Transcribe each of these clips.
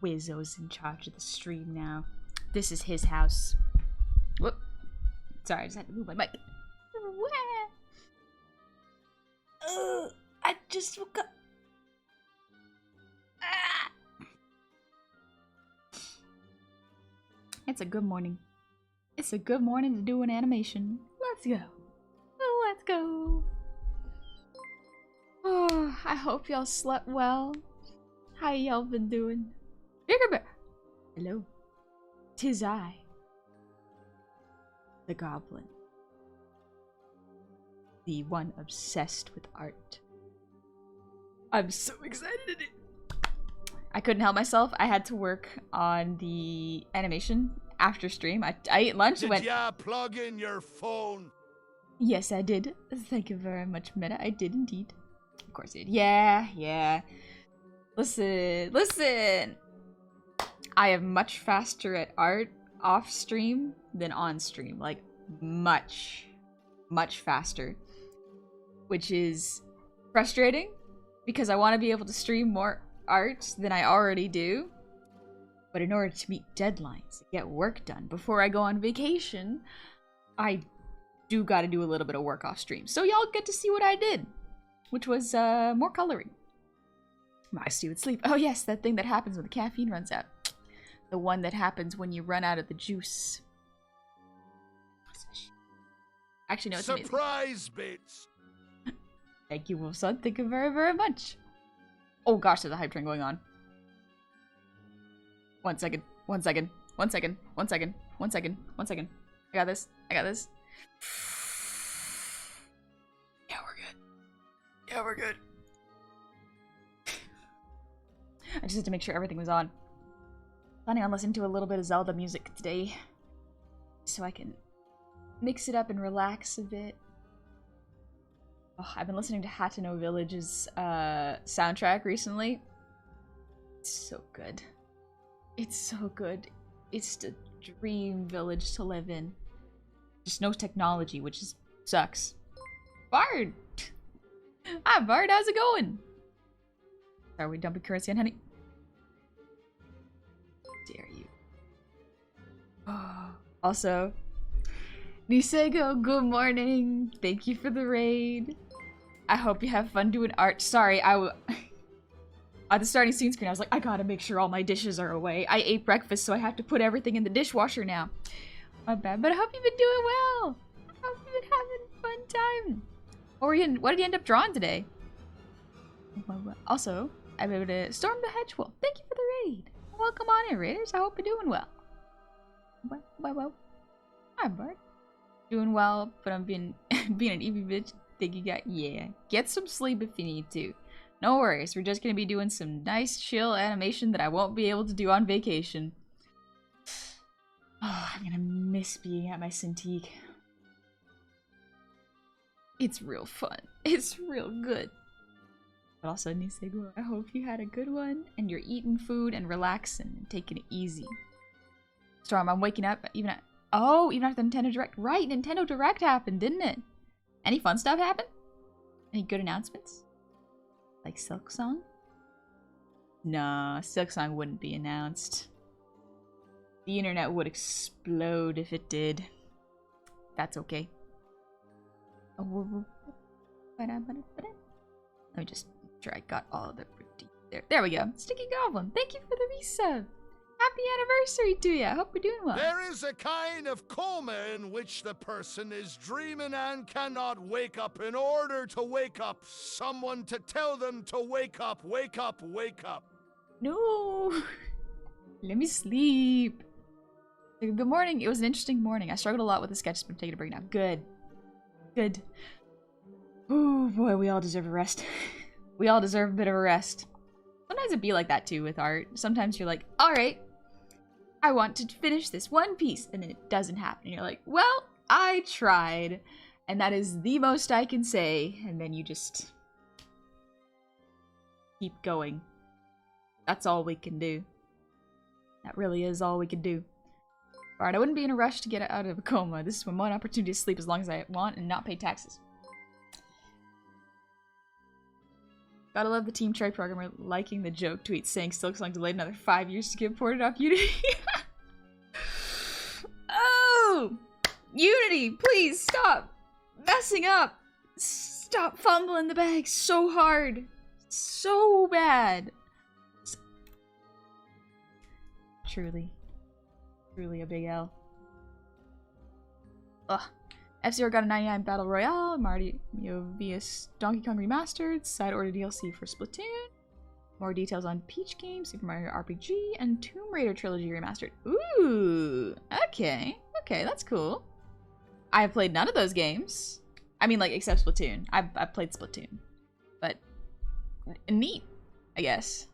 Wizzo's in charge of the stream now. This is his house. Whoop. Sorry, I just had to move my mic. I just woke up. It's a good morning. It's a good morning to do an animation. Let's go. Let's go. Oh, I hope y'all slept well. How y'all been doing? Bigger Bear. Hello. 'Tis I. the goblin. The one obsessed with art. I'm so excited. I couldn't help myself. I had to work on the animation after stream. I ate lunch and went... Did ya plug in your phone? Yes, I did. Thank you very much, Meta. I did indeed. Of course I did. Yeah. Listen. I am much faster at art off stream than on stream. Like, much faster. Which is frustrating, because I want to be able to stream more art than I already do. But in order to meet deadlines, get work done before I go on vacation, I do gotta do a little bit of work off stream. So y'all get to see what I did, which was more coloring. My stupid sleep. Oh yes, that thing that happens when the caffeine runs out. The one that happens when you run out of the juice. Actually, no, it's amazing. Surprise bits! Thank you, Wolfson. Thank you very, very much. Oh gosh, there's a hype train going on. One second. I got this. Yeah, we're good. I just had to make sure everything was on. Planning on listening to a little bit of Zelda music today, so I can mix it up and relax a bit. Oh, I've been listening to Hateno Village's soundtrack recently. It's so good. It's the dream village to live in. Just no technology, which sucks. Bard! Hi, Bard, how's it going? Are we dumping currency on Henny? Dare you. Oh, also, Nisego, good morning. Thank you for the raid. I hope you have fun doing art. Sorry, at the starting scene screen, I was like, I gotta make sure all my dishes are away. I ate breakfast, so I have to put everything in the dishwasher now. My bad, but I hope you've been doing well. I hope you've been having a fun time. What did you end up drawing today? Also, I'm able to Storm the Hedgewolf. Thank you for the raid. Welcome on in, raiders. I hope you're doing well. Well. Hi, Bart. Doing well, but I'm being an Eevee bitch. Think you got... Yeah. Get some sleep if you need to. No worries. We're just gonna be doing some nice, chill animation that I won't be able to do on vacation. Oh, I'm gonna miss being at my Cintiq. It's real fun. It's real good. But also, Nisego, I hope you had a good one, and you're eating food and relaxing and taking it easy. Storm, I'm waking up even at... Oh, even after the Nintendo Direct. Right, Nintendo Direct happened, didn't it? Any fun stuff happen? Any good announcements? Like Silk Song? Nah, Silk Song wouldn't be announced. The internet would explode if it did. That's okay. Let me just make sure I got all of the... There we go. Sticky Goblin, thank you for the resub. Happy anniversary to you. I hope you're doing well. There is a kind of coma in which the person is dreaming and cannot wake up in order to wake up someone to tell them to wake up, wake up, wake up. No. Let me sleep. Good morning. It was an interesting morning. I struggled a lot with the sketch, but I'm taking a break now. Good. Oh boy, we all deserve a rest. We all deserve a bit of a rest. Sometimes it'd be like that too with art. Sometimes you're like, alright, I want to finish this one piece, and then it doesn't happen. And you're like, well, I tried, and that is the most I can say, and then you just keep going. That's all we can do. That really is all we can do. Alright, I wouldn't be in a rush to get out of a coma. This is one opportunity to sleep as long as I want and not pay taxes. Gotta love the Team Cherry programmer liking the joke tweet saying Silk Song delayed another 5 years to get ported off Unity. Oh! Unity, please stop messing up. Stop fumbling the bag so hard. So bad. Truly a big L. Ugh. F-Zero got a 99 Battle Royale, Mario vs. Donkey Kong Remastered, side order DLC for Splatoon, more details on Peach Games, Super Mario RPG, and Tomb Raider Trilogy Remastered. Ooh, okay, that's cool. I've played none of those games. I mean, like, except Splatoon. I've played Splatoon. But, neat, I guess.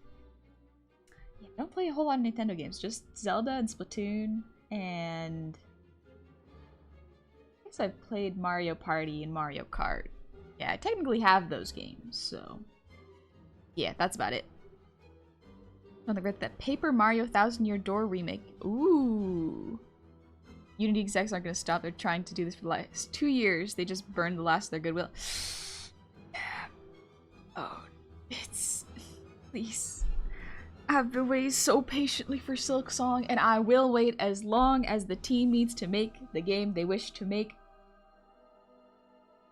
Yeah, I don't play a whole lot of Nintendo games. Just Zelda and Splatoon, and... I guess I've played Mario Party and Mario Kart. Yeah, I technically have those games, so... Yeah, that's about it. Oh, they read that Paper Mario 1000-Year Door remake. Ooh. Unity execs aren't going to stop. They're trying to do this for the last 2 years. They just burned the last of their goodwill. Oh, it's... Please. I've been waiting so patiently for Silksong, and I will wait as long as the team needs to make the game they wish to make.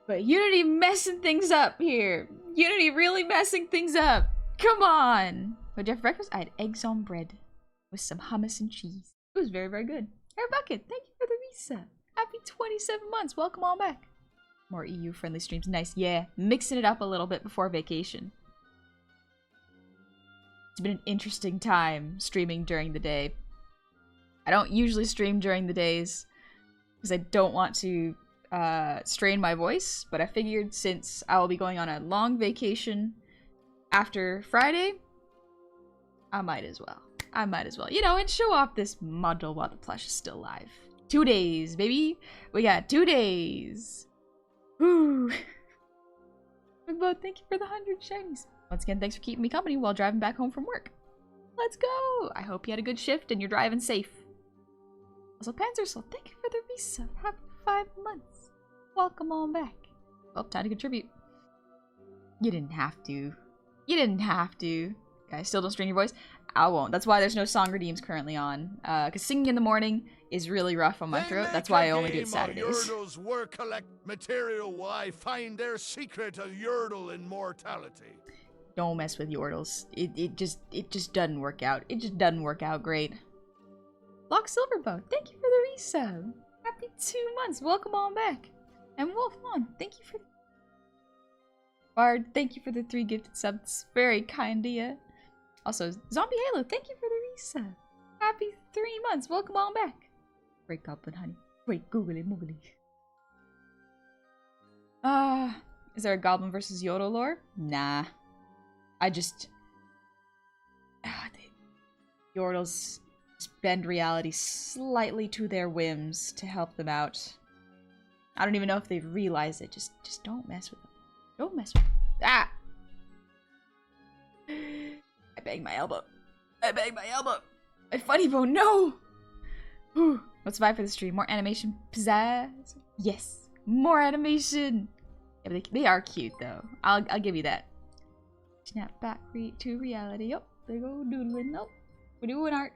But Unity messing things up here. Unity really messing things up. Come on. But for breakfast, I had eggs on bread with some hummus and cheese. It was very, very good. Air Bucket, thank you for the reset. Happy 27 months. Welcome on back. More EU-friendly streams. Nice. Yeah, mixing it up a little bit before vacation. It's been an interesting time streaming during the day. I don't usually stream during the days because I don't want to strain my voice, but I figured since I will be going on a long vacation after Friday, I might as well. You know, and show off this model while the plush is still alive. 2 days, baby. We got 2 days. Woo. Thank you for the 100 shinies. Once again, thanks for keeping me company while driving back home from work. Let's go. I hope you had a good shift and you're driving safe. Also, Panzersoul, thank you for the resub. Happy 5 months. Welcome on back. Well, time to contribute. You didn't have to. You didn't have to. Guys, still don't strain your voice? I won't. That's why there's no song redeems currently on. Because singing in the morning is really rough on my throat. That's why I only do it Saturdays. Yordles were collect material while I find their secret of Yordle immortality. Don't mess with Yordles. It just doesn't work out. It just doesn't work out great. Lock Silverbow, thank you for the resub. Happy 2 months. Welcome on back. And Wolfmon, thank you for... Bard, thank you for the 3 gifted subs. Very kind of you. Also, Zombie Halo, thank you for the reset. Happy 3 months. Welcome on back. Great goblin, honey. Wait, googly moogly. Is there a goblin versus Yodel lore? Nah. I just... Yordles bend reality slightly to their whims to help them out. I don't even know if they've realized it. Just don't mess with them. Don't mess with them. Ah! I banged my elbow. I banged my elbow. My funny bone, no! Whew. What's the vibe for the stream? More animation pizzazz? Yes. More animation! Yeah, but they are cute, though. I'll give you that. Snap back to reality. Oh, they go doodling. Nope. We're doing art.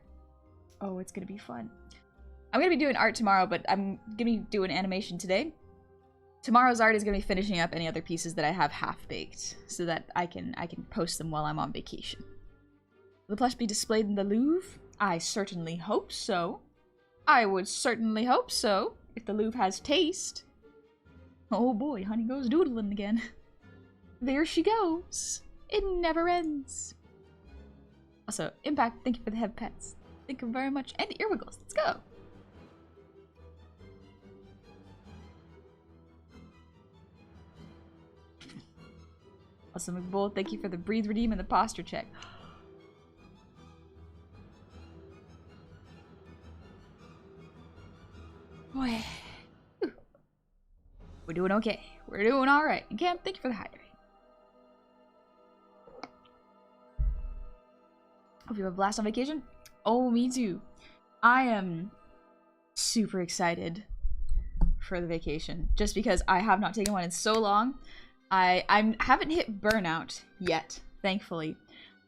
Oh, it's gonna be fun. I'm gonna be doing art tomorrow, but I'm gonna be doing animation today. Tomorrow's art is gonna be finishing up any other pieces that I have half-baked, so that I can post them while I'm on vacation. Will the plush be displayed in the Louvre? I certainly hope so. I would certainly hope so, if the Louvre has taste. Oh boy, honey goes doodling again. There she goes. It never ends. Also, Impact, thank you for the head pets. Thank you very much. And the earwiggles, let's go. Awesome McBull, thank you for the breathe, redeem, and the posture check. Boy. We're doing okay. We're doing alright. And Cam, thank you for the hydrate. Hope you have a blast on vacation. Oh, me too. I am super excited for the vacation. Just because I have not taken one in so long. I haven't hit burnout yet, thankfully.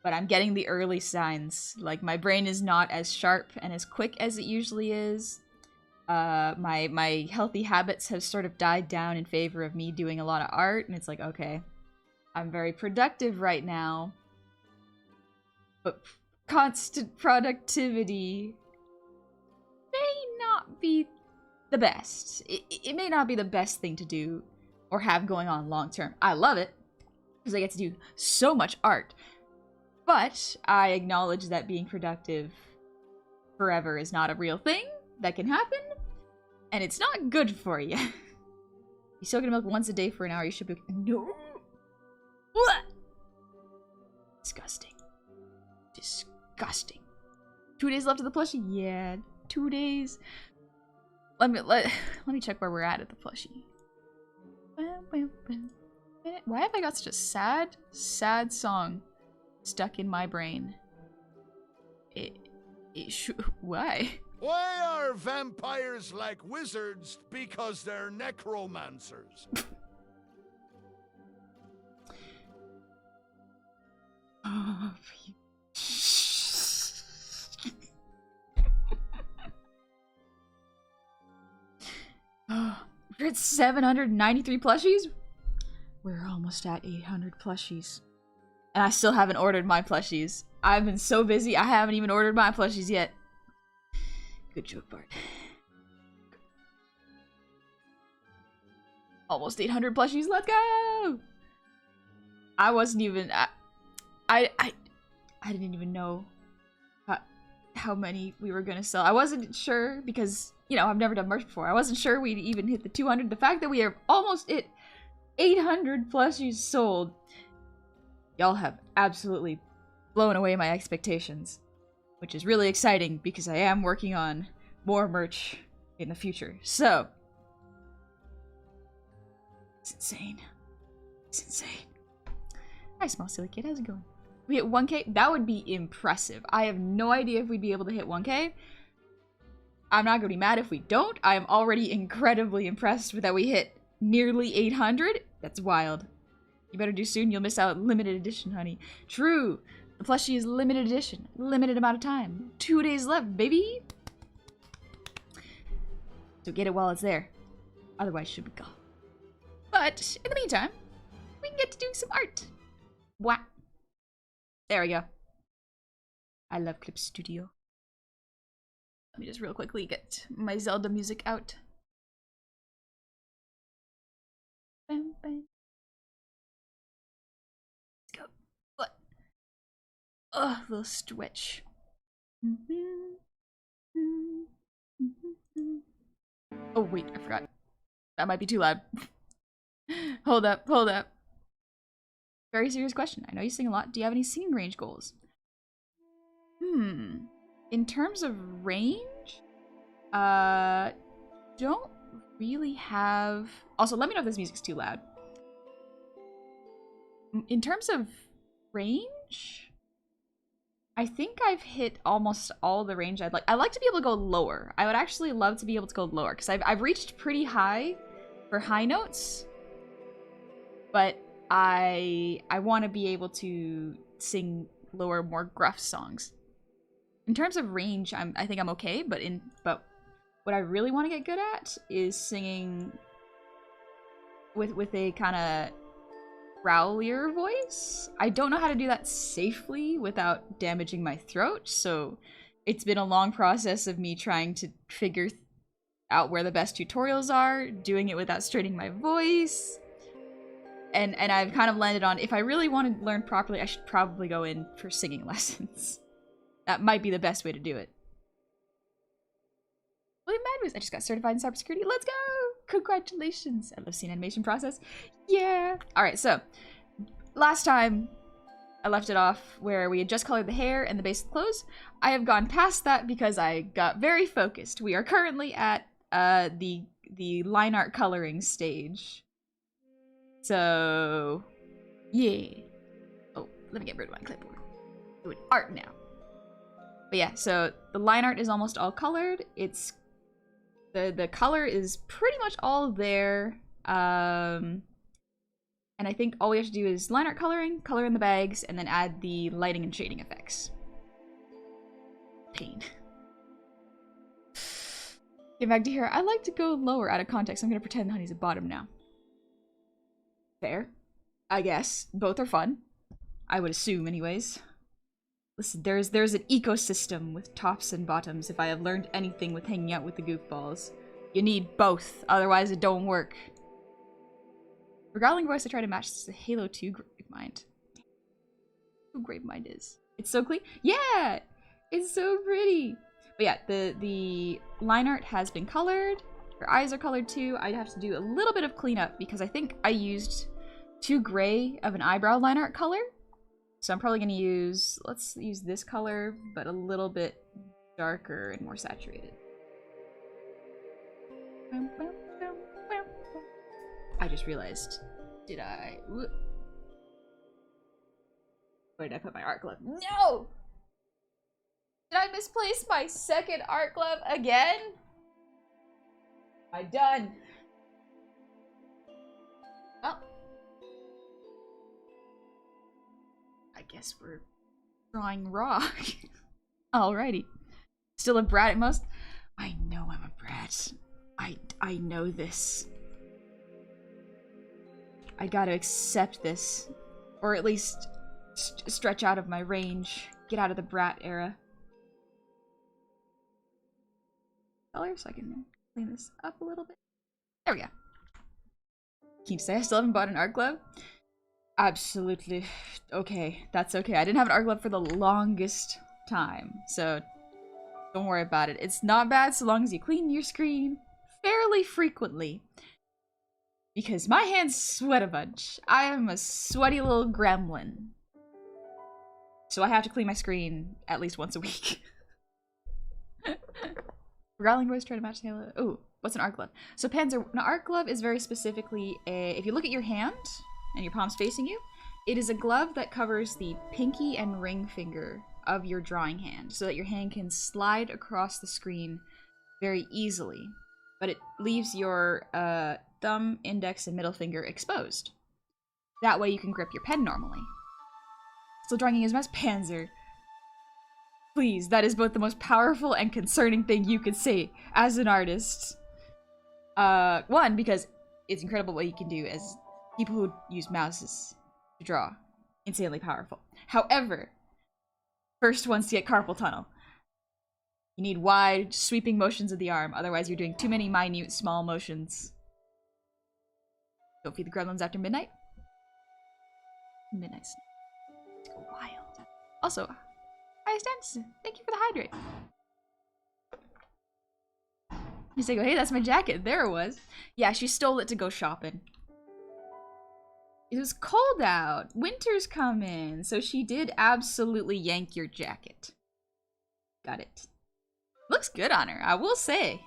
But I'm getting the early signs. Like, my brain is not as sharp and as quick as it usually is. My healthy habits have sort of died down in favor of me doing a lot of art. And it's like, okay, I'm very productive right now. But constant productivity may not be the best. It may not be the best thing to do or have going on long term. I love it because I get to do so much art. But I acknowledge that being productive forever is not a real thing that can happen. And it's not good for you. You soak in milk once a day for an hour, you should be... No! What? Disgusting. Disgusting. 2 days left of the plushie? Yeah, 2 days. Let me check where we're at the plushie. Why have I got such a sad song stuck in my brain? Why? Why are vampires like wizards? Because they're necromancers. We're at 793 plushies? We're almost at 800 plushies. And I still haven't ordered my plushies. I've been so busy, I haven't even ordered my plushies yet. Good joke, Bart. Almost 800 plushies, let's go! I wasn't even... I didn't even know how many we were gonna sell. I wasn't sure because, you know, I've never done merch before. I wasn't sure we'd even hit the 200. The fact that we are almost at 800 plushies sold, y'all have absolutely blown away my expectations, which is really exciting because I am working on more merch in the future. So, it's insane. It's insane. Hi, small silly kid. How's it going? We hit 1K? That would be impressive. I have no idea if we'd be able to hit 1K. I'm not gonna be mad if we don't. I am already incredibly impressed with that we hit nearly 800. That's wild. You better do soon. You'll miss out. Limited edition, honey. True. The plushie is limited edition. Limited amount of time. 2 days left, baby. So get it while it's there. Otherwise, should be gone. But in the meantime, we can get to doing some art. Wow. There we go. I love Clip Studio. Let me just real quickly get my Zelda music out. Bam, bam. Let's go. What? Ugh, little stretch. Oh wait, I forgot. That might be too loud. Hold up, hold up. Very serious question. I know you sing a lot. Do you have any singing range goals? In terms of range, don't really have... Also, let me know if this music's too loud. In terms of range, I think I've hit almost all the range I'd like. I'd like to be able to go lower. I would actually love to be able to go lower, because I've reached pretty high for high notes, but I want to be able to sing lower, more gruff songs. In terms of range, I think I'm okay, but what I really want to get good at is singing with a kind of growlier voice. I don't know how to do that safely without damaging my throat, so it's been a long process of me trying to figure out where the best tutorials are, doing it without straining my voice. And I've kind of landed on, if I really want to learn properly, I should probably go in for singing lessons. That might be the best way to do it. William Madness, I just got certified in cybersecurity. Let's go! Congratulations! I love seeing animation process. Yeah! Alright, so, last time I left it off where we had just colored the hair and the base of the clothes. I have gone past that because I got very focused. We are currently at the line art coloring stage. So, yeah. Oh, let me get rid of my clipboard. Doing art now. But yeah, so the line art is almost all colored. It's the color is pretty much all there. And I think all we have to do is line art coloring, color in the bags, and then add the lighting and shading effects. Pain. Get back to here. I like to go lower out of context. I'm gonna pretend the honey's at bottom now. Fair. I guess. Both are fun. I would assume, anyways. Listen, there's an ecosystem with tops and bottoms if I have learned anything with hanging out with the goofballs. You need both, otherwise it don't work. For growling voice, I try to match the Halo 2 Gravemind. Who Gravemind is. It's so clean. Yeah! It's so pretty! But yeah, the line art has been colored. Her eyes are colored too. I'd have to do a little bit of cleanup because I think I used too gray of an eyebrow line art color. So I'm probably gonna use, let's use this color, but a little bit darker and more saturated. I just realized, did I? Where did I put my art glove? No! Did I misplace my second art glove again? Am I done? Well, I guess we're drawing raw. Alrighty. Still a brat at most? I know I'm a brat. I know this. I gotta accept this. Or at least stretch out of my range. Get out of the brat era. Color so I can clean this up a little bit. There we go. Can you say I still haven't bought an art glove? Absolutely. Okay, that's okay. I didn't have an art glove for the longest time, so don't worry about it. It's not bad so long as you clean your screen fairly frequently. Because my hands sweat a bunch. I am a sweaty little gremlin. So I have to clean my screen at least once a week. Growling voice try to match the halo. Ooh, what's an art glove? So Panzer, an art glove is very specifically a, if you look at your hand and your palm's facing you, it is a glove that covers the pinky and ring finger of your drawing hand so that your hand can slide across the screen very easily. But it leaves your thumb, index, and middle finger exposed. That way you can grip your pen normally. Still drawing his mouse? Panzer. Please, that is both the most powerful and concerning thing you could say as an artist. One, because it's incredible what you can do as people who use mouses to draw. Insanely powerful. However, first ones to get carpal tunnel. You need wide, sweeping motions of the arm, otherwise you're doing too many minute, small motions. Don't feed the gremlins after midnight. Midnight snack. Let's go wild. Also, hi Stance, thank you for the hydrate. You say, hey, that's my jacket. There it was. Yeah, she stole it to go shopping. It was cold out. Winter's coming. So she did absolutely yank your jacket. Got it. Looks good on her, I will say.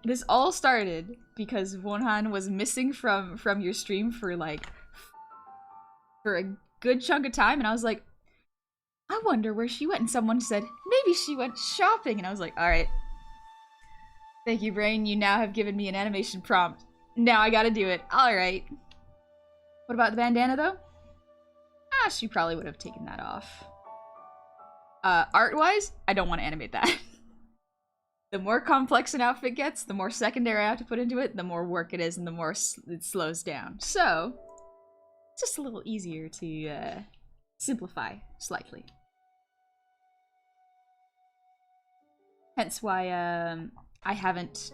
This all started because Wonhan was missing from your stream for a good chunk of time, and I was like, I wonder where she went, and someone said, maybe she went shopping, and I was like, alright. Thank you, brain, you now have given me an animation prompt. Now I gotta do it. Alright. What about the bandana, though? Ah, she probably would have taken that off. Art-wise, I don't want to animate that. The more complex an outfit gets, the more secondary I have to put into it, the more work it is, and the more it slows down. So, it's just a little easier to simplify slightly. Hence why I haven't...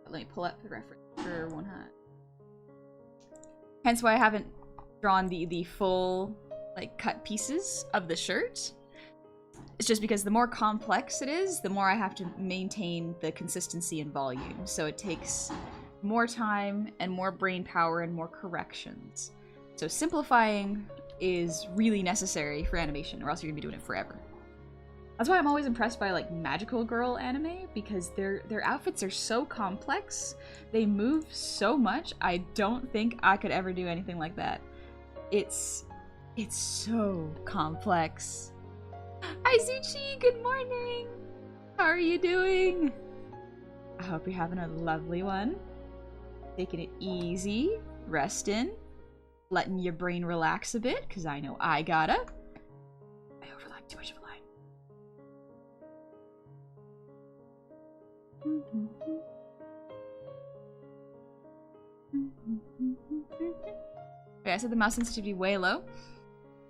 Let me pull up the reference for one hat. Hence why I haven't drawn the full, like, cut pieces of the shirt. It's just because the more complex it is, the more I have to maintain the consistency and volume. So it takes more time and more brain power and more corrections. So simplifying is really necessary for animation, or else you're gonna be doing it forever. That's why I'm always impressed by like magical girl anime, because their outfits are so complex. They move so much. I don't think I could ever do anything like that. It's so complex. Hi Zuchi, good morning! How are you doing? I hope you're having a lovely one. Taking it easy, resting, letting your brain relax a bit, because I know I gotta. I overlapped too much of a line. Okay, I said the mouse sensitivity way low.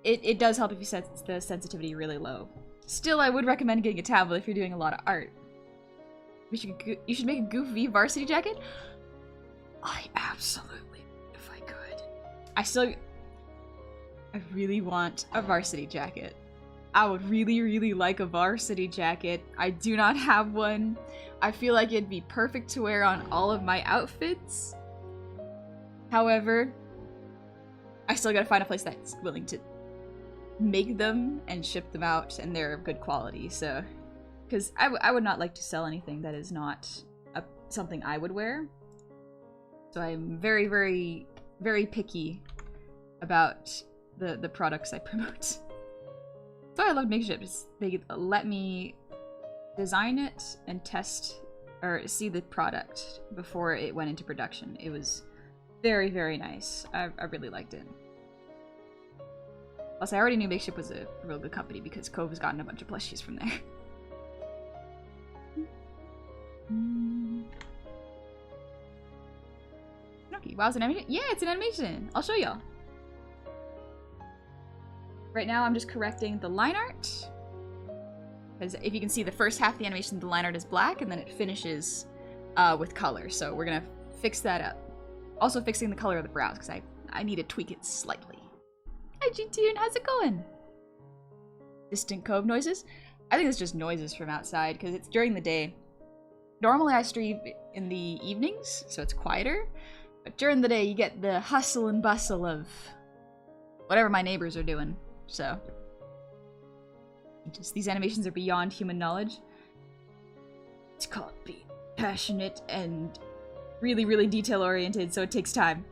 It does help if you set the sensitivity really low. Still, I would recommend getting a tablet if you're doing a lot of art. You should make a Goof V varsity jacket? I absolutely, if I could. I really want a varsity jacket. I would really, really like a varsity jacket. I do not have one. I feel like it'd be perfect to wear on all of my outfits. However, I still gotta find a place that's willing to make them and ship them out, and they're of good quality, so... Because I would not like to sell anything that is not something I would wear. So I'm very, very, very picky about the products I promote. So I love makeshift. They let me design it and test or see the product before it went into production. It was very, very nice. I really liked it. Plus, I already knew Makeshift was a real good company because Cove has gotten a bunch of plushies from there. Okay, wow, it's an animation? Yeah, it's an animation! I'll show y'all. Right now, I'm just correcting the line art. Because if you can see, the first half of the animation, the line art is black, and then it finishes with color. So we're gonna fix that up. Also fixing the color of the brows, because I need to tweak it slightly. Hi, G-Tune, how's it going? Distant Cove noises? I think it's just noises from outside, because it's during the day. Normally I stream in the evenings, so it's quieter. But during the day, you get the hustle and bustle of whatever my neighbors are doing, so... Just, these animations are beyond human knowledge. It's called being passionate and really, really detail-oriented, so it takes time.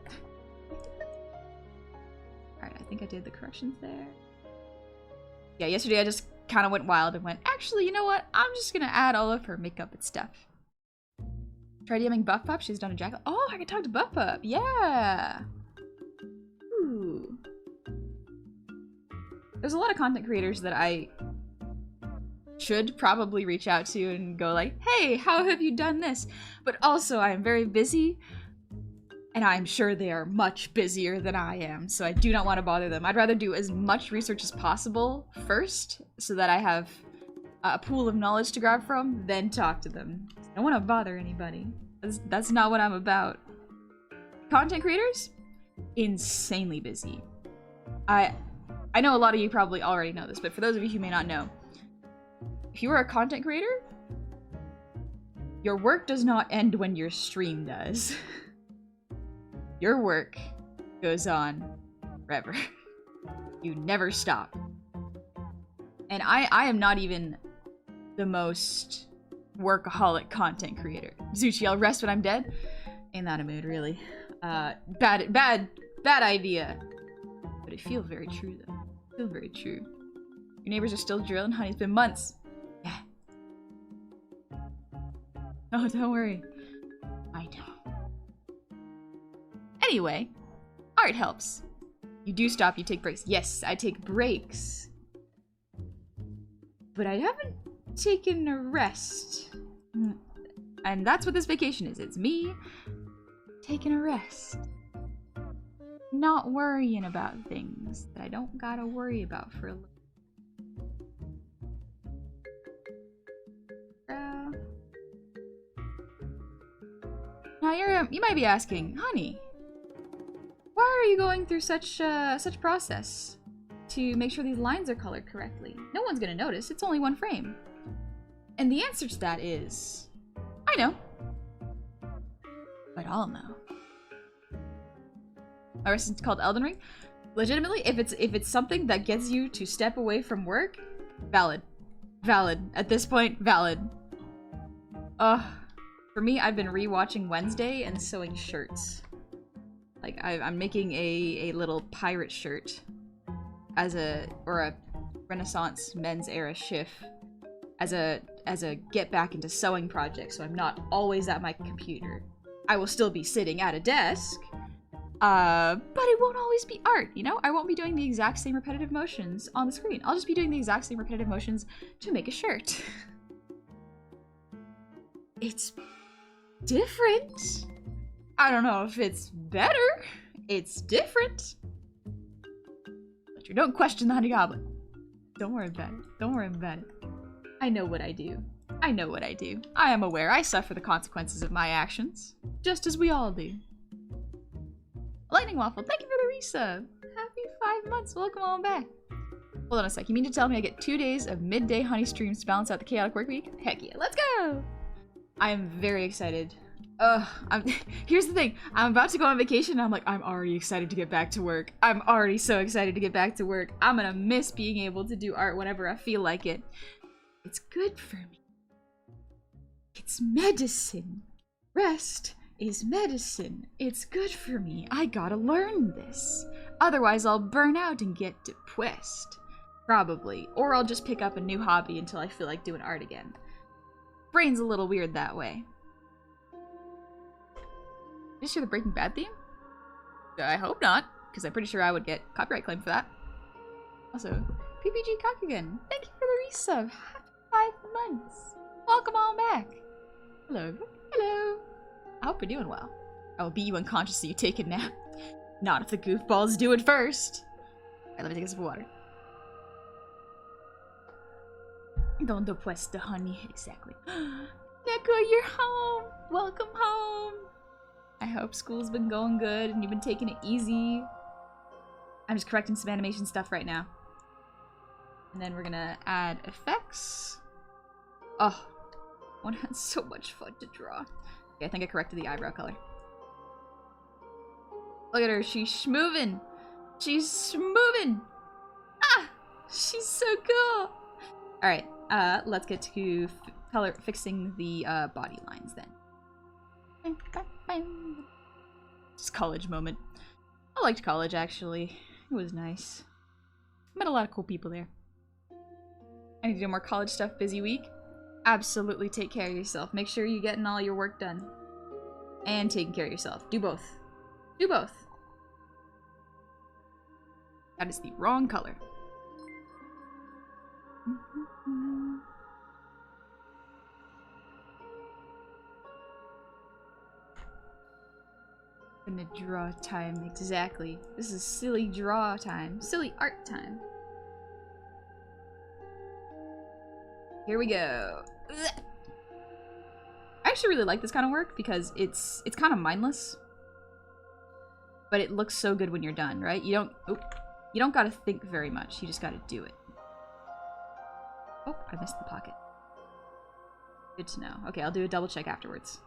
Alright, I think I did the corrections there. Yeah, yesterday I just kind of went wild and went, actually, you know what? I'm just gonna add all of her makeup and stuff. Try DMing Buff Pup, she's done a jacket. Oh, I can talk to Buff Pup, yeah! Ooh. There's a lot of content creators that I should probably reach out to and go like, hey, how have you done this? But also, I am very busy, and I'm sure they are much busier than I am, so I do not want to bother them. I'd rather do as much research as possible first, so that I have a pool of knowledge to grab from, then talk to them. I don't want to bother anybody. That's not what I'm about. Content creators? Insanely busy. I know a lot of you probably already know this, but for those of you who may not know, if you are a content creator, your work does not end when your stream does. Your work goes on forever. You never stop. And I am not even the most workaholic content creator. Zuchi, I'll rest when I'm dead. Ain't that a mood, really? Bad idea. But it feels very true, though. It feels very true. Your neighbors are still drilling, honey. It's been months. Yeah. Oh, don't worry. I know. Anyway, art helps. You do stop, you take breaks. Yes, I take breaks. But I haven't taken a rest. And that's what this vacation is. It's me taking a rest. Not worrying about things that I don't gotta worry about for a little. Now you might be asking, honey, why are you going through such process to make sure these lines are colored correctly? No one's gonna notice. It's only one frame. And the answer to that is, I know. But I'll know. My rest is called Elden Ring. Legitimately, if it's something that gets you to step away from work, valid. Valid. At this point, valid. For me, I've been rewatching Wednesday and sewing shirts. Like, I'm making a little pirate shirt or a Renaissance men's era shift as a get back into sewing project, so I'm not always at my computer. I will still be sitting at a desk, but it won't always be art, you know? I won't be doing the exact same repetitive motions on the screen. I'll just be doing the exact same repetitive motions to make a shirt. It's different. I don't know if it's better. It's different. But you don't question the honey goblin. Don't worry about it. Don't worry about it. I know what I do. I know what I do. I am aware I suffer the consequences of my actions. Just as we all do. Lightning Waffle, thank you for the resub. Happy 5 months. Welcome on back. Hold on a sec. You mean to tell me I get 2 days of midday honey streams to balance out the chaotic work week? Heck yeah, let's go! I am very excited. Here's the thing. I'm about to go on vacation and I'm like, I'm already excited to get back to work. I'm already so excited to get back to work. I'm gonna miss being able to do art whenever I feel like it. It's good for me. It's medicine. Rest is medicine. It's good for me. I gotta learn this. Otherwise, I'll burn out and get depressed. Probably. Or I'll just pick up a new hobby until I feel like doing art again. Brain's a little weird that way. Did you hear the Breaking Bad theme? I hope not, because I'm pretty sure I would get copyright claim for that. Also, PPG Kakugan, thank you for the resub. Happy 5 months. Welcome on back. Hello. Hello. I hope you're doing well. I will beat you unconscious so you take a nap. Not if the goofballs do it first. Alright, let me take a sip of water. Don't depress the honey. Exactly. Neko, you're home. Welcome home. I hope school's been going good and you've been taking it easy. I'm just correcting some animation stuff right now. And then we're gonna add effects. Oh, one had so much fun to draw. Okay, I think I corrected the eyebrow color. Look at her, she's schmovin'. She's schmovin'. Ah, she's so cool. All right, let's get to fixing the body lines then. Just college moment. I liked college, actually. It was nice. Met a lot of cool people there. I need to do more college stuff. Busy week? Absolutely take care of yourself. Make sure you're getting all your work done. And taking care of yourself. Do both. Do both. That is the wrong color. Gonna draw time, exactly. This is silly draw time. Silly art time. Here we go. Ugh. I actually really like this kind of work because it's kind of mindless. But it looks so good when you're done, right? You don't gotta think very much. You just gotta do it. Oh, I missed the pocket. Good to know. Okay, I'll do a double check afterwards.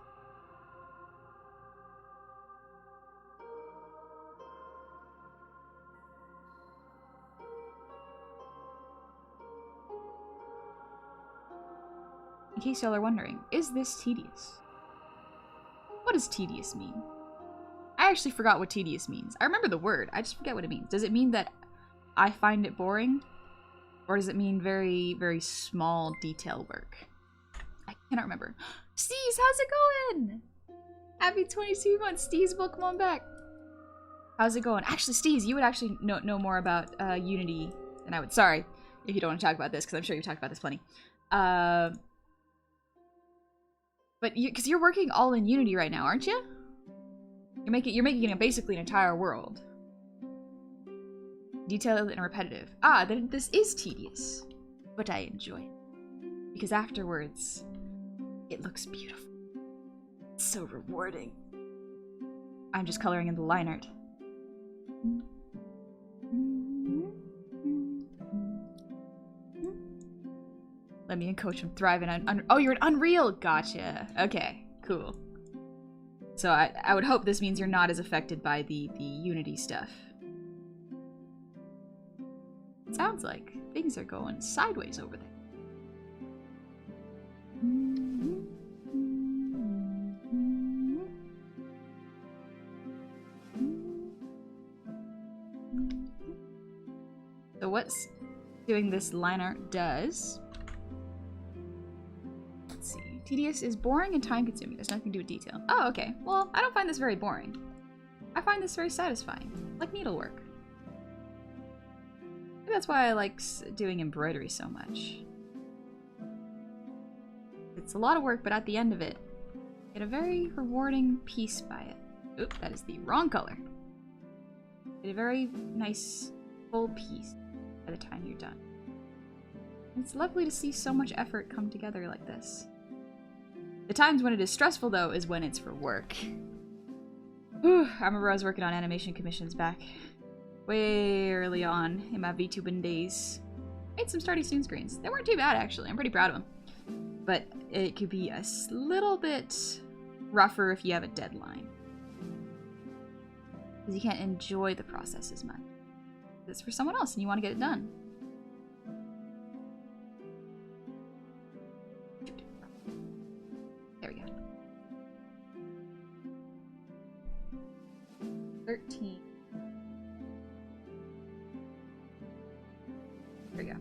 In case y'all are wondering, is this tedious? What does tedious mean? I actually forgot what tedious means. I remember the word, I just forget what it means. Does it mean that I find it boring? Or does it mean very, very small detail work? I cannot remember. Steez, how's it going? Happy 22 months, Steez, welcome on back. How's it going? Actually, Steez, you would actually know more about Unity than I would. Sorry if you don't want to talk about this, because I'm sure you've talked about this plenty. But because you're working all in Unity right now, aren't you? You're making it basically an entire world. Detailed and repetitive. Ah, then this is tedious. But I enjoy it. Because afterwards, it looks beautiful. It's so rewarding. I'm just coloring in the line art. Let me and Coach, I'm thriving on oh, you're an Unreal! Gotcha. Okay, cool. So I would hope this means you're not as affected by the Unity stuff. It sounds like things are going sideways over there. So what's doing this line art does... Let's see. Tedious is boring and time-consuming. There's nothing to do with detail. Oh, okay. Well, I don't find this very boring. I find this very satisfying. Like needlework. Maybe that's why I like doing embroidery so much. It's a lot of work, but at the end of it, you get a very rewarding piece by it. Oop, that is the wrong color. You get a very nice, full piece by the time you're done. It's lovely to see so much effort come together like this. The times when it is stressful, though, is when it's for work. Whew, I remember I was working on animation commissions back way early on in my VTubing days. Made some sturdy soon screens. They weren't too bad, actually. I'm pretty proud of them. But it could be a little bit rougher if you have a deadline. Because you can't enjoy the process as much. It's for someone else and you want to get it done. There we go. 13. There we go.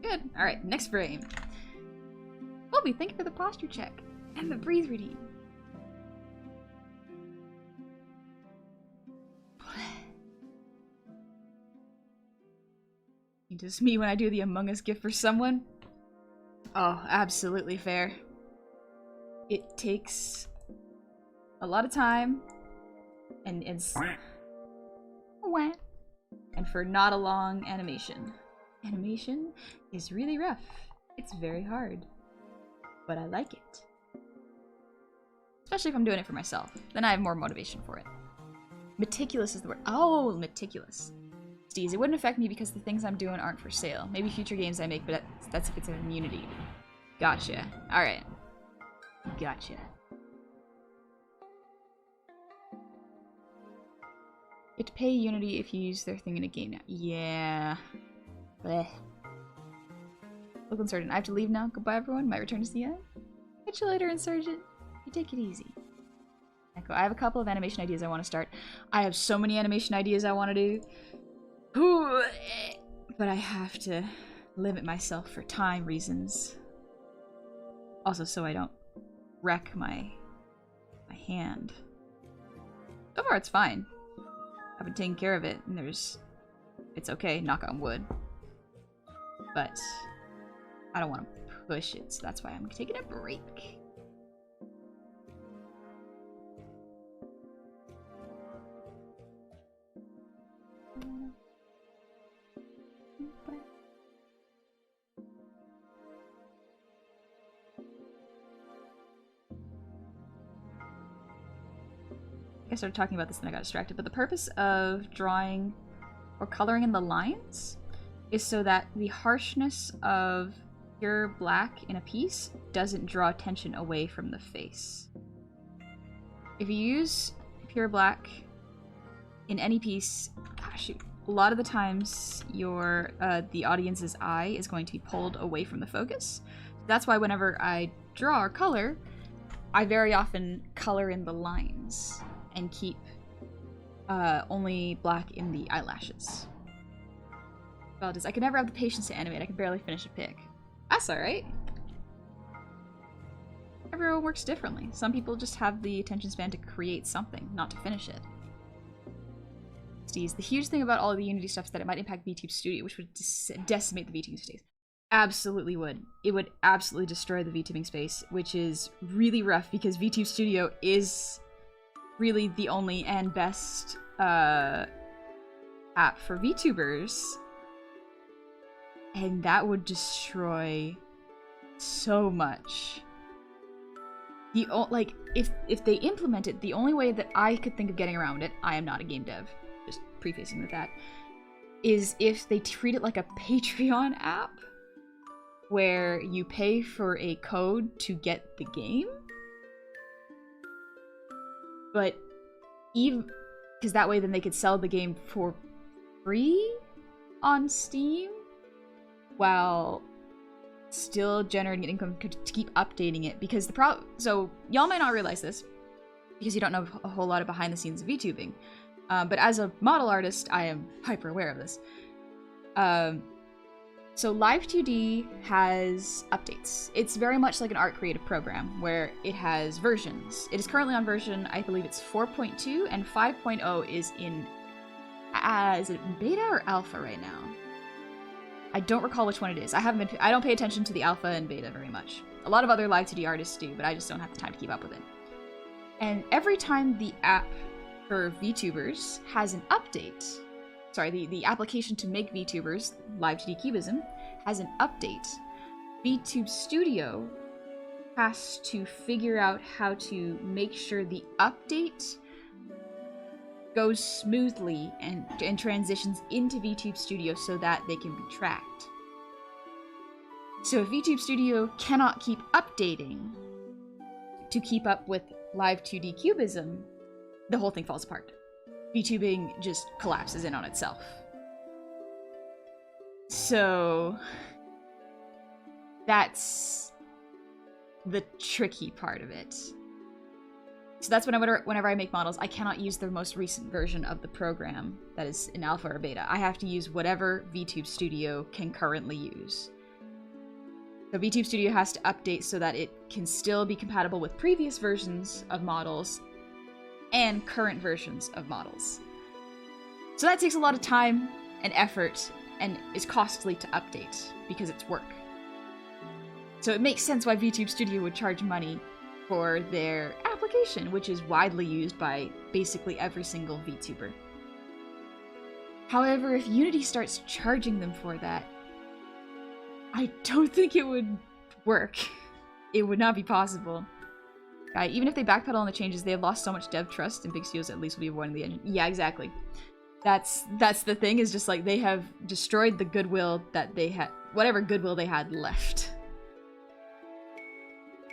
Good. Alright, next frame. Colby, thank you for the posture check and the breathe routine. Just me when I do the Among Us gift for someone? Oh, absolutely fair. It takes a lot of time and it's and for not a long animation. Animation is really rough. It's very hard. But I like it. Especially if I'm doing it for myself. Then I have more motivation for it. Meticulous is the word. Oh, meticulous. Steez, it wouldn't affect me because the things I'm doing aren't for sale. Maybe future games I make, but that's if it's an immunity. Gotcha. Alright. Gotcha. You have to pay Unity if you use their thing in a game now. Yeah. Blech. Look, Insurgent, I have to leave now. Goodbye, everyone. Might return to see you. Catch you later, Insurgent. You take it easy. Echo, I have a couple of animation ideas I want to start. I have so many animation ideas I want to do. But I have to limit myself for time reasons. Also, so I don't wreck my hand. So far, it's fine. I've been taking care of it, and it's okay, knock on wood. But I don't want to push it, so that's why I'm taking a break. I started talking about this and I got distracted, but the purpose of drawing or coloring in the lines is so that the harshness of pure black in a piece doesn't draw attention away from the face. If you use pure black in any piece, shoot, a lot of the times your the audience's eye is going to be pulled away from the focus. That's why whenever I draw or color, I very often color in the lines and keep only black in the eyelashes. I can never have the patience to animate. I can barely finish a pic. That's alright. Everyone works differently. Some people just have the attention span to create something, not to finish it. Steez, the huge thing about all of the Unity stuff is that it might impact VTube Studio, which would decimate the VTube space. Absolutely would. It would absolutely destroy the VTubing space, which is really rough because VTube Studio is really the only and best app for VTubers. And that would destroy so much. Like, if they implement it, the only way that I could think of getting around it, I am not a game dev, just prefacing with that, is if they treat it like a Patreon app, where you pay for a code to get the game. But even because that way then they could sell the game for free on Steam while still generating income to keep updating it. Because so y'all might not realize this because you don't know a whole lot of behind the scenes of VTubing, but as a model artist I am hyper aware of this. So Live2D has updates. It's very much like an art creative program where it has versions. It is currently on version, I believe it's 4.2, and 5.0 is in, is it beta or alpha right now? I don't recall which one it is. I don't pay attention to the alpha and beta very much. A lot of other Live2D artists do, but I just don't have the time to keep up with it. And every time the app for VTubers has an update, the application to make VTubers, Live 2D Cubism, has an update. VTube Studio has to figure out how to make sure the update goes smoothly and transitions into VTube Studio so that they can be tracked. So if VTube Studio cannot keep updating to keep up with Live 2D Cubism, the whole thing falls apart. VTubing just collapses in on itself. So that's the tricky part of it. So that's whenever I make models, I cannot use the most recent version of the program that is in alpha or beta. I have to use whatever VTube Studio can currently use. So VTube Studio has to update so that it can still be compatible with previous versions of models and current versions of models. So that takes a lot of time and effort and is costly to update because it's work. So it makes sense why VTube Studio would charge money for their application, which is widely used by basically every single VTuber. However, if Unity starts charging them for that, I don't think it would work. It would not be possible. Even if they backpedal on the changes, they have lost so much dev trust, and big studios at least will be avoiding the engine. Yeah, exactly. That's the thing, is just like they have destroyed the goodwill that they had, whatever goodwill they had left.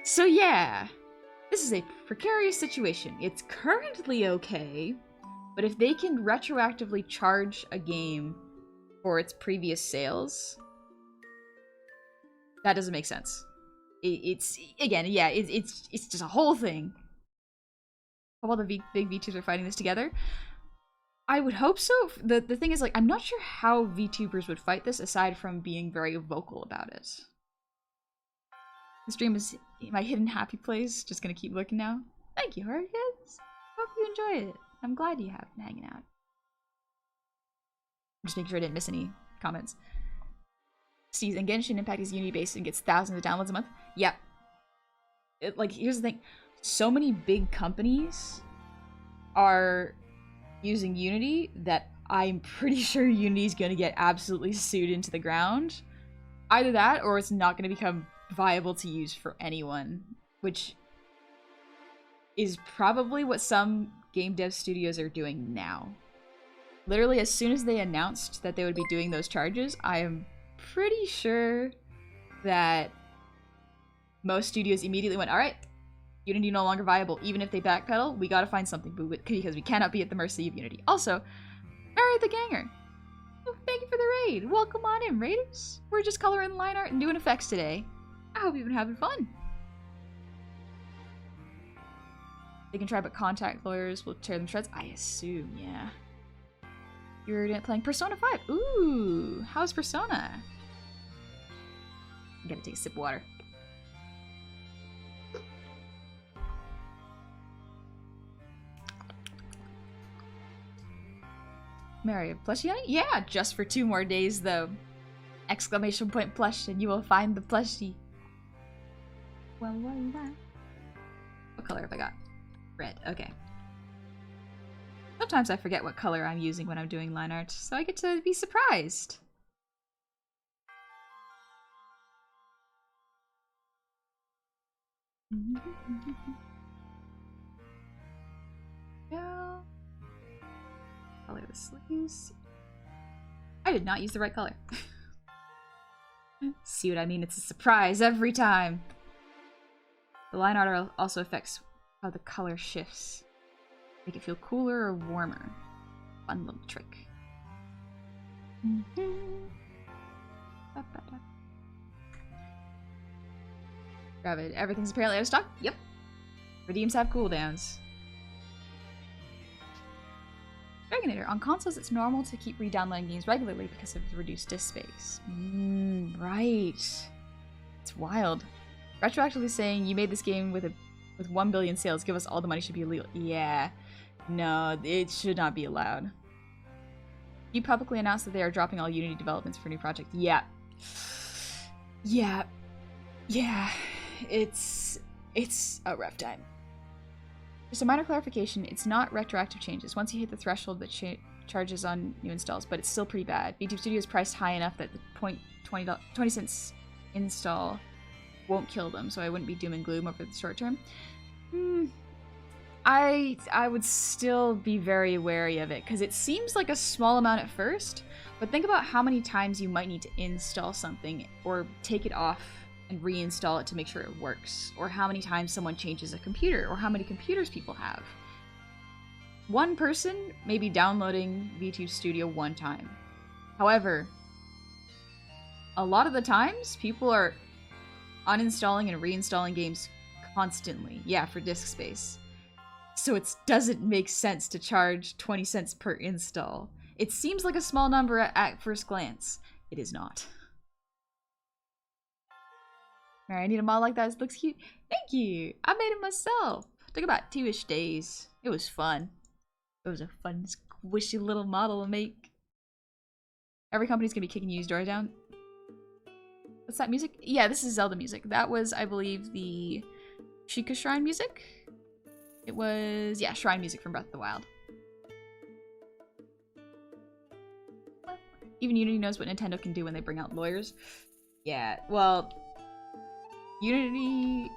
So yeah, this is a precarious situation. It's currently okay, but if they can retroactively charge a game for its previous sales, that doesn't make sense. It's just a whole thing. While the big VTubers are fighting this together, I would hope so. The thing is, like, I'm not sure how VTubers would fight this aside from being very vocal about it. The stream is my hidden happy place. Just gonna keep looking now. Thank you, Hurricanes. Hope you enjoy it. I'm glad you have been hanging out. Just making sure I didn't miss any comments. Sees and Genshin Impact is Unity based and gets thousands of downloads a month. Yep. Like, here's the thing. So many big companies are using Unity that I'm pretty sure Unity's gonna get absolutely sued into the ground. Either that, or it's not gonna become viable to use for anyone, which is probably what some game dev studios are doing now. Literally, as soon as they announced that they would be doing those charges, I am pretty sure that most studios immediately went, alright, Unity no longer viable. Even if they backpedal, we gotta find something, because we cannot be at the mercy of Unity. Also, Mary the Ganger, oh, thank you for the raid. Welcome on in, raiders. We're just coloring line art and doing effects today. I hope you've been having fun. They can try, but contact lawyers will tear them shreds. I assume, yeah. You're playing Persona 5. Ooh, how's Persona? I'm gonna take a sip of water. Mary, a plushie on it? Yeah, just for 2 more days though. Exclamation point plush and you will find the plushie. Well. What color have I got? Red, okay. Sometimes I forget what color I'm using when I'm doing line art, so I get to be surprised. Yeah. Color the sleeves. I did not use the right color. See what I mean? It's a surprise every time. The line art also affects how the color shifts. Make it feel cooler or warmer. Fun little trick. Gravid. Everything's apparently out of stock? Yep. Redeems have cooldowns. Dragonator. On consoles, it's normal to keep re-downloading games regularly because of the reduced disk space. Right. It's wild. Retroactively saying you made this game with 1 billion sales, give us all the money should be illegal. Yeah. No, it should not be allowed. You publicly announced that they are dropping all Unity developments for a new project. Yeah. Yeah. Yeah. It's a rough time. Just a minor clarification, it's not retroactive changes. Once you hit the threshold that charges on new installs, but it's still pretty bad. VTube Studio is priced high enough that the 20 cents install won't kill them, so I wouldn't be doom and gloom over the short term. I would still be very wary of it, because it seems like a small amount at first, but think about how many times you might need to install something or take it off and reinstall it to make sure it works, or how many times someone changes a computer, or how many computers people have. One person may be downloading VTube Studio one time. However, a lot of the times, people are uninstalling and reinstalling games constantly. Yeah, for disk space. So it doesn't make sense to charge 20 cents per install. It seems like a small number at first glance. It is not. Alright, I need a mod like that. It looks cute. Thank you! I made it myself. It took about 2-ish days. It was fun. It was a fun, squishy little model to make. Every company's gonna be kicking used doors down. What's that music? Yeah, this is Zelda music. That was, I believe, the Sheikah Shrine music. It was, yeah, Shrine music from Breath of the Wild. Even Unity knows what Nintendo can do when they bring out lawyers. Yeah, well, Unity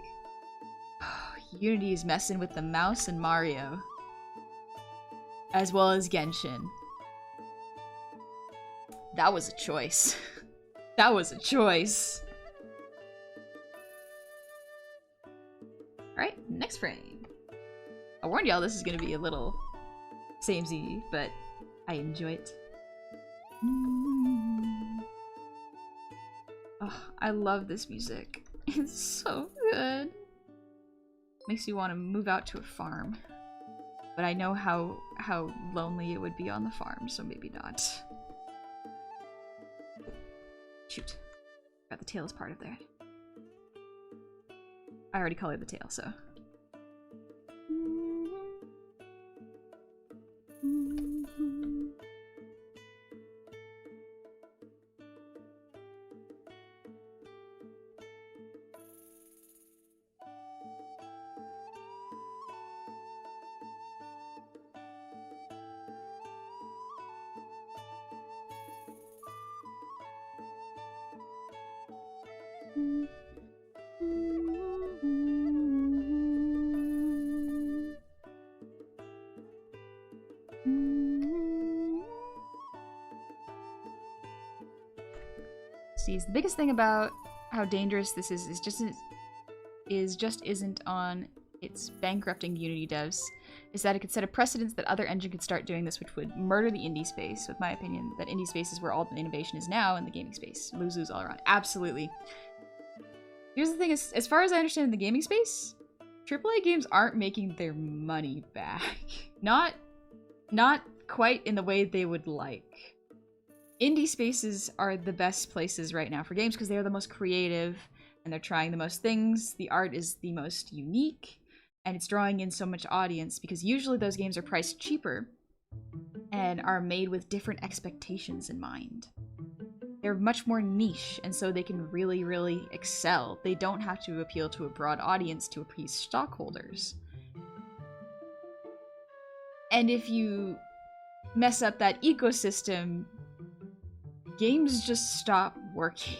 is messing with the mouse and Mario. As well as Genshin. That was a choice. That was a choice. Alright, next frame. I warned y'all this is gonna be a little samey, but I enjoy it. Oh, I love this music. It's so good. Makes you want to move out to a farm. But I know how lonely it would be on the farm, so maybe not. Shoot. Got the tail as part of that. I already colored the tail, so. See, the biggest thing about how dangerous this is just isn't on its bankrupting Unity devs, is that it could set a precedence that other engine could start doing this, which would murder the indie space, with my opinion, that indie space is where all the innovation is now in the gaming space. Lose-lose all around. Absolutely. Here's the thing, as far as I understand in the gaming space, AAA games aren't making their money back. Not quite in the way they would like. Indie spaces are the best places right now for games because they are the most creative and they're trying the most things. The art is the most unique and it's drawing in so much audience because usually those games are priced cheaper and are made with different expectations in mind. They're much more niche and so they can really, really excel. They don't have to appeal to a broad audience to appease stockholders. And if you mess up that ecosystem, games just stop working.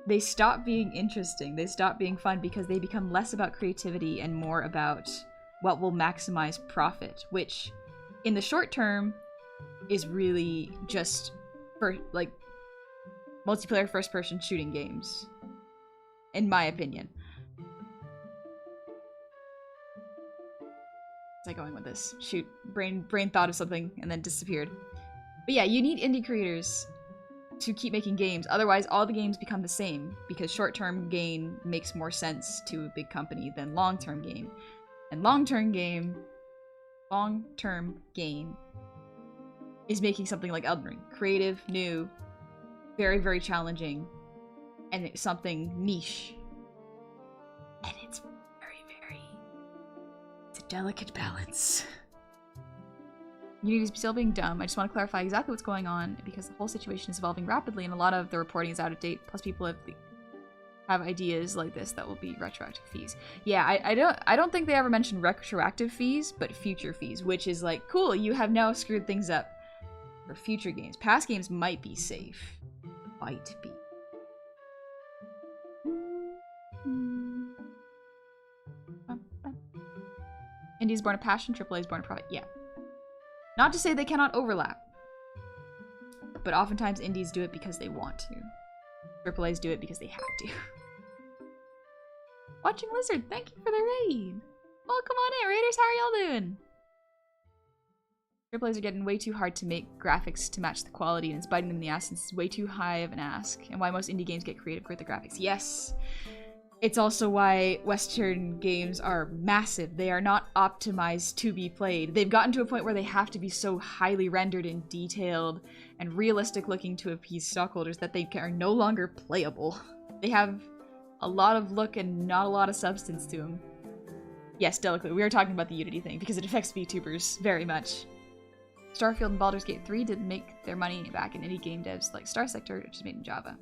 They stop being interesting. They stop being fun because they become less about creativity and more about what will maximize profit, which in the short term is really just for like multiplayer first-person shooting games, in my opinion. Where's I going with this? Shoot, brain thought of something and then disappeared. But yeah, you need indie creators to keep making games. Otherwise, all the games become the same because short-term gain makes more sense to a big company than long-term gain. And long-term gain is making something like Elden Ring. Creative, new, very, very challenging, and it's something niche. And it's it's a delicate balance. Unity's still being dumb. I just want to clarify exactly what's going on because the whole situation is evolving rapidly and a lot of the reporting is out of date. Plus people have have ideas like this that will be retroactive fees. Yeah, I don't think they ever mentioned retroactive fees, but future fees, which is like, cool, you have now screwed things up for future games. Past games might be safe. Might be. Indie's born a passion, AAA is born a profit. Yeah. Not to say they cannot overlap, but oftentimes indies do it because they want to. AAAs do it because they have to. Watching Lizard, thank you for the raid. Welcome on in, Raiders. How are y'all doing? AAAs are getting way too hard to make graphics to match the quality, and it's biting them in the ass since it's way too high of an ask. And why most indie games get creative with the graphics. Yes. It's also why Western games are massive. They are not optimized to be played. They've gotten to a point where they have to be so highly rendered and detailed and realistic looking to appease stockholders that they are no longer playable. They have a lot of look and not a lot of substance to them. Yes, delicately, we are talking about the Unity thing because it affects VTubers very much. Starfield and Baldur's Gate 3 didn't make their money back in indie game devs like Star Sector, which is made in Java.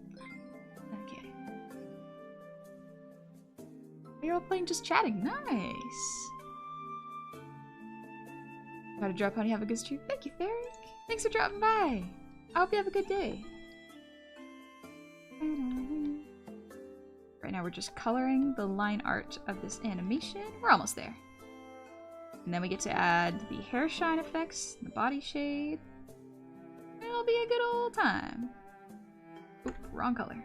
Okay. You're all playing just chatting. Nice. Got a drop, honey. Have a good stream. Thank you, Theric. Thanks for dropping by. I hope you have a good day. Right now we're just coloring the line art of this animation. We're almost there. And then we get to add the hair shine effects, the body shade. It'll be a good old time. Oop, wrong color.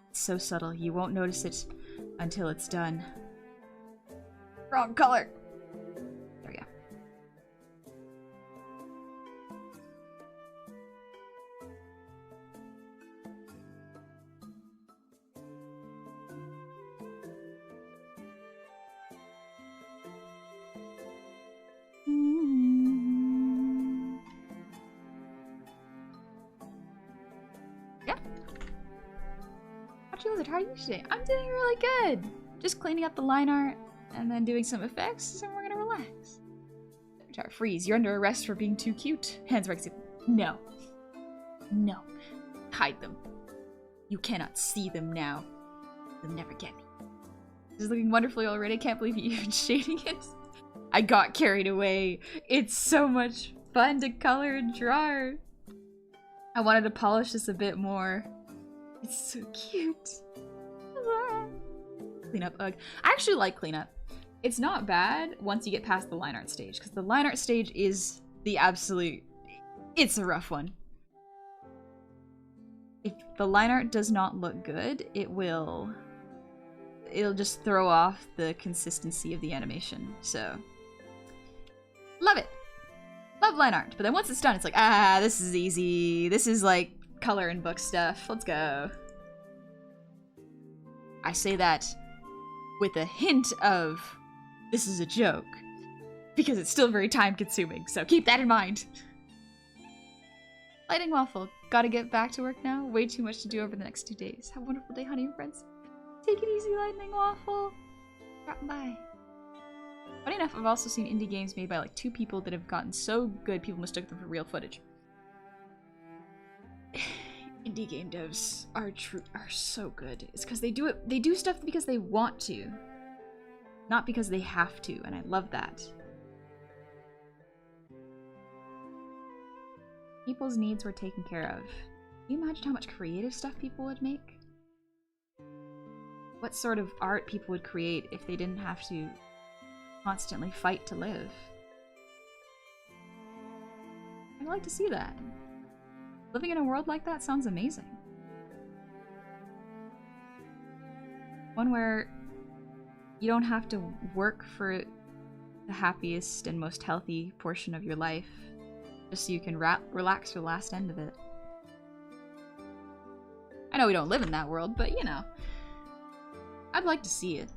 It's so subtle, you won't notice it until it's done. Wrong color. There we go. Yeah. How are you today? I'm doing really good. Just cleaning up the line art and then doing some effects, and we're gonna relax. Freeze, you're under arrest for being too cute. Hands right. No. No. Hide them. You cannot see them now. They'll never get me. This is looking wonderfully already. I can't believe you even shading it. I got carried away. It's so much fun to color and draw. I wanted to polish this a bit more. It's so cute. Cleanup, ugh. I actually like cleanup. It's not bad once you get past the line art stage, because the line art stage is the absolute... It's a rough one. If the line art does not look good, it'll just throw off the consistency of the animation, so... Love it! Love line art, but then once it's done, it's like, ah, this is easy. This is like color and book stuff. Let's go. I say that with a hint of this is a joke, because it's still very time consuming, so keep that in mind. Lightning Waffle, gotta get back to work now. Way too much to do over the next 2 days. Have a wonderful day, honey and friends. Take it easy, Lightning Waffle. Drop by. Funny enough, I've also seen indie games made by like 2 people that have gotten so good people mistook them for real footage. Indie game devs are so good. It's because they do stuff because they want to, not because they have to, and I love that. People's needs were taken care of. Can you imagine how much creative stuff people would make? What sort of art people would create if they didn't have to constantly fight to live? I'd like to see that. Living in a world like that sounds amazing. One where you don't have to work for the happiest and most healthy portion of your life, just so you can relax for the last end of it. I know we don't live in that world, but you know, I'd like to see it.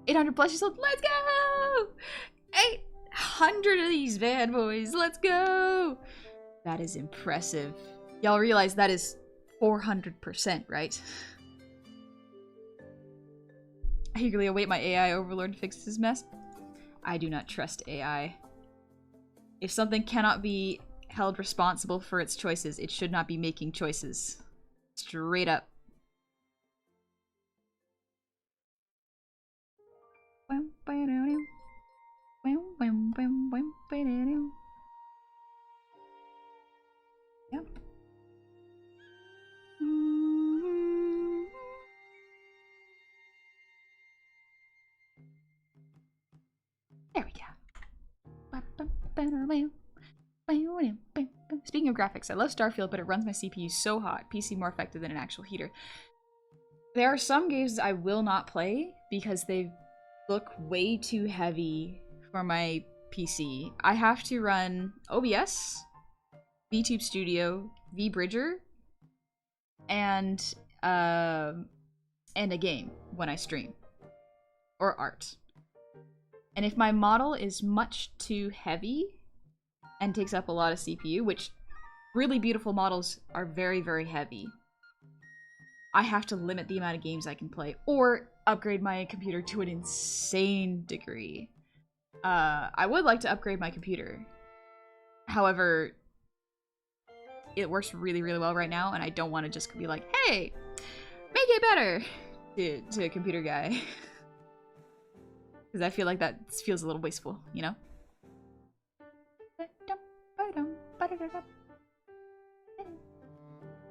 800 plus years old, let's go! 800 of these bad boys, let's go! That is impressive. Y'all realize that is 400%, right? I eagerly await my AI overlord to fix this mess. I do not trust AI. If something cannot be held responsible for its choices, it should not be making choices. Straight up. Yep. There we go. Speaking of graphics, I love Starfield, but it runs my CPU so hot. PC more effective than an actual heater. There are some games I will not play because they look way too heavy for my PC. I have to run OBS, VTube Studio, VBridger, and a game when I stream. Or art. And if my model is much too heavy and takes up a lot of CPU, which really beautiful models are very, very heavy, I have to limit the amount of games I can play or upgrade my computer to an insane degree. I would like to upgrade my computer. However, it works really, really well right now, and I don't want to just be like, hey, make it better to a computer guy. Because I feel like that feels a little wasteful, you know?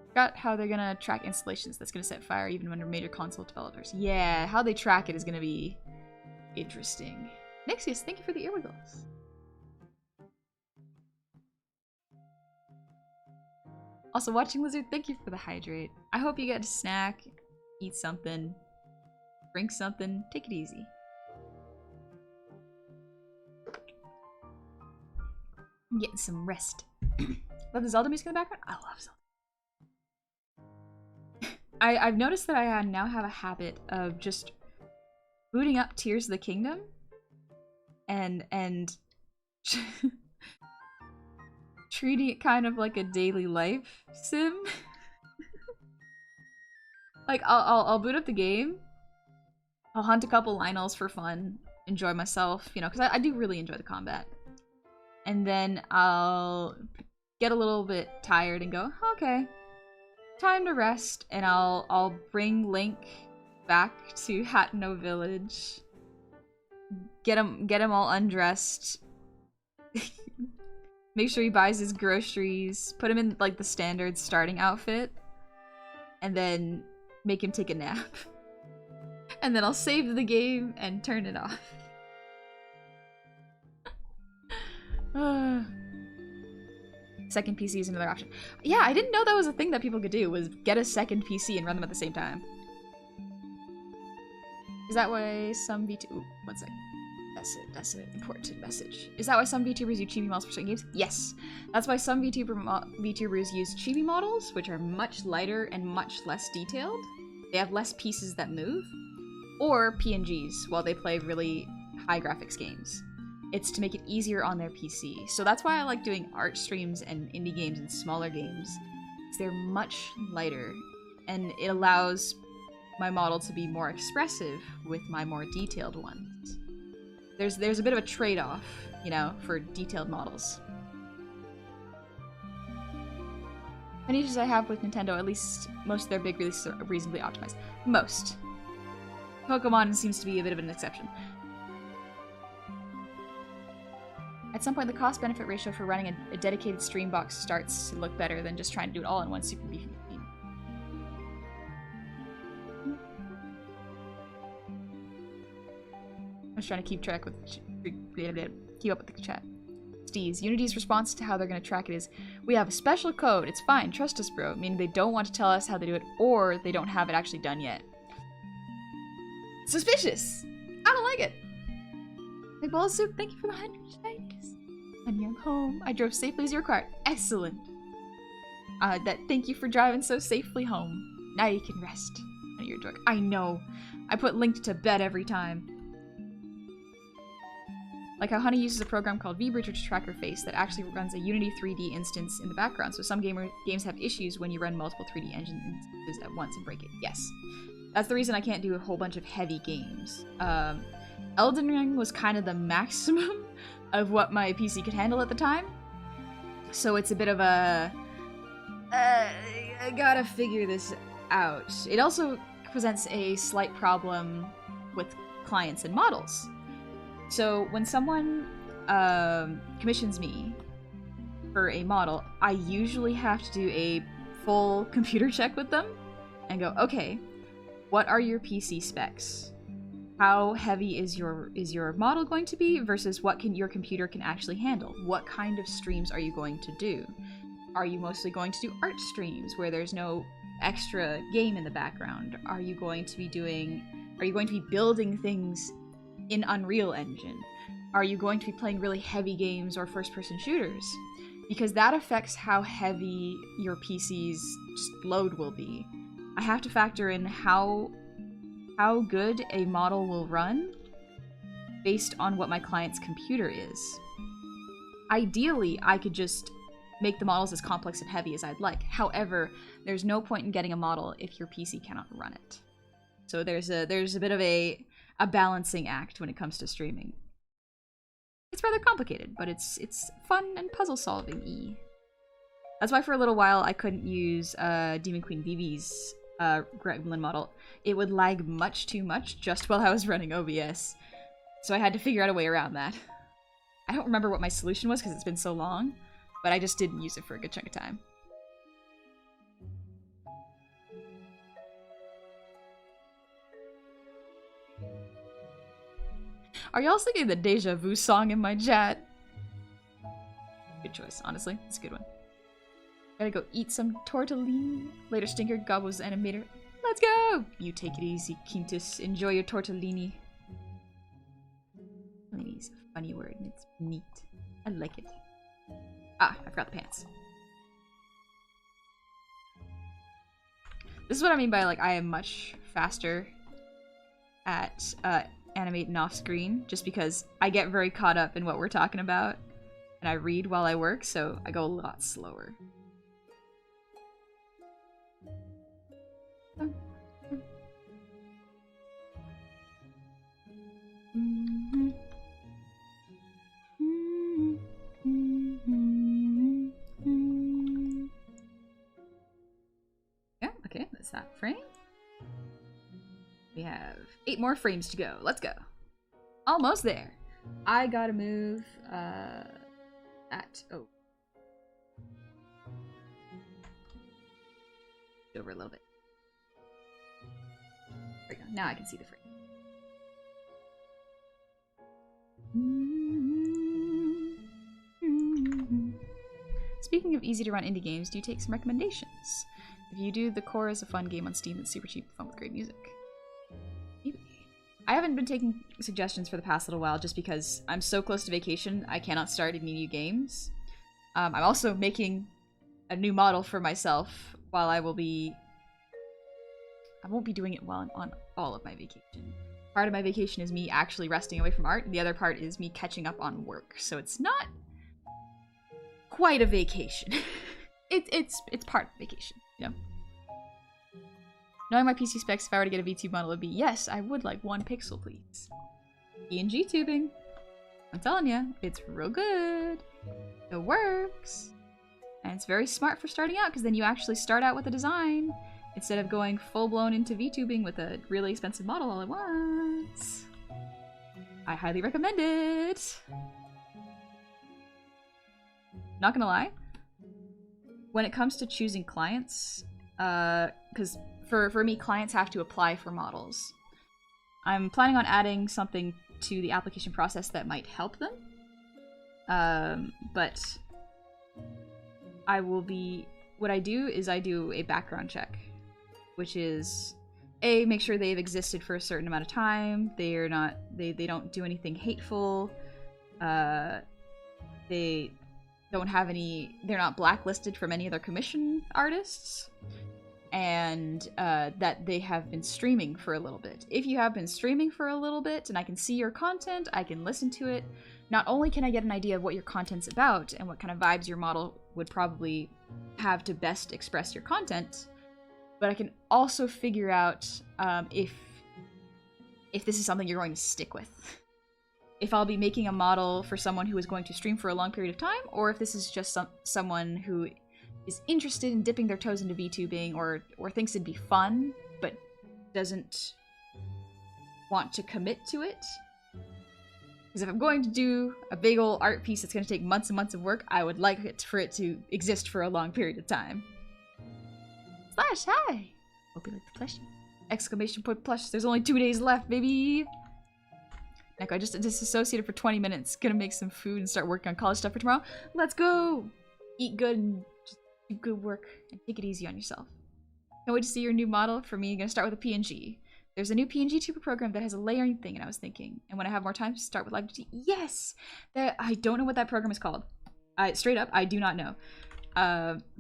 Forgot how they're gonna track installations. That's gonna set fire even under major console developers. Yeah, how they track it is gonna be interesting. Nexius, thank you for the earwiggles. Also, watching Lizard, thank you for the hydrate. I hope you get a snack, eat something, drink something, take it easy. I'm getting some rest. Love the Zelda music in the background? I love Zelda. I've noticed that I now have a habit of just booting up Tears of the Kingdom and treating it kind of like a daily life sim. Like I'll boot up the game, I'll hunt a couple Lynels for fun, enjoy myself, you know, because I do really enjoy the combat. And then I'll get a little bit tired and go, okay, time to rest, and I'll bring Link back to Hateno Village, get him all undressed, make sure he buys his groceries, put him in like the standard starting outfit, and then make him take a nap. And then I'll save the game and turn it off. Second PC is another option. Yeah, I didn't know that was a thing that people could do, was get a second PC and run them at the same time. Is that why some VTubers... Ooh, one sec. That's an important message. Is that why some VTubers use chibi models for certain games? Yes. That's why some VTubers use chibi models, which are much lighter and much less detailed. They have less pieces that move. Or PNGs, while they play really high graphics games. It's to make it easier on their PC. So that's why I like doing art streams and indie games and smaller games. They're much lighter, and it allows my model to be more expressive with my more detailed ones. There's a bit of a trade-off, you know, for detailed models. Many issues I have with Nintendo, at least most of their big releases are reasonably optimized. Most. Pokemon seems to be a bit of an exception. At some point, the cost-benefit ratio for running a dedicated stream box starts to look better than just trying to do it all in one super beefy machine. I was trying to keep track with keep up with the chat. Steez, Unity's response to how they're going to track it is, we have a special code, it's fine, trust us bro, meaning they don't want to tell us how they do it, or they don't have it actually done yet. Suspicious! I don't like it! Big bowl of soup, thank you for the 100 likes. And I'm home. I drove safely as your car. Excellent. Thank you for driving so safely home. Now you can rest. Oh, you're a dork. I know. I put Link to bed every time. Like how Honey uses a program called VBridger to track her face that actually runs a Unity 3D instance in the background, so some games have issues when you run multiple 3D engine instances at once and break it. Yes. That's the reason I can't do a whole bunch of heavy games. Elden Ring was kind of the maximum of what my PC could handle at the time. So it's a bit of a... I gotta figure this out. It also presents a slight problem with clients and models. So when someone commissions me for a model, I usually have to do a full computer check with them and go, okay, what are your PC specs? How heavy is your model going to be versus what your computer can actually handle? What kind of streams are you going to do? Are you mostly going to do art streams where there's no extra game in the background? Are you going to be building things in Unreal Engine? Are you going to be playing really heavy games or first-person shooters? Because that affects how heavy your PC's load will be. I have to factor in how good a model will run based on what my client's computer is. Ideally, I could just make the models as complex and heavy as I'd like. However, there's no point in getting a model if your PC cannot run it. So there's a bit of a balancing act when it comes to streaming. It's rather complicated, but it's fun and puzzle solving-y. That's why for a little while I couldn't use Demon Queen Vivi's gremlin model. It would lag much too much just while I was running OBS. So I had to figure out a way around that. I don't remember what my solution was because it's been so long, but I just didn't use it for a good chunk of time. Are y'all singing the Deja Vu song in my chat? Good choice, honestly. It's a good one. Gotta go eat some tortellini. Later, Stinker gobbles animator. Let's go! You take it easy, Quintus. Enjoy your tortellini. Tortellini is a funny word, and it's neat. I like it. Ah, I forgot the pants. This is what I mean by, like, I am much faster at animating off screen, just because I get very caught up in what we're talking about, and I read while I work, so I go a lot slower. Yeah, okay, that's that frame. We have 8 more frames to go. Let's go. Almost there. I gotta move that. Oh. Over a little bit. There we go. Now I can see the frame. Speaking of easy to run indie games, do you take some recommendations? If you do, The Core is a fun game on Steam that's super cheap, fun with great music. Maybe. I haven't been taking suggestions for the past little while just because I'm so close to vacation, I cannot start any new games. I'm also making a new model for myself while I won't be doing it while I'm on all of my vacation. Part of my vacation is me actually resting away from art, and the other part is me catching up on work. So it's not quite a vacation. it's part of vacation, you know? Knowing my PC specs, if I were to get a VTube model, it would be, yes, I would like 1 pixel, please. PNG tubing. I'm telling you, it's real good. It works. And it's very smart for starting out, because then you actually start out with a design instead of going full-blown into VTubing with a really expensive model all at once. I highly recommend it. Not gonna lie, when it comes to choosing clients, because for me, clients have to apply for models. I'm planning on adding something to the application process that might help them. But what I do is I do a background check, which is make sure they've existed for a certain amount of time. They don't do anything hateful. They don't have they're not blacklisted from any other commission artists. And that they have been streaming for a little bit. If you have been streaming for a little bit and I can see your content, I can listen to it, not only can I get an idea of what your content's about and what kind of vibes your model would probably have to best express your content, but I can also figure out if this is something you're going to stick with. if I'll be making a model for someone who is going to stream for a long period of time, or if this is just someone who is interested in dipping their toes into VTubing or thinks it'd be fun, but doesn't want to commit to it. Because if I'm going to do a big old art piece that's going to take months and months of work, I would like it for it to exist for a long period of time. Slash, hi! Hope you like the plushie. Exclamation point plush. There's only 2 days left, baby! Neko, I just disassociated for 20 minutes. Gonna make some food and start working on college stuff for tomorrow. Let's go! Eat good and just do good work and take it easy on yourself. Can't wait to see your new model. For me, I'm gonna start with a PNG. There's a new PNG tuber program that has a layering thing, and I was thinking, and when I have more time, start with live GT. Yes! I don't know what that program is called. Straight up, I do not know.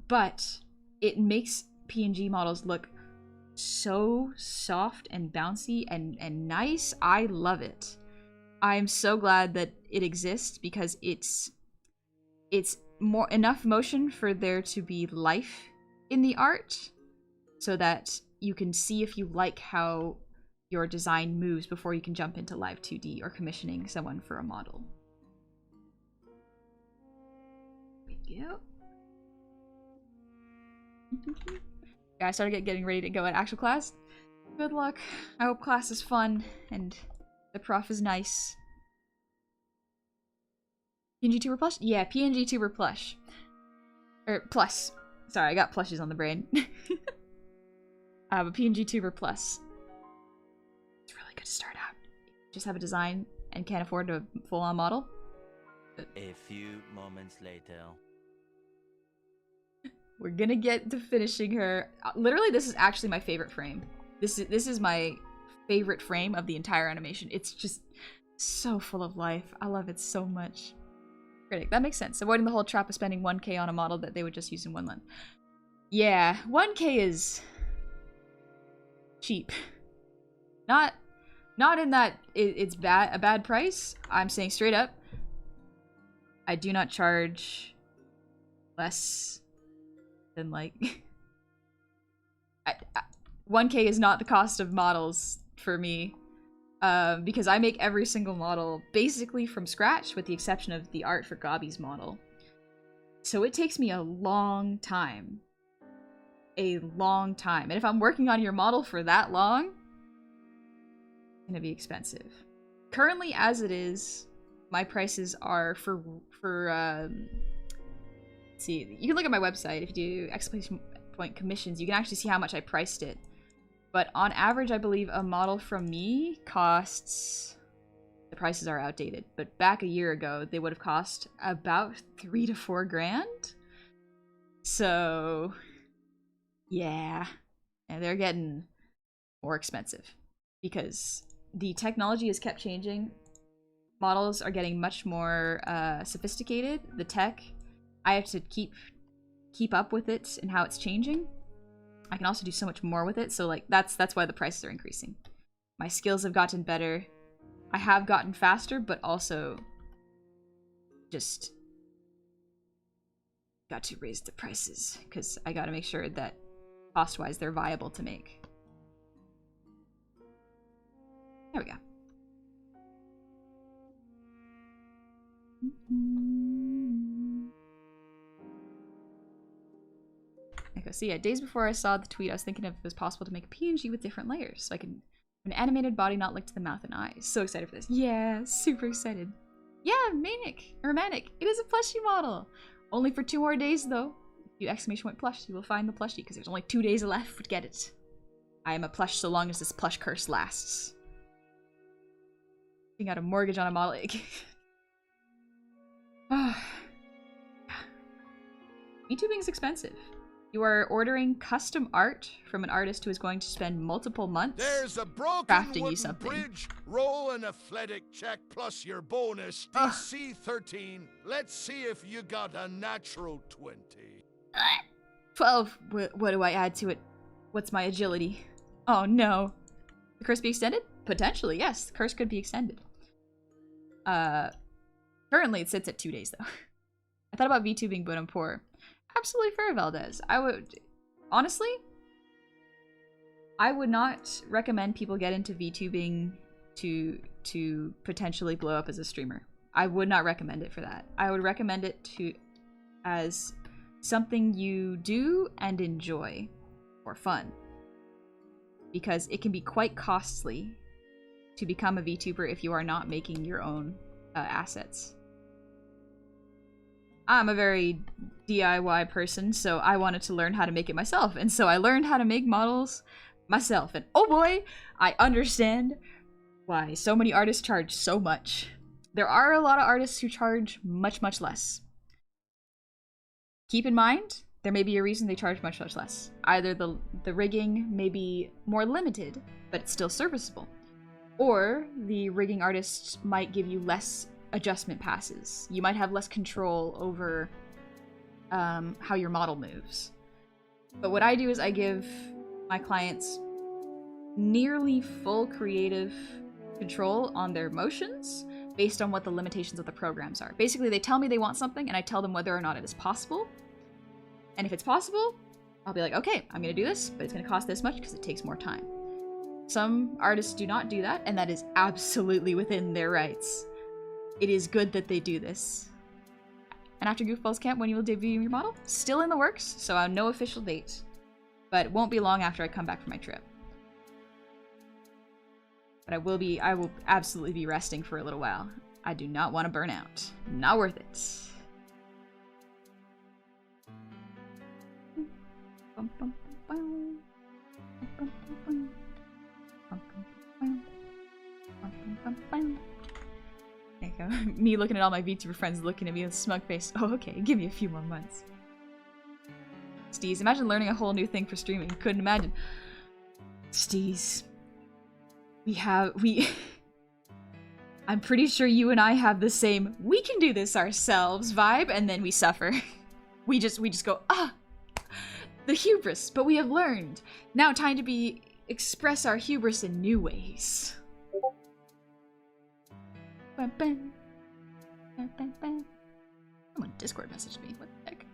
But it makes PNG models look so soft and bouncy and nice. I love it. I'm so glad that it exists because it's more enough motion for there to be life in the art so that you can see if you like how your design moves before you can jump into live 2D or commissioning someone for a model. There we go. Yeah, I started getting ready to go at actual class. Good luck. I hope class is fun and the prof is nice. PNG Tuber Plush? Yeah, PNG Tuber Plush. Plus. Sorry, I got plushes on the brain. But PNG Tuber Plus. It's really good to start out. Just have a design and can't afford a full-on model. A few moments later. We're gonna get to finishing her. Literally, this is actually my favorite frame. This is my favorite frame of the entire animation. It's just so full of life. I love it so much. Critic, that makes sense. Avoiding the whole trap of spending 1K on a model that they would just use in one length. Yeah, 1K is cheap. Not in that it's a bad price. I'm saying straight up, I do not charge less than like 1K is not the cost of models for me, because I make every single model basically from scratch with the exception of the art for Gabi's model. So it takes me a long time. And if I'm working on your model for that long, it's gonna be expensive. Currently, as it is, my prices are for let's see, you can look at my website. If you do exclamation point commissions, you can actually see how much I priced it. But on average, I believe a model from me costs, the prices are outdated, but back a year ago, they would have cost about 3 to 4 grand. So yeah, and they're getting more expensive because the technology has kept changing. Models are getting much more sophisticated. The tech, I have to keep up with it and how it's changing. I can also do so much more with it, so like that's why the prices are increasing. My skills have gotten better. I have gotten faster, but also just got to raise the prices because I got to make sure that cost-wise they're viable to make. There we go. Okay, so yeah, days before I saw the tweet, I was thinking if it was possible to make a PNG with different layers, so I can an animated body not linked to the mouth and eyes. So excited for this. Yeah, super excited. Yeah, Manic or Manic. It is a plushie model. Only for 2 more days though. If you exclamation point plush, you will find the plushie because there's only 2 days left to get it. I am a plush so long as this plush curse lasts. You got a mortgage on a model. VTubing is expensive. You are ordering custom art from an artist who is going to spend multiple months There's a broken crafting you wooden something. bridge. Roll an athletic check plus your bonus DC 13. Let's see if you got a natural 20. 12. What do I add to it? What's my agility? Oh no. The curse be extended? Potentially, yes. The curse could be extended. Currently it sits at 2 days though. I thought about VTubing, but I'm poor. Absolutely fair, Valdez. Honestly, I would not recommend people get into VTubing to potentially blow up as a streamer. I would not recommend it for that. I would recommend it as something you do and enjoy for fun, because it can be quite costly to become a VTuber if you are not making your own assets. I'm a very DIY person, so I wanted to learn how to make it myself, and so I learned how to make models myself, and oh boy, I understand why so many artists charge so much. There are a lot of artists who charge much, much less. Keep in mind, there may be a reason they charge much, much less. Either the rigging may be more limited, but it's still serviceable. Or the rigging artist might give you less adjustment passes. You might have less control over how your model moves. But what I do is I give my clients nearly full creative control on their motions based on what the limitations of the programs are. Basically, they tell me they want something, and I tell them whether or not it is possible. And if it's possible, I'll be like, okay, I'm gonna do this, but it's gonna cost this much because it takes more time. Some artists do not do that, and that is absolutely within their rights. It is good that they do this. And after Goofballs Camp, when you will debut your model? Still in the works, so no official date. But it won't be long after I come back from my trip. But I will absolutely be resting for a little while. I do not want to burn out. Not worth it. There you go. Me looking at all my VTuber friends looking at me with a smug face. Oh, okay, give me a few more months. Steez, imagine learning a whole new thing for streaming. Couldn't imagine. Steez. I'm pretty sure you and I have the same we can do this ourselves vibe, and then we suffer. we just go, the hubris, but we have learned. Now time to express our hubris in new ways. Someone Discord messaged me. What the heck?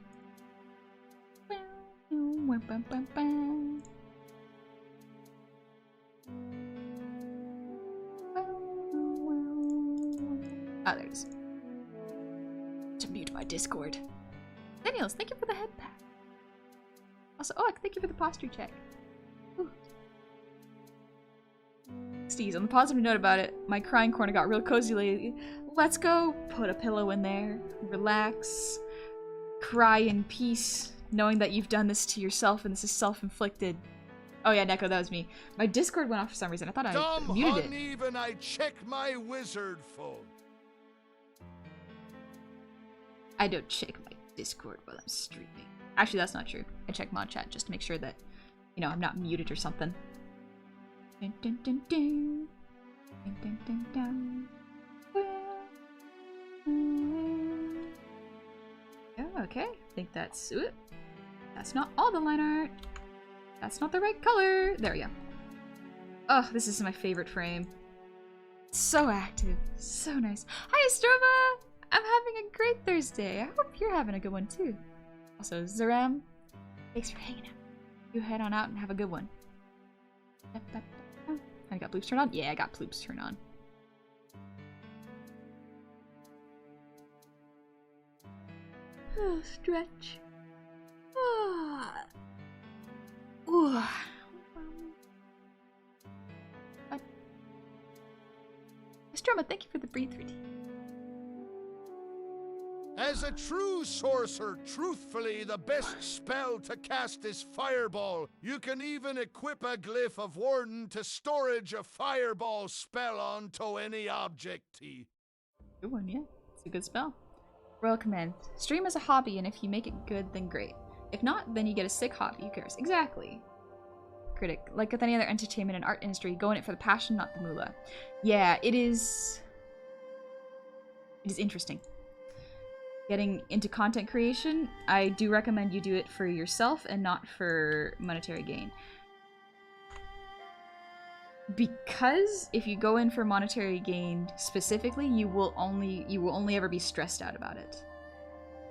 Oh, there it is. To mute my Discord. Daniels, thank you for the head pack. Also, thank you for the posture check. Ooh. Steez, on the positive note about it, my crying corner got real cozy lately. Let's go put a pillow in there, relax, cry in peace, knowing that you've done this to yourself and this is self-inflicted. Oh yeah, Neko, that was me. My Discord went off for some reason. I thought I muted it. Uneven, I check my wizard phone. I don't check my Discord while I'm streaming. Actually, that's not true. I check mod chat just to make sure that, I'm not muted or something. Dun, dun, dun, dun. Dun, dun, dun, dun. Oh, okay. I think that's it. That's not all the line art. That's not the right color. There we go. Oh, this is my favorite frame. So active. So nice. Hi, Astroma! I'm having a great Thursday. I hope you're having a good one, too. Also, Zaram, thanks for hanging out. You head on out and have a good one. I got bloops turned on? Yeah, I got bloops turned on. Oh, stretch. Ah. Ooh. Astroma, thank you for the breathe routine. As a true sorcerer, truthfully, the best spell to cast is Fireball. You can even equip a glyph of Warden to storage a Fireball spell onto any object-y. Good one, yeah. It's a good spell. Royal Command. Stream is a hobby, and if you make it good, then great. If not, then you get a sick hobby. Who cares? Exactly. Critic. Like with any other entertainment and art industry, go in it for the passion, not the moolah. Yeah, it is interesting. Getting into content creation, I do recommend you do it for yourself and not for monetary gain. Because if you go in for monetary gain specifically, you will only ever be stressed out about it.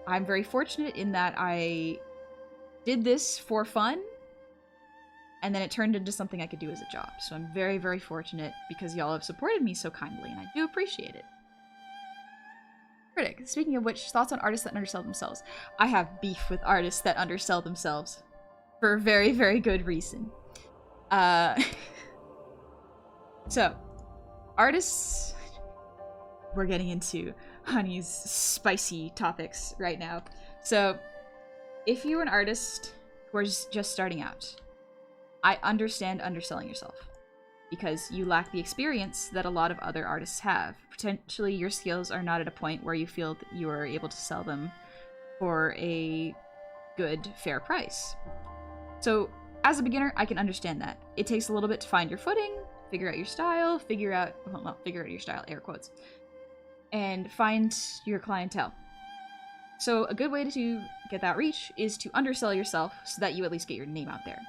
I'm very fortunate in that I did this for fun And then it turned into something I could do as a job. So I'm very, very fortunate because y'all have supported me so kindly, and I do appreciate it. Critic, speaking of which, thoughts on artists that undersell themselves. I have beef with artists that undersell themselves. For a very, very good reason. So, artists... We're getting into Honey's spicy topics right now. So, if you're an artist who is just starting out, I understand underselling yourself. Because you lack the experience that a lot of other artists have. Potentially, your skills are not at a point where you feel that you are able to sell them for a good, fair price. So, as a beginner, I can understand that. It takes a little bit to find your footing, figure out your style, figure out your style, air quotes, and find your clientele. So, a good way to get that reach is to undersell yourself so that you at least get your name out there.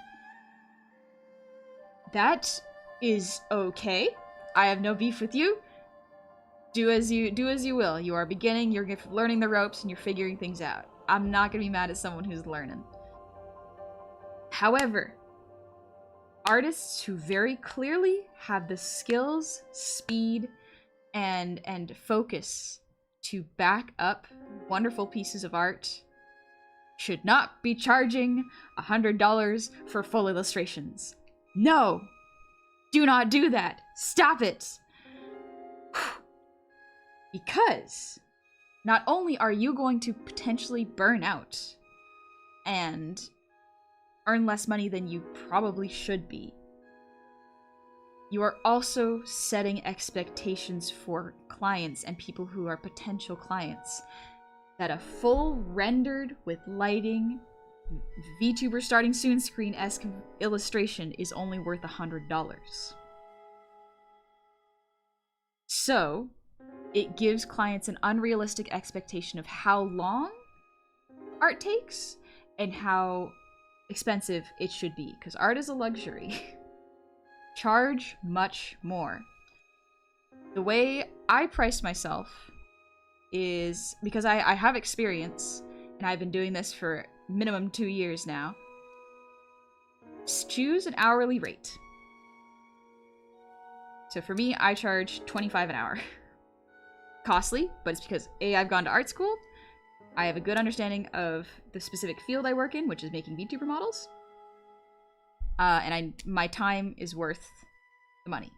That is okay. I have no beef with you. Do as you will. You are beginning, you're learning the ropes, and you're figuring things out. I'm not gonna be mad at someone who's learning. However, artists who very clearly have the skills, speed, and focus to back up wonderful pieces of art should not be charging $100 for full illustrations. No! Do not do that. Stop it. Because not only are you going to potentially burn out and earn less money than you probably should be, you are also setting expectations for clients and people who are potential clients that a full rendered with lighting VTuber starting soon screen-esque illustration is only worth $100. So, it gives clients an unrealistic expectation of how long art takes and how expensive it should be, because art is a luxury. Charge much more. The way I price myself is, because I have experience, and I've been doing this for minimum 2 years now, choose an hourly rate. So for me, I charge $25 an hour. Costly, but it's because A, I've gone to art school, I have a good understanding of the specific field I work in, which is making VTuber models, and my time is worth the money.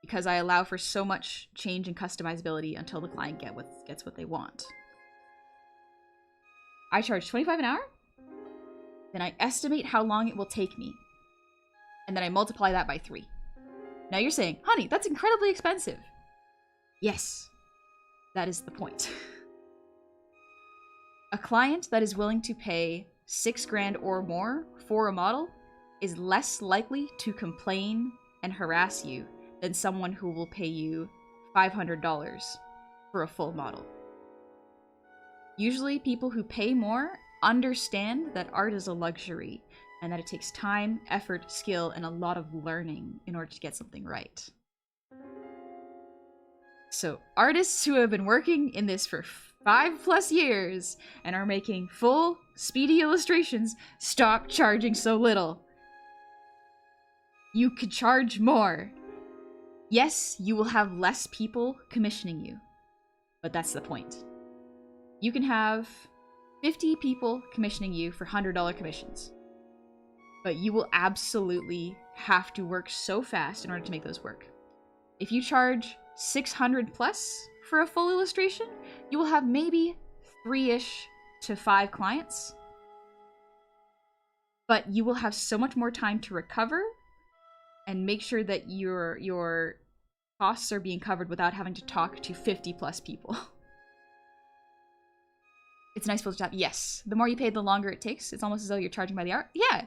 Because I allow for so much change and customizability until the client gets what they want. I charge $25 an hour, then I estimate how long it will take me, and then I multiply that by 3. Now you're saying, honey, that's incredibly expensive. Yes, that is the point. A client that is willing to pay $6,000 or more for a model is less likely to complain and harass you than someone who will pay you $500 for a full model. Usually people who pay more understand that art is a luxury and that it takes time, effort, skill, and a lot of learning in order to get something right. So artists who have been working in this for 5+ years and are making full, speedy illustrations, stop charging so little. You could charge more. Yes, you will have less people commissioning you, but that's the point. You can have 50 people commissioning you for $100 commissions, but you will absolutely have to work so fast in order to make those work. If you charge $600+ for a full illustration, you will have maybe 3-ish to 5 clients, but you will have so much more time to recover and make sure that your costs are being covered without having to talk to 50+ people. It's a nice full job. Yes. The more you pay, the longer it takes. It's almost as though you're charging by the hour. Yeah.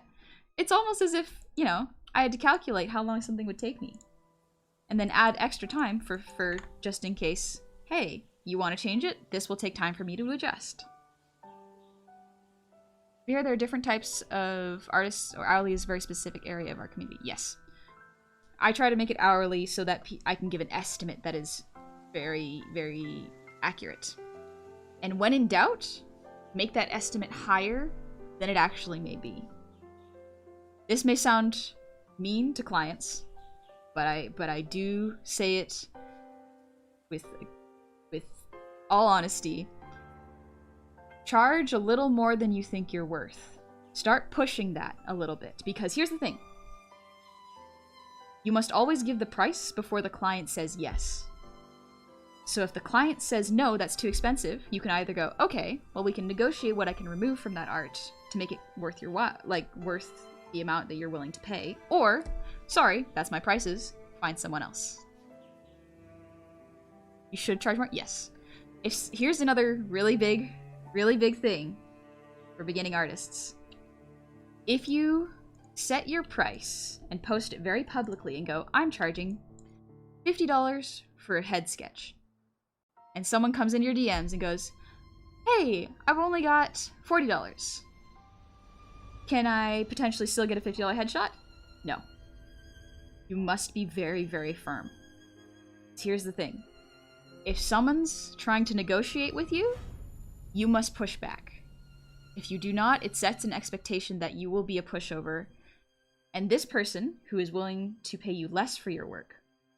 It's almost as if, I had to calculate how long something would take me. And then add extra time for just in case, hey, you want to change it? This will take time for me to adjust. Here, there are different types of artists, or hourly is a very specific area of our community. Yes. I try to make it hourly so that I can give an estimate that is very, very accurate. And when in doubt, make that estimate higher than it actually may be. This may sound mean to clients, but I do say it with all honesty. Charge a little more than you think you're worth. Start pushing that a little bit, because here's the thing. You must always give the price before the client says yes. So if the client says no, that's too expensive, you can either go, okay, well, we can negotiate what I can remove from that art to make it worth your while, like worth the amount that you're willing to pay, or sorry, that's my prices, find someone else. You should charge more? Yes. Here's another really big thing for beginning artists. If you set your price and post it very publicly and go, I'm charging $50 for a head sketch, and someone comes in your DMs and goes, hey, I've only got $40. Can I potentially still get a $50 headshot? No. You must be very, very firm. Here's the thing. If someone's trying to negotiate with you, you must push back. If you do not, it sets an expectation that you will be a pushover, and this person, who is willing to pay you less for your work,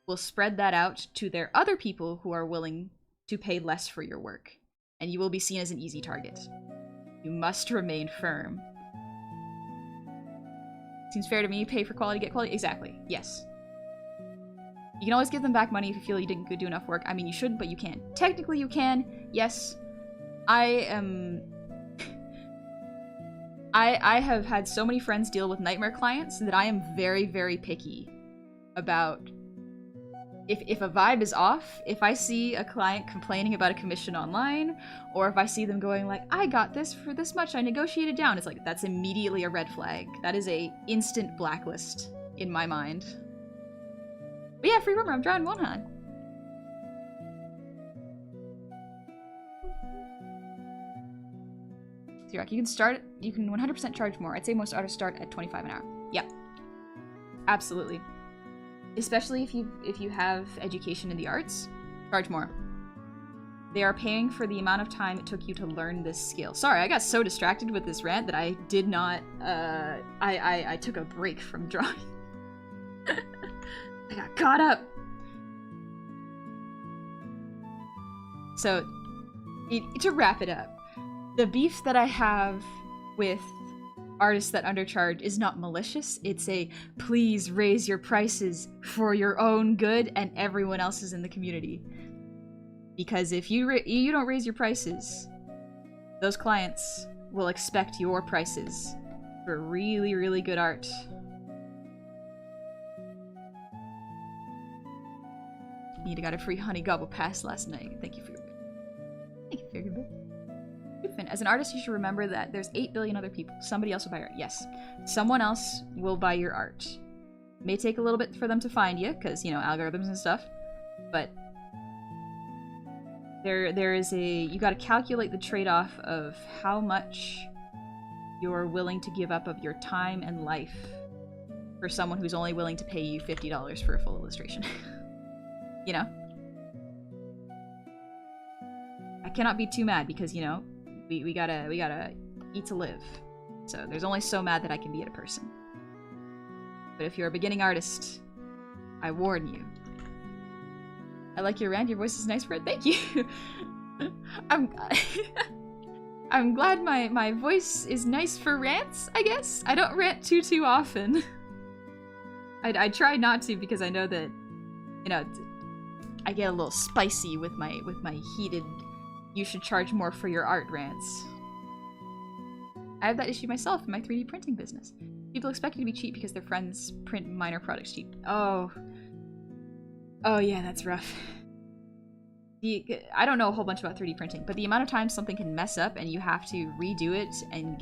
will spread that out to their other people who are willing to pay less for your work, and you will be seen as an easy target. You must remain firm. Seems fair to me, pay for quality, get quality. Exactly, yes. You can always give them back money if you feel you didn't do enough work. I mean, you shouldn't, but you can. Technically, you can, yes. I have had so many friends deal with nightmare clients that I am very, very picky about if a vibe is off, if I see a client complaining about a commission online, or if I see them going like, I got this for this much, I negotiated down, it's like, that's immediately a red flag. That is a instant blacklist in my mind. But yeah, free rumor, I'm drawing one hand. Zirok, you can 100% charge more. I'd say most artists start at 25 an hour. Yep. Absolutely. Especially if you have education in the arts, charge more. They are paying for the amount of time it took you to learn this skill. Sorry, I got so distracted with this rant that I did not, I took a break from drawing. I got caught up. So, to wrap it up, the beef that I have with artists that undercharge is not malicious. It's a please raise your prices for your own good and everyone else's in the community. Because if you don't raise your prices, those clients will expect your prices for really, really good art. Nita got a free Honey Gobble pass last night. Thank you for your bid. As an artist, you should remember that there's 8 billion other people. Somebody else will buy your art. Yes. Someone else will buy your art. It may take a little bit for them to find you, because, you know, algorithms and stuff. But there is you gotta calculate the trade-off of how much you're willing to give up of your time and life for someone who's only willing to pay you $50 for a full illustration. You know? I cannot be too mad because, you know, we gotta eat to live. So there's only so mad that I can be at a person. But if you're a beginning artist, I warn you. I like your rant, your voice is nice for it. Thank you! I'm glad my voice is nice for rants, I guess. I don't rant too often. I try not to because I know that, you know, I get a little spicy with my heated you should charge more for your art rants. I have that issue myself in my 3D printing business. People expect you to be cheap because their friends print minor products cheap. Oh yeah, that's rough. I don't know a whole bunch about 3D printing, but the amount of times something can mess up and you have to redo it and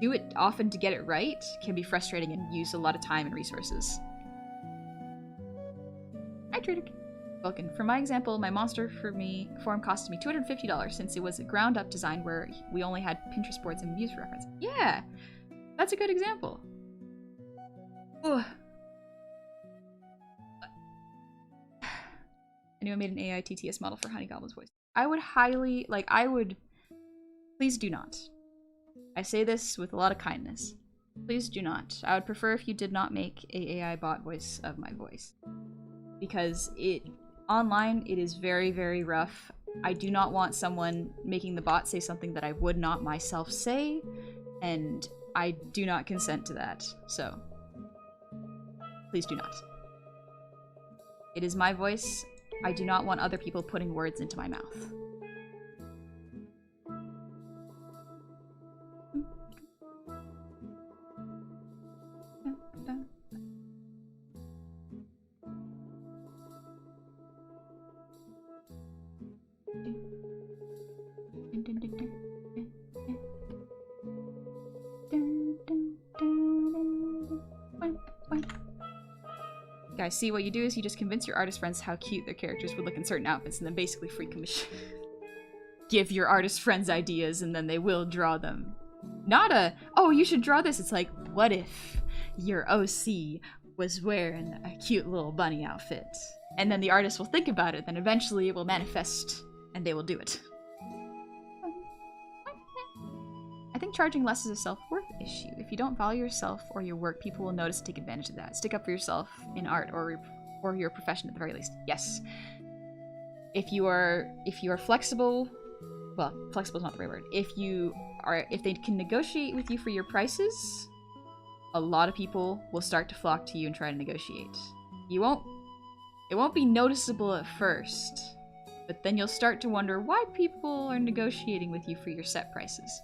do it often to get it right can be frustrating and use a lot of time and resources. Hi, Trader Vulcan. For my example, my monster form costed me $250 since it was a ground-up design where we only had Pinterest boards and views for reference. Yeah, that's a good example. Ugh. Anyone made an AI TTS model for Honey Goblin's voice? I would highly, please do not. I say this with a lot of kindness. Please do not. I would prefer if you did not make a AI bot voice of my voice. Because online, it is very, very rough. I do not want someone making the bot say something that I would not myself say, and I do not consent to that, so please do not. It is my voice. I do not want other people putting words into my mouth. Guys, see, what you do is you just convince your artist friends how cute their characters would look in certain outfits and then basically free commission. Give your artist friends ideas and then they will draw them. Not a, oh, you should draw this. It's like, what if your OC was wearing a cute little bunny outfit? And then the artist will think about it, then eventually it will manifest and they will do it. I think charging less is a self-worth issue. If you don't value yourself or your work, people will notice and take advantage of that. Stick up for yourself in art or your profession at the very least. Yes. If you are flexible, well, flexible is not the right word. If they can negotiate with you for your prices, a lot of people will start to flock to you and try to negotiate. It won't be noticeable at first, but then you'll start to wonder why people are negotiating with you for your set prices.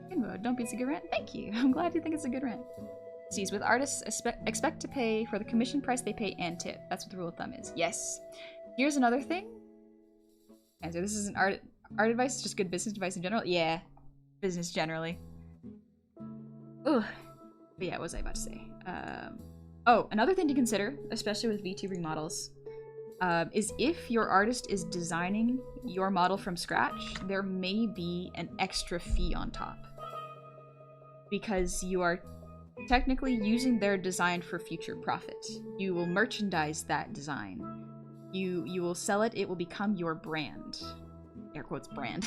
Good mode. Don't be it's a good rant. Thank you. I'm glad you think it's a good rant. Sees with artists expect to pay for the commission price they pay and tip. That's what the rule of thumb is. Yes. Here's another thing. And so this is an art advice, just good business advice in general. Yeah, business generally. Ugh. But yeah, what was I about to say? Oh, another thing to consider, especially with VTubing models, is if your artist is designing your model from scratch, there may be an extra fee on top. Because you are technically using their design for future profit. You will merchandise that design. You will sell it, it will become your brand. Air quotes brand.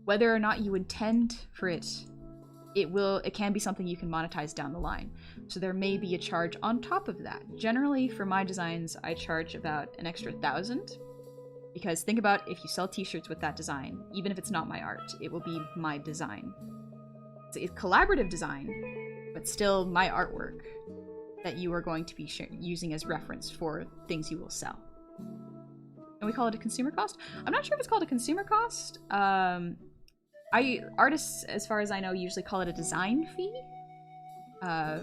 Whether or not you intend for it, it can be something you can monetize down the line. So there may be a charge on top of that. Generally, for my designs, I charge about an extra 1,000. Because think about if you sell t-shirts with that design, even if it's not my art, it will be my design. It's collaborative design, but still my artwork that you are going to be using as reference for things you will sell. And we call it a consumer cost? I'm not sure if it's called a consumer cost. Artists, as far as I know, usually call it a design fee.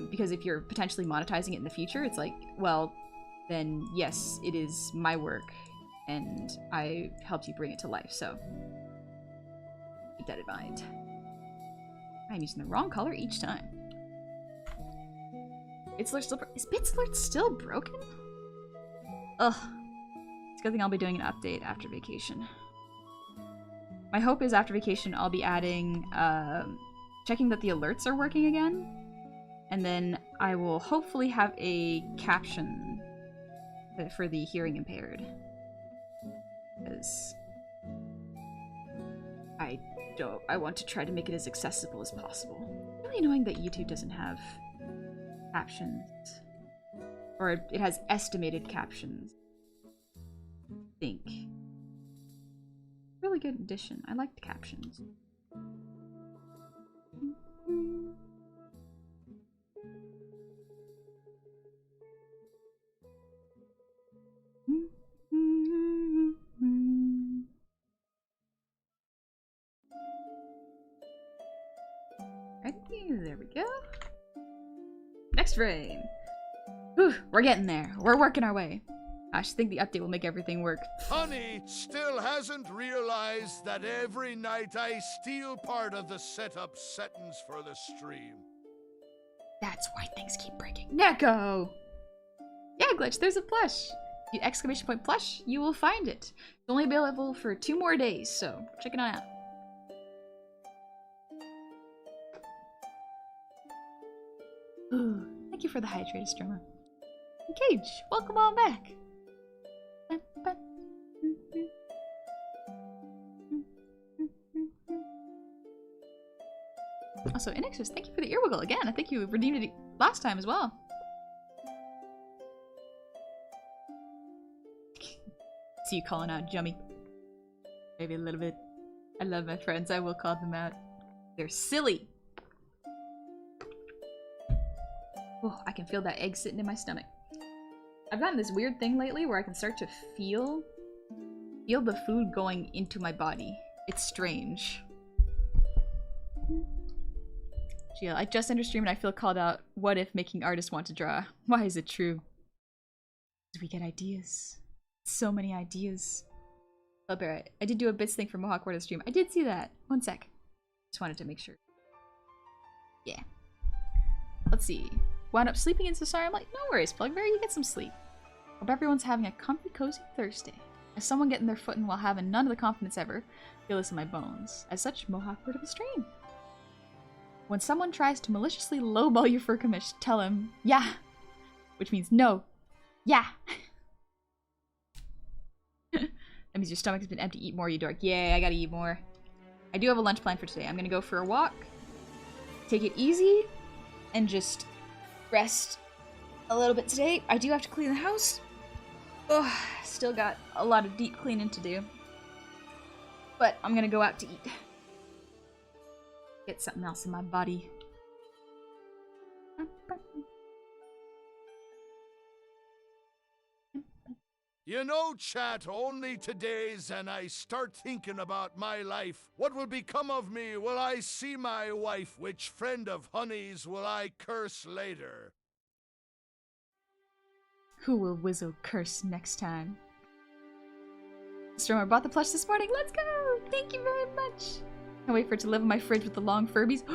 Because if you're potentially monetizing it in the future, it's like, well, then yes, it is my work, and I helped you bring it to life, so keep that in mind. I'm using the wrong color each time. Is Bitsalert still broken? Ugh. It's a good thing I'll be doing an update after vacation. My hope is after vacation I'll be adding, checking that the alerts are working again. And then I will hopefully have a caption for the hearing impaired. Because I want to try to make it as accessible as possible. It's really annoying that YouTube doesn't have captions. Or it has estimated captions. I think. Really good addition. I liked captions. There we go. Next frame. Whew, we're getting there. We're working our way. I should think the update will make everything work. Honey still hasn't realized that every night I steal part of the setup settings for the stream. That's why things keep breaking. Neko! Yeah, Glitch, there's a plush. The exclamation point plush, you will find it. It's only available for 2 more days, so check it out. Ooh, thank you for the hydrated streamer. Cage, welcome on back. Also, Inexus, thank you for the earwiggle again. I think you redeemed it last time as well. See you calling out Jummy. Maybe a little bit. I love my friends. I will call them out. They're silly. Oh, I can feel that egg sitting in my stomach. I've gotten this weird thing lately where I can start to feel the food going into my body. It's strange. Gia, I just entered stream and I feel called out. What if making artists want to draw? Why is it true? Because we get ideas. So many ideas. Oh, Barrett, I did do a bits thing for Mohawk Word of the stream. I did see that. One sec. Just wanted to make sure. Yeah. Let's see. Wound up sleeping in Cesar. I'm like, no worries, Plugberry, you get some sleep. Hope everyone's having a comfy, cozy Thursday. As someone getting their footing while having none of the confidence ever, feel this in my bones. As such, Mohawk Word of the stream. When someone tries to maliciously lowball your fur commish, tell him, yeah. Which means no. Yeah. That means your stomach has been empty. Eat more, you dork. Yeah, I gotta eat more. I do have a lunch plan for today. I'm gonna go for a walk, take it easy, and just rest a little bit today. I do have to clean the house. Ugh, still got a lot of deep cleaning to do. But I'm gonna go out to eat. Get something else in my body. You know, chat, only today's and I start thinking about my life. What will become of me? Will I see my wife? Which friend of honey's will I curse later? Who will Wizzo curse next time? Stromer bought the plush this morning. Let's go! Thank you very much. Can't wait for it to live in my fridge with the long Furbies.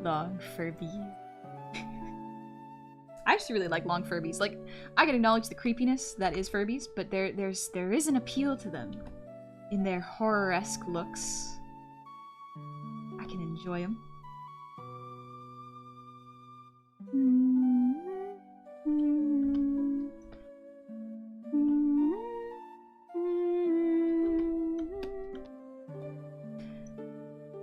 Long Furbies. I actually really like long Furbies. Like, I can acknowledge the creepiness that is Furbies, but there is an appeal to them in their horror-esque looks. I can enjoy them.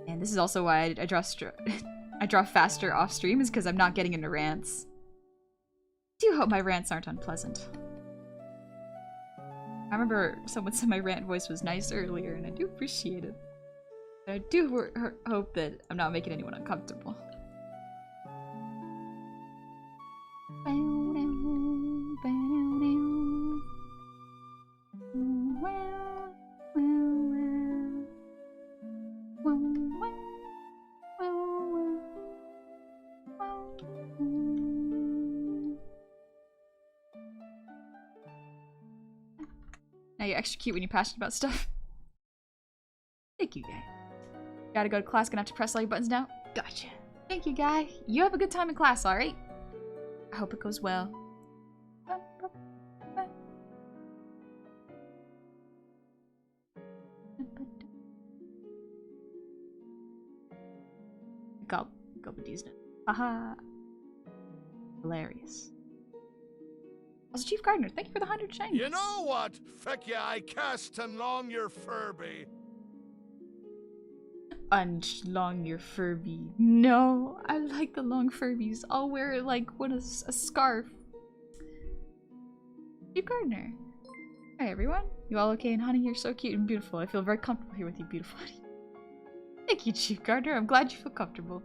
And this is also why I draw faster off stream, is because I'm not getting into rants. I do hope my rants aren't unpleasant. I remember someone said my rant voice was nice earlier, and I do appreciate it. But I do hope that I'm not making anyone uncomfortable. Now you're extra cute when you're passionate about stuff. Thank you, guy. Gotta go to class, gonna have to press all your buttons now. Gotcha. Thank you, guy. You have a good time in class, alright? I hope it goes well. Gulpadies. Haha. Hilarious. Also, Chief Gardener, thank you for the 100 shinies. You know what? Feck yeah, I cast and long your Furby. Long your Furby. No, I like the long Furbies. I'll wear like a scarf. Chief Gardener. Hi everyone. You all okay? And honey, you're so cute and beautiful. I feel very comfortable here with you, beautiful honey. Thank you, Chief Gardener. I'm glad you feel comfortable.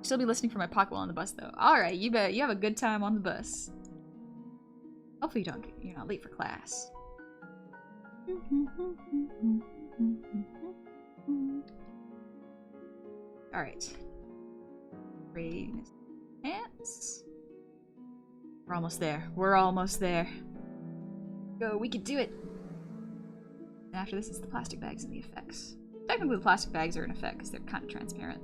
Still be listening for my pocket while on the bus though. Alright, you bet you have a good time on the bus. Hopefully you're not late for class. Alright. Raise pants. We're almost there. We're almost there. Go, we can do it! And after this is the plastic bags and the effects. Technically the plastic bags are an effect because they're kind of transparent.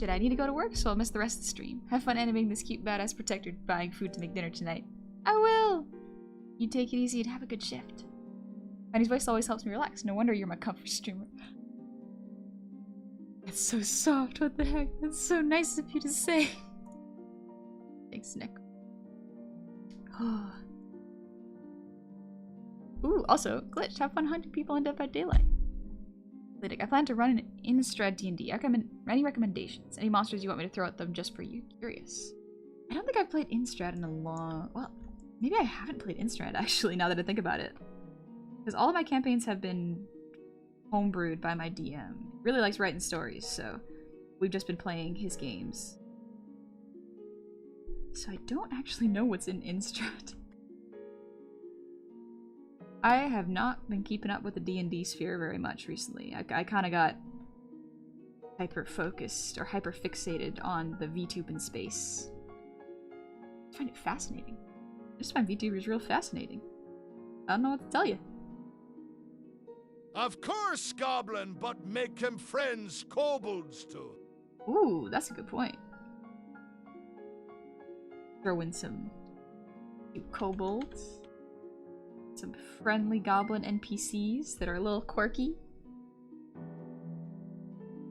I need to go to work, so I'll miss the rest of the stream. Have fun animating this cute badass protector buying food to make dinner tonight. I will! You take it easy and have a good shift. Honey's voice always helps me relax. No wonder you're my comfort streamer. It's so soft, what the heck? That's so nice of you to say. Thanks, Nick. Ooh, also, glitch. Have fun hunting people in Dead by Daylight. Lydic, I plan to run an Innistrad D&D. Any recommendations? Any monsters you want me to throw at them just for you? Curious. I don't think I've played Innistrad in a long... Well, maybe I haven't played Innistrad, actually, now that I think about it. Because all of my campaigns have been homebrewed by my DM. He really likes writing stories, so we've just been playing his games. So I don't actually know what's in Innistrad. I have not been keeping up with the D&D sphere very much recently. I kind of got hyper-focused or hyper-fixated on the VTuber space. I find it fascinating. I just find VTubers real fascinating. I don't know what to tell you. Of course, Goblin, but make him friends kobolds too. Ooh, that's a good point. Throw in some cute kobolds. Some friendly goblin NPCs that are a little quirky.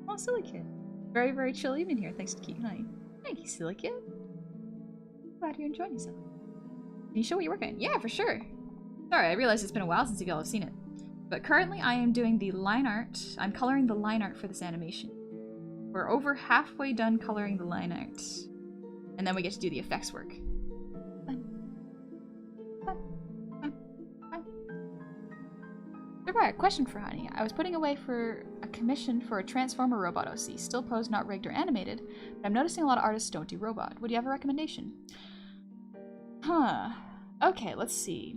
Oh, Silly Kid. Very, very chill evening here, thanks to Keaton Honey. Thank you, Silly Kid. Glad you're enjoying yourself. Can you show what you're working on? Yeah, for sure. Sorry, I realized it's been a while since you all have seen it. But currently I am doing the line art. I'm coloring the line art for this animation. We're over halfway done coloring the line art. And then we get to do the effects work. Right, a question for Honey. I was putting away for a commission for a Transformer robot OC. Still posed, not rigged or animated, but I'm noticing a lot of artists don't do robot. Would you have a recommendation? Huh. Okay, let's see.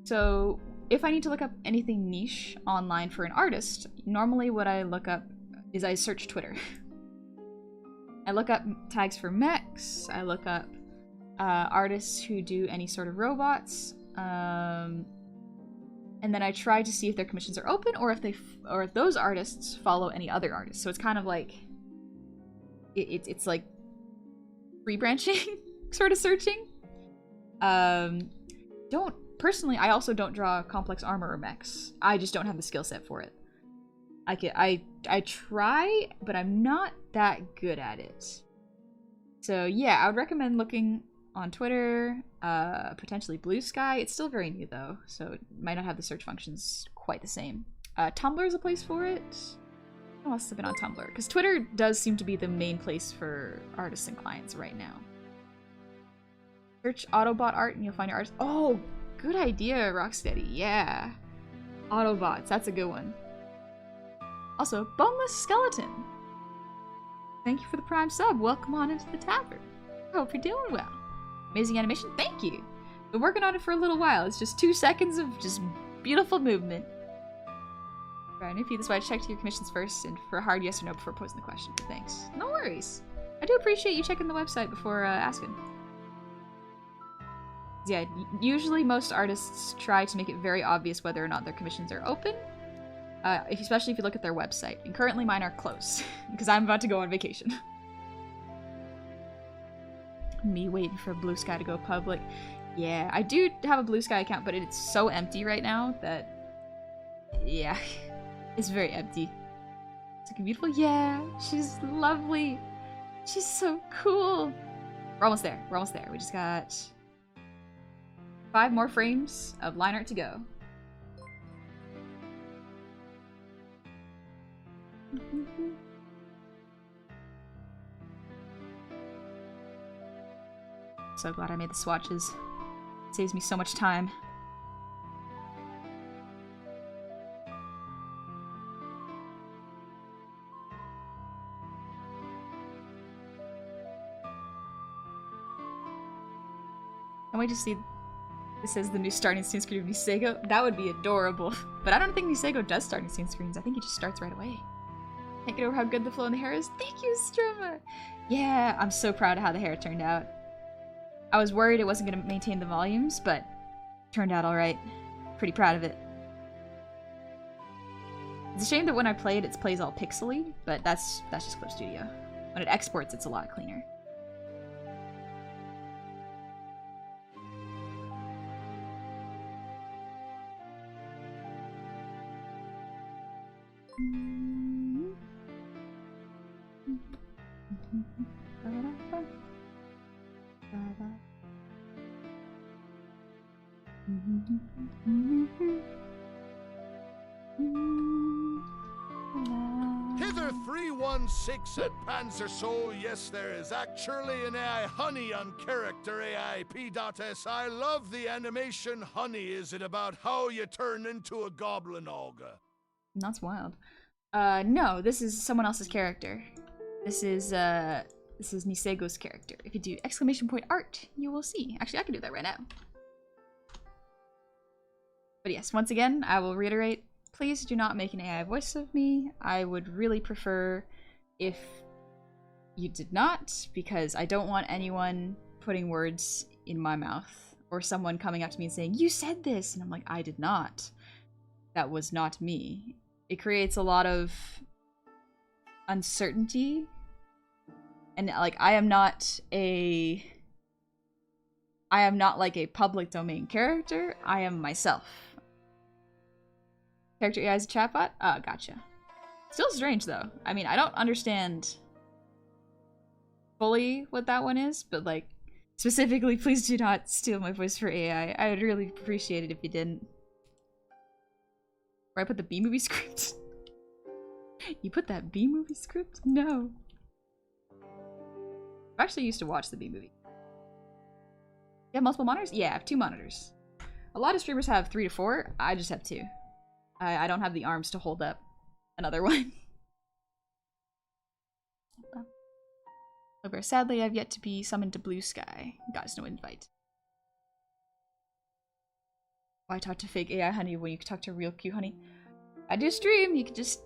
So, if I need to look up anything niche online for an artist, normally what I look up is I search Twitter. I look up tags for mechs, I look up artists who do any sort of robots, and then I try to see if their commissions are open or if those artists follow any other artists. So it's kind of like it's like free branching sort of searching. Personally, I also don't draw complex armor or mechs. I just don't have the skill set for it. I try, but I'm not that good at it. So yeah, I would recommend looking on Twitter, potentially Blue Sky. It's still very new though, so it might not have the search functions quite the same. Tumblr is a place for it. I must have been on Tumblr, because Twitter does seem to be the main place for artists and clients right now. Search Autobot art and you'll find your artist. Oh, good idea, Rocksteady. Yeah. Autobots, that's a good one. Also, Boneless Skeleton. Thank you for the Prime sub. Welcome on into the tavern. I hope you're doing well. Amazing animation, thank you. Been working on it for a little while. It's just 2 seconds of just beautiful movement. Right, if you that's why I checked your commissions first and for a hard yes or no before posing the question. But thanks. No worries. I do appreciate you checking the website before asking. Yeah, usually most artists try to make it very obvious whether or not their commissions are open. Especially if you look at their website. And currently mine are closed because I'm about to go on vacation. Me waiting for Blue Sky to go public. Yeah, I do have a Blue Sky account, but it's so empty right now that... Yeah, it's very empty. It's looking beautiful. Yeah, she's lovely. She's so cool. We're almost there. We're almost there. We just got 5 more frames of line art to go. So glad I made the swatches. It saves me so much time. Can't wait to see this as the new starting scene screen of Nisego. That would be adorable. But I don't think Nisego does starting scene screens. I think he just starts right away. Can't get over how good the flow in the hair is. Thank you, Stroma! Yeah, I'm so proud of how the hair turned out. I was worried it wasn't going to maintain the volumes, but it turned out alright. Pretty proud of it. It's a shame that when I play it, it plays all pixely, but that's just Clip Studio. When it exports, it's a lot cleaner. Hither 316 at Panzersoul. Yes, there is actually an AI honey on character AI P.S. I love the animation honey. Is it about how you turn into a goblin ogre? That's wild. No, this is someone else's character. This is Nisego's character. If you do exclamation point art, you will see. Actually, I can do that right now. But yes, once again, I will reiterate, please do not make an AI voice of me. I would really prefer if you did not, because I don't want anyone putting words in my mouth or someone coming up to me and saying, "You said this," and I'm like, "I did not. That was not me." It creates a lot of uncertainty, and like I am not like a public domain character. I am myself. Character AI is a chatbot? Oh, gotcha. Still strange though. I mean, I don't understand fully what that one is, but like specifically, please do not steal my voice for AI. I would really appreciate it if you didn't. Where I put the B-movie script? You put that B-movie script? No. I actually used to watch the B-movie. You have multiple monitors? Yeah, I have 2 monitors. A lot of streamers have 3 to 4. I just have 2. I don't have the arms to hold up another one. However, sadly, I've yet to be summoned to Blue Sky. Got no invite. Why talk to fake AI honey when you can talk to real Q honey? I do stream. You can just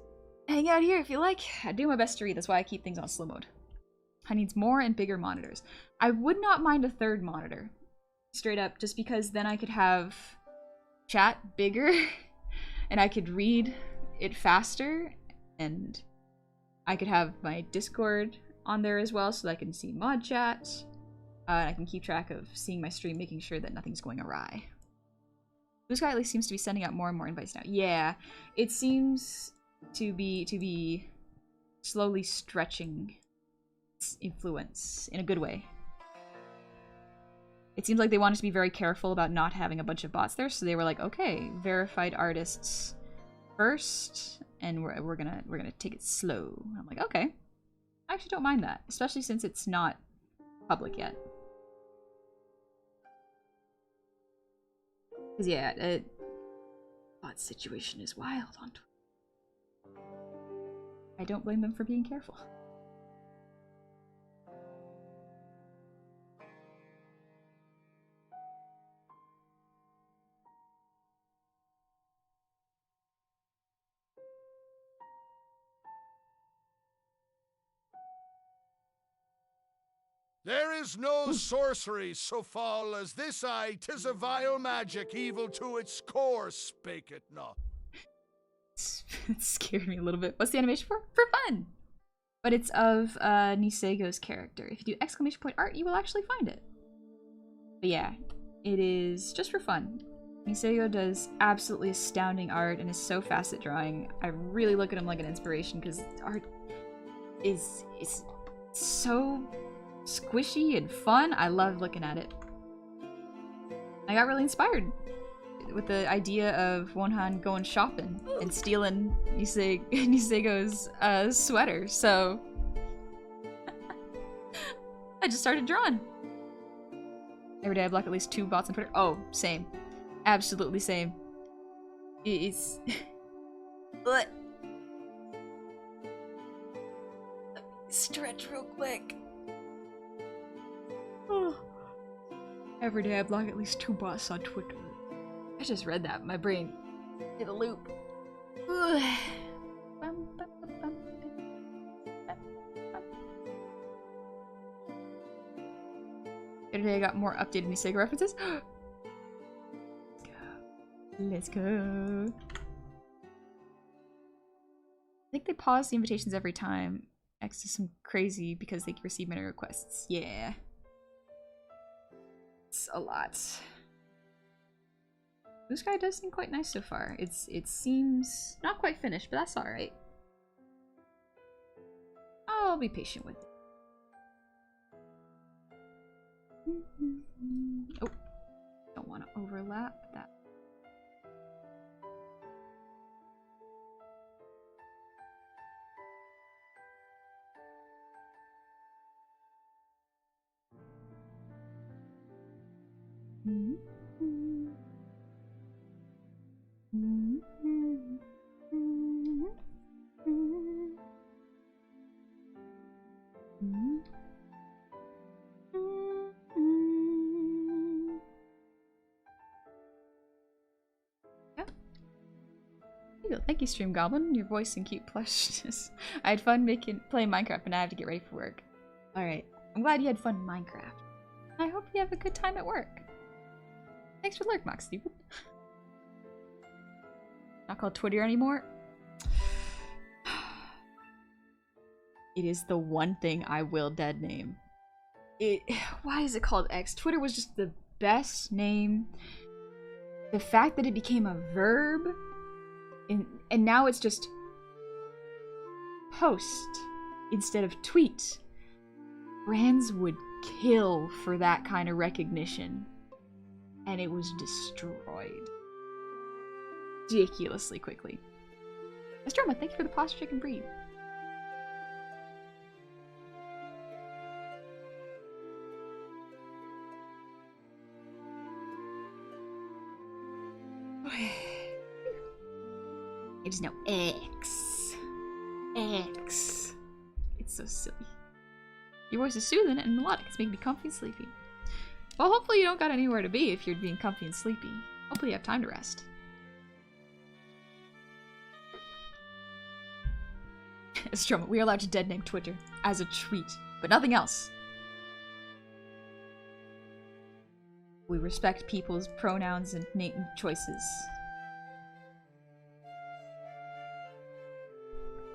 hang out here if you like. I do my best to read. That's why I keep things on slow mode. I need more and bigger monitors. I would not mind a 3rd monitor. Straight up, just because then I could have chat bigger and I could read it faster, and I could have my Discord on there as well so that I can see mod chat. And I can keep track of seeing my stream, making sure that nothing's going awry. Blue Sky at least seems to be sending out more and more invites now. Yeah, it seems to be slowly stretching its influence in a good way. It seems like they wanted to be very careful about not having a bunch of bots there, so they were like, okay, verified artists first, and we're gonna take it slow. I'm like, okay. I actually don't mind that, especially since it's not public yet. Because yeah, bot situation is wild on Twitter. I don't blame them for being careful. There is no sorcery so foul as this eye. 'Tis a vile magic, evil to its core, spake it not. It scared me a little bit. What's the animation for? For fun! But it's of Nisego's character. If you do exclamation point art, you will actually find it. But yeah, it is just for fun. Nisego does absolutely astounding art and is so fast at drawing. I really look at him like an inspiration because art is so squishy and fun. I love looking at it. I got really inspired with the idea of Wonhan going shopping and stealing Nisego's sweater, so I just started drawing. Every day I block at least 2 bots on Twitter. Oh, same. Absolutely same. It's... Stretch real quick. Every day I block at least 2 bots on Twitter. I just read that. My brain did a loop. Today I got more updated Nisega references. Let's go. I think they pause the invitations every time. X is some crazy because they receive many requests. Yeah. It's a lot. Blue sky does seem quite nice so far. It seems not quite finished, but that's alright. I'll be patient with it. Oh, don't want to overlap that. Thank you, Stream Goblin. Your voice and cute plushness. I had fun playing Minecraft, but now I have to get ready for work. Alright. I'm glad you had fun in Minecraft. I hope you have a good time at work. Thanks for lurk, Mock Stupid. Not called Twitter anymore. It is the one thing I will dead name. Why is it called X? Twitter was just the best name. The fact that it became a verb, and now it's just post instead of tweet. Brands would kill for that kind of recognition, and it was destroyed ridiculously quickly. Astroma, thank you for the posture chicken breed. There's no X. X. It's so silly. Your voice is soothing and melodic. It's making me comfy and sleepy. Well, hopefully you don't got anywhere to be if you're being comfy and sleepy. Hopefully you have time to rest. Stroma, we are allowed to dead name Twitter as a treat, but nothing else. We respect people's pronouns and name choices.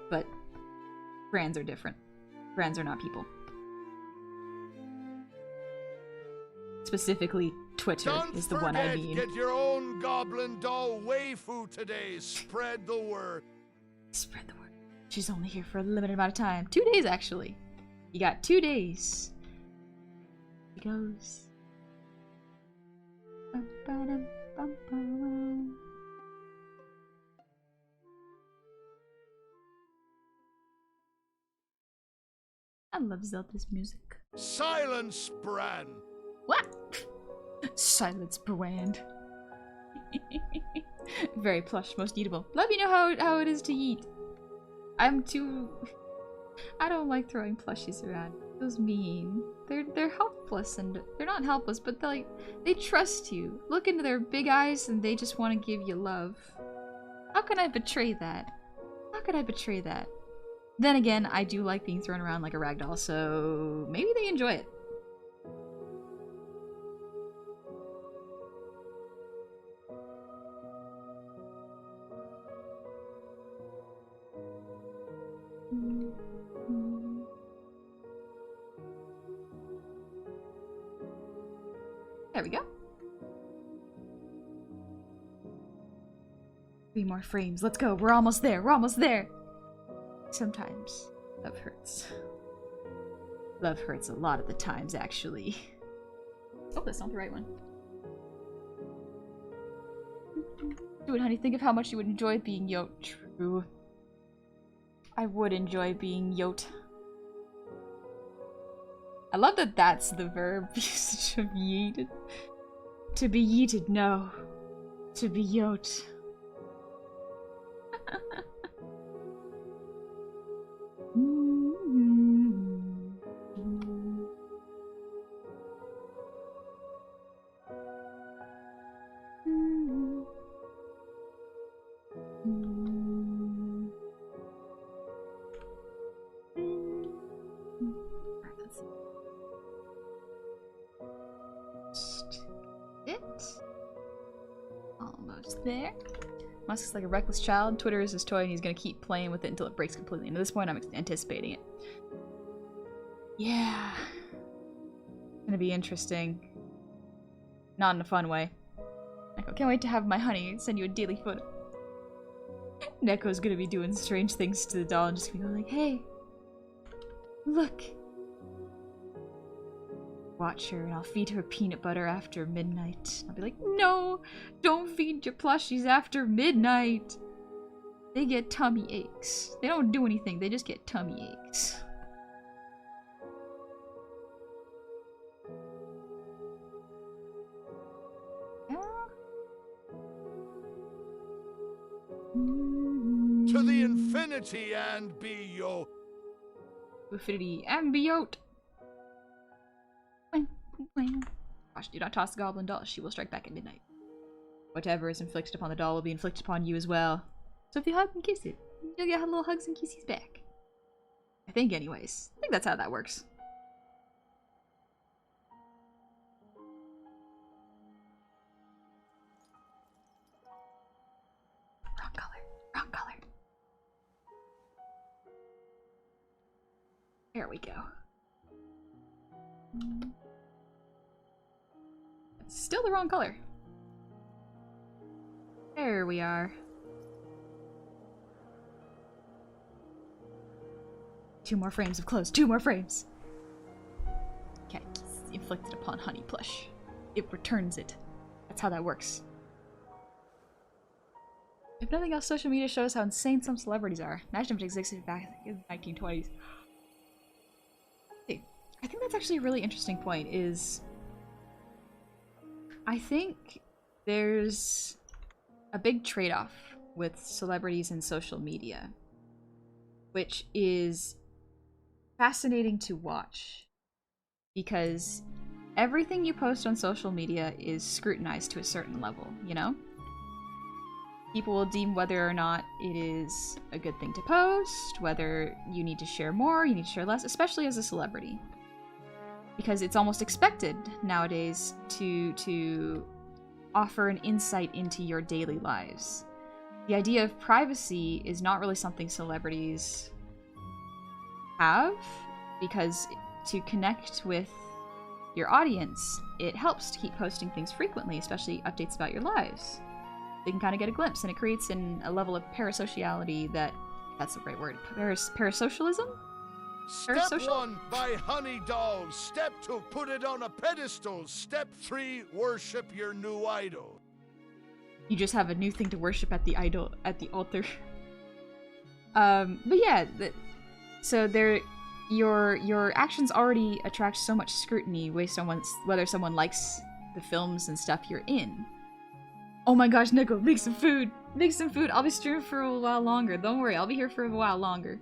But brands are different. Brands are not people. Specifically, Twitter is the one I mean. Get your own goblin doll waifu today. Spread the word. Spread the word. She's only here for a limited amount of time. 2 days, actually. You got 2 days. He goes. I love Zelda's music. Silence, Bran. What? Silence, brand. Very plush, most eatable. Let me know how it is to eat. I don't like throwing plushies around. It feels mean. They're helpless, and they're not helpless, but they trust you. Look into their big eyes and they just want to give you love. How can I betray that? How could I betray that? Then again, I do like being thrown around like a ragdoll, so maybe they enjoy it. There we go. 3 more frames. Let's go. We're almost there. We're almost there. Sometimes love hurts. Love hurts a lot of the times, actually. Oh, that's not the right one. Do it, honey. Think of how much you would enjoy being yoked. True. I would enjoy being yoked. I love that that's the verb usage of yeeted. To be yeeted, no. To be yoked. There. Musk is like a reckless child. Twitter is his toy and he's gonna keep playing with it until it breaks completely. And at this point, I'm anticipating it. Yeah. It's gonna be interesting. Not in a fun way. Neko, can't wait to have my honey send you a daily photo. Neko's gonna be doing strange things to the doll and just gonna be like, hey, look. Watch her and I'll feed her peanut butter after midnight. I'll be like, no, don't feed your plushies after midnight. They get tummy aches. They don't do anything, they just get tummy aches. To the infinity and beyond. Infinity and beyond. Gosh, do not toss the goblin doll. She will strike back at midnight. Whatever is inflicted upon the doll will be inflicted upon you as well. So if you hug and kiss it, you'll get little hugs and kisses back. I think anyways. I think that's how that works. Wrong color. Wrong color. There we go. It's still the wrong color. There we are. 2 more frames of clothes. 2 more frames. Okay, inflicted upon honey plush. It returns it. That's how that works. If nothing else, social media shows how insane some celebrities are. Imagine if it existed back in the 1920s. Hey, I think that's actually a really interesting point, is I think there's a big trade-off with celebrities and social media, which is fascinating to watch, because everything you post on social media is scrutinized to a certain level, you know? People will deem whether or not it is a good thing to post, whether you need to share more, you need to share less, especially as a celebrity. Because it's almost expected nowadays to offer an insight into your daily lives. The idea of privacy is not really something celebrities have, because to connect with your audience, it helps to keep posting things frequently, especially updates about your lives. They can kind of get a glimpse, and it creates a level of parasociality that's the right word. Parasocialism? Step 1, buy honey dolls. Step 2, put it on a pedestal. Step 3, worship your new idol. You just have a new thing to worship at the altar. But yeah, so your actions already attract so much scrutiny based on whether someone likes the films and stuff you're in. Oh my gosh, Nico, make some food! Make some food! I'll be streaming for a while longer. Don't worry, I'll be here for a while longer.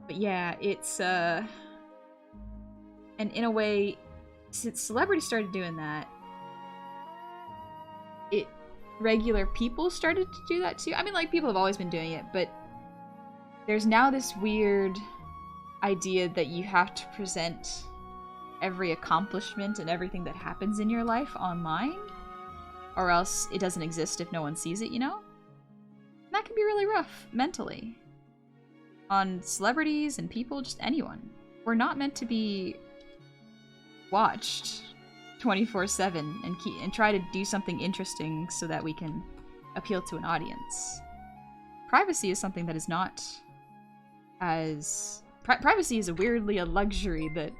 But yeah, it's, and in a way, since celebrities started doing that, regular people started to do that too. I mean, like, people have always been doing it, but there's now this weird idea that you have to present every accomplishment and everything that happens in your life online, or else it doesn't exist if no one sees it, you know? And that can be really rough, mentally. On celebrities and people, just anyone. We're not meant to be watched 24/7 and try to do something interesting so that we can appeal to an audience. Privacy is something that is not as... privacy is weirdly a luxury that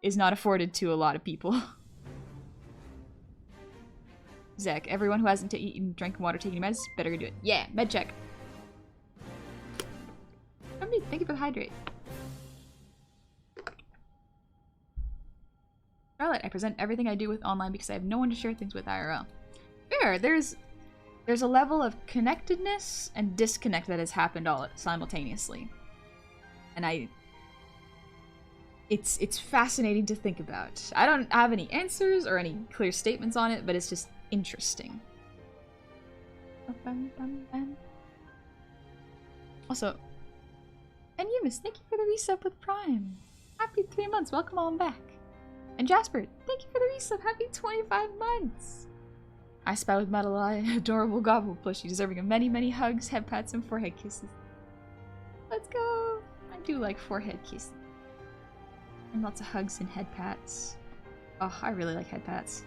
is not afforded to a lot of people. Zach, everyone who hasn't eaten, drank water, taken meds, better do it. Yeah, med check. Thank you for the hydrate. Charlotte, I present everything I do with online because I have no one to share things with IRL. Fair, there's a level of connectedness and disconnect that has happened all simultaneously. And it's fascinating to think about. I don't have any answers or any clear statements on it, but it's just interesting. Also, and Yumis, thank you for the resub with Prime. Happy 3 months, welcome on back. And Jasper, thank you for the resub, happy 25 months. I spy with Madeline, adorable gobble plushie, deserving of many, many hugs, head pats, and forehead kisses. Let's go. I do like forehead kisses. And lots of hugs and head pats. Oh, I really like head pats.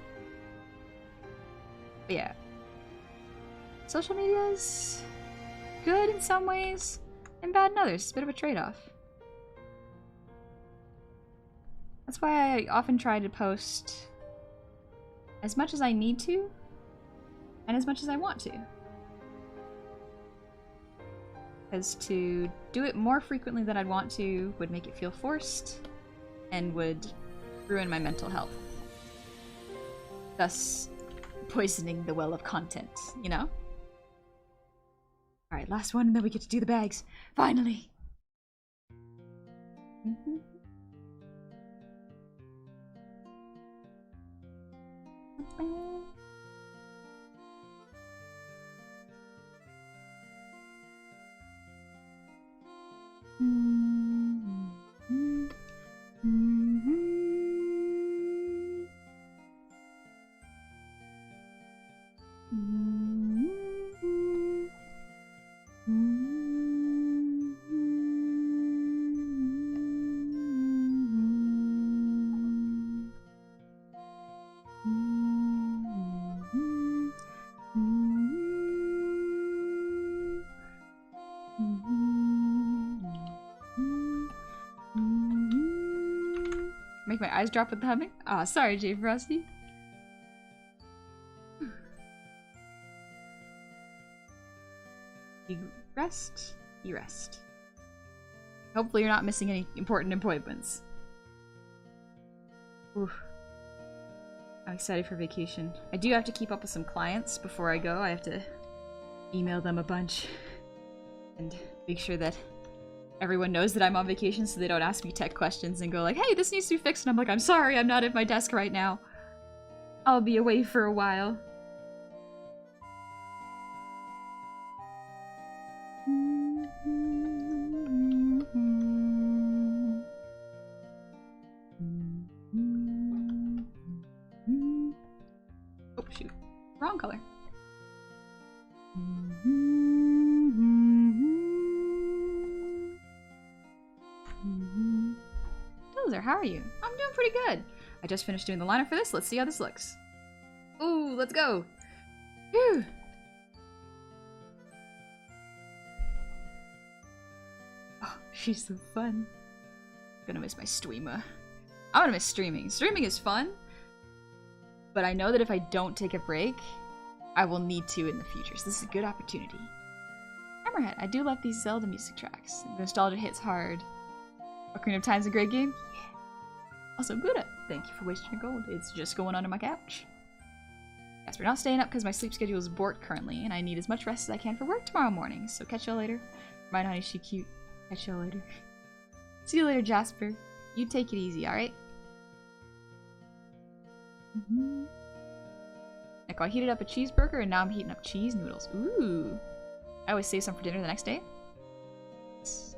But yeah. Social media is good in some ways and bad in others. It's a bit of a trade-off. That's why I often try to post as much as I need to and as much as I want to. Because to do it more frequently than I'd want to would make it feel forced and would ruin my mental health. Thus, poisoning the well of content, you know? Alright, last one and then we get to do the bags. Finally! Make my eyes drop with the humming? Aw, sorry, J Frosty. You rest, you rest. Hopefully you're not missing any important appointments. Oof. I'm excited for vacation. I do have to keep up with some clients before I go. I have to email them a bunch and make sure that everyone knows that I'm on vacation so they don't ask me tech questions and go like, hey, this needs to be fixed. And I'm like, I'm sorry, I'm not at my desk right now. I'll be away for a while. Oh, shoot. Wrong color. How are you? I'm doing pretty good. I just finished doing the liner for this. Let's see how this looks. Ooh, let's go. Whew. Oh, she's so fun. I'm gonna miss my streamer. I'm gonna miss streaming. Streaming is fun, but I know that if I don't take a break, I will need to in the future. So this is a good opportunity. Hammerhead, I do love these Zelda music tracks. The nostalgia hits hard. Ocarina of Time's a great game. Yeah. Also, Buddha, thank you for wasting your gold. It's just going under my couch. Yes, we're not staying up because my sleep schedule is borked currently, and I need as much rest as I can for work tomorrow morning. So catch y'all later. Remind honey, she cute. Catch y'all later. See you later, Jasper. You take it easy, alright? Like, I heated up a cheeseburger, and now I'm heating up cheese noodles. Ooh. I always save some for dinner the next day.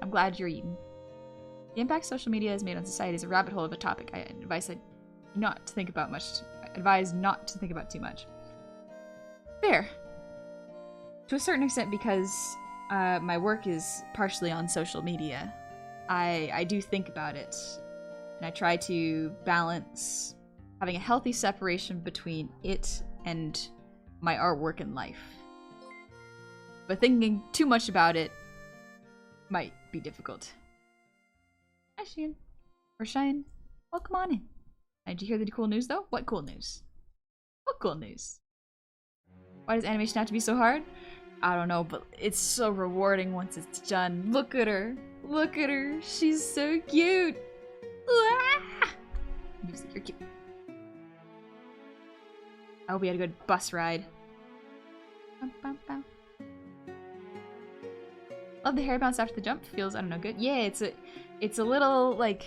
I'm glad you're eating. The impact social media has made on society is a rabbit hole of a topic I advise not to think about much. I advise not to think about too much. Fair. To a certain extent, because my work is partially on social media, I do think about it. And I try to balance having a healthy separation between it and my artwork and life. But thinking too much about it might be difficult. Hi, Shane. Or Shine. Welcome on in. Did you hear the cool news, though? What cool news? What cool news? Why does animation have to be so hard? I don't know, but it's so rewarding once it's done. Look at her. Look at her. She's so cute. Ah! Music, you're cute. I hope we had a good bus ride. Love the hair bounce after the jump. Feels, I don't know, good. Yeah, it's a little, like,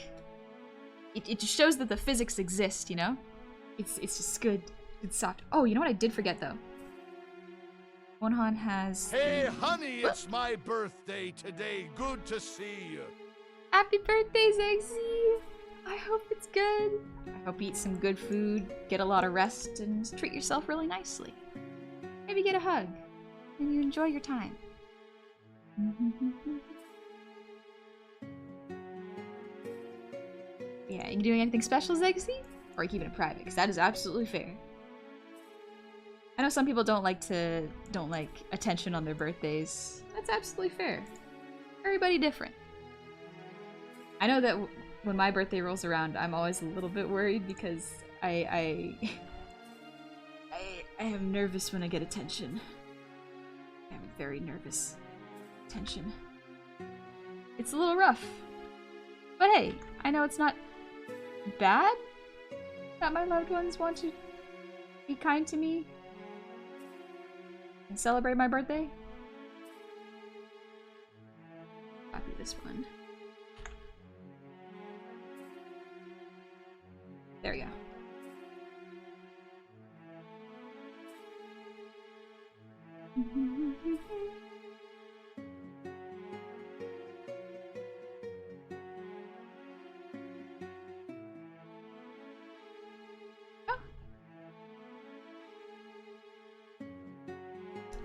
it just shows that the physics exist, you know? It's just good. It's soft. Oh, you know what I did forget, though? Monhan has... Hey, honey, it's my birthday today. Good to see you. Happy birthday, Zexy! I hope it's good. I hope you eat some good food, get a lot of rest, and treat yourself really nicely. Maybe get a hug, and you enjoy your time. Yeah, are you doing anything special, Zexy? Or are you keeping it private? Because that is absolutely fair. I know some people don't like attention on their birthdays. That's absolutely fair. Everybody different. I know that when my birthday rolls around, I'm always a little bit worried because I am nervous when I get attention. I'm very nervous. Attention. It's a little rough. But hey, I know it's not bad that my loved ones want to be kind to me and celebrate my birthday. Copy this one. There we go.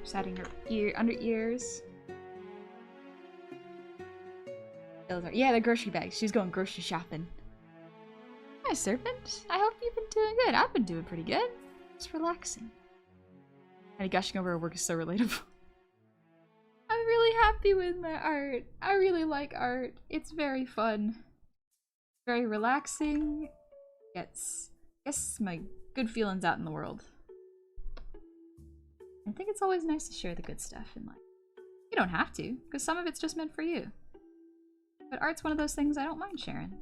Just adding her under ears. Yeah, the grocery bags. She's going grocery shopping. Hi, Serpent. I hope you've been doing good. I've been doing pretty good. Just relaxing. And gushing over her work is so relatable. I'm really happy with my art. I really like art. It's very fun. Very relaxing. Gets my good feelings out in the world. I think it's always nice to share the good stuff in life. You don't have to, because some of it's just meant for you. But art's one of those things I don't mind sharing.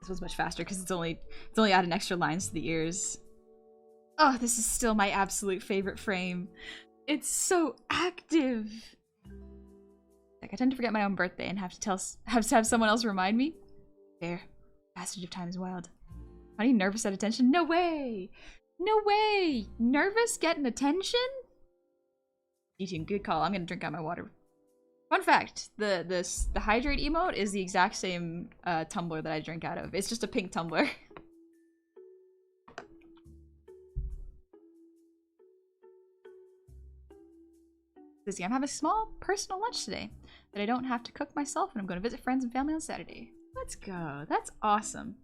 This was much faster because it's only adding extra lines to the ears. Oh, this is still my absolute favorite frame. It's so active. Like, I tend to forget my own birthday and have to have someone else remind me. Fair. Passage of time is wild. Honey, nervous at attention? No way! No way! Nervous getting attention? Eating, good call. I'm gonna drink out my water. Fun fact, the hydrate emote is the exact same tumbler that I drink out of. It's just a pink tumbler. Busy. I'm having a small personal lunch today that I don't have to cook myself, and I'm going to visit friends and family on Saturday. Let's go. That's awesome.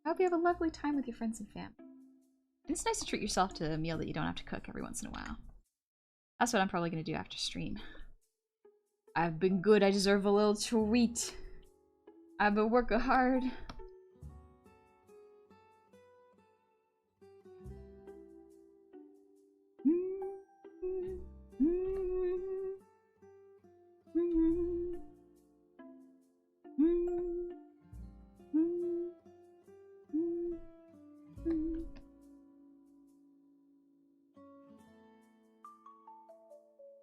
I hope you have a lovely time with your friends and family. And it's nice to treat yourself to a meal that you don't have to cook every once in a while. That's what I'm probably going to do after stream. I've been good. I deserve a little treat. I've been working hard.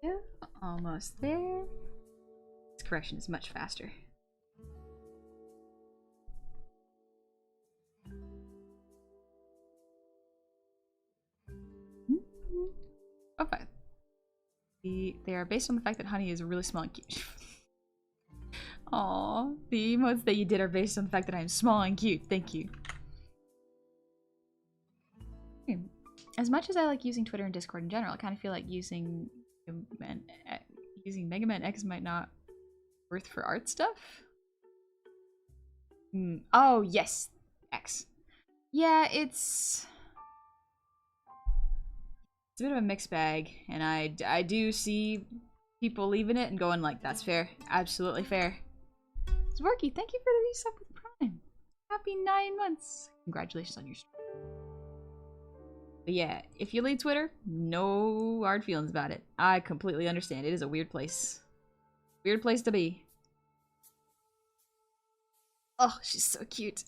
Yeah, almost there. This correction is much faster. Okay. They are based on the fact that Honey is really small and cute. Aww, the emotes that you did are based on the fact that I am small and cute. Thank you. As much as I like using Twitter and Discord in general, I kind of feel like using Mega Man X might not worth for art stuff. Oh yes, X. Yeah, it's a bit of a mixed bag, and I do see people leaving it and going like, that's fair, absolutely fair. Zworky, thank you for the resub with Prime. Happy 9 months. Congratulations on your stream. But yeah, if you leave Twitter, no hard feelings about it. I completely understand. It is a weird place. Weird place to be. Oh, she's so cute.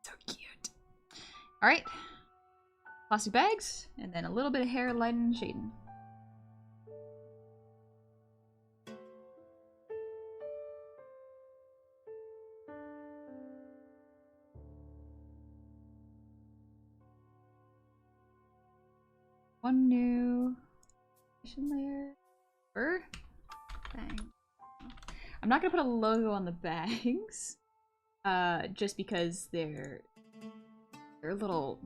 So cute. Alright. plastic bags, and then a little bit of hair lighting and shading. One new layer. Bang. I'm not gonna put a logo on the bags, just because they're a little.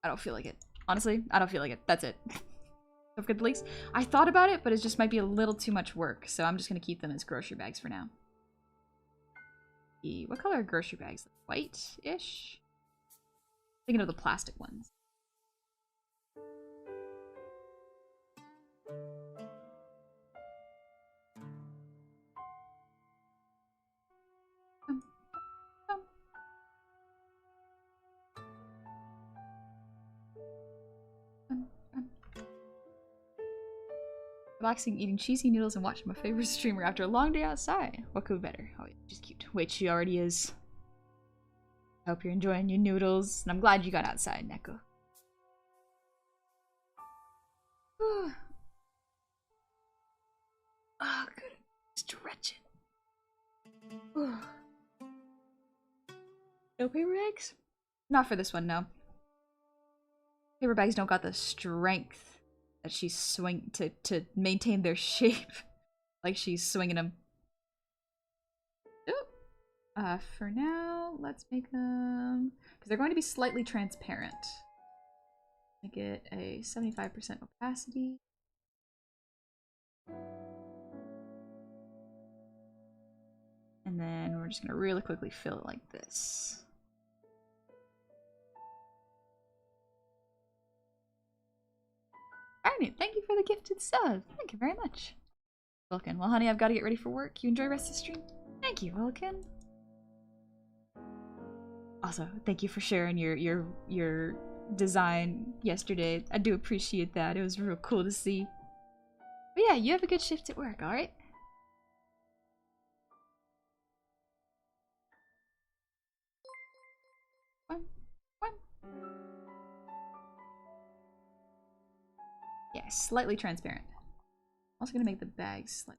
I don't feel like it. Honestly, I don't feel like it. That's it. Don't forget the leaks. I thought about it, but it just might be a little too much work, so I'm just gonna keep them as grocery bags for now. What color are grocery bags? White-ish? Thinking of the plastic ones. Relaxing, eating cheesy noodles, and watching my favorite streamer after a long day outside. What could be better? Oh, she's cute. Wait, she already is. I hope you're enjoying your noodles, and I'm glad you got outside, Neko. Oh, good. Stretching. No paper bags? Not for this one, no. Paper bags don't got the strength that she's to maintain their shape like she's swinging them. Ooh. For now, let's make them, because they're going to be slightly transparent. Make it a 75% opacity. And then we're just gonna really quickly fill it like this. Alright, thank you for the gifted sub. Thank you very much. Wilkin. Well, honey, I've got to get ready for work. You enjoy the rest of the stream? Thank you, Wilkin. Also, thank you for sharing your design yesterday. I do appreciate that. It was real cool to see. But yeah, you have a good shift at work, alright? One. Yeah, slightly transparent. I'm also gonna make the bags like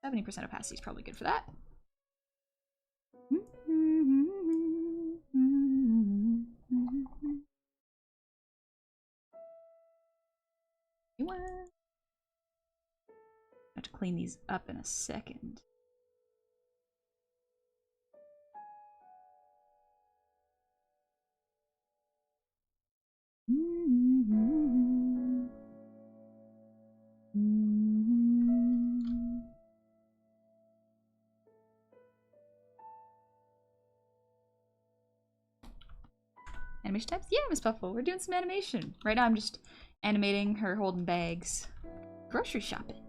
70% opacity is probably good for that. I have to clean these up in a second. Animation types? Yeah, Miss Puffle, we're doing some animation. Right now I'm just animating her holding bags. Grocery shopping.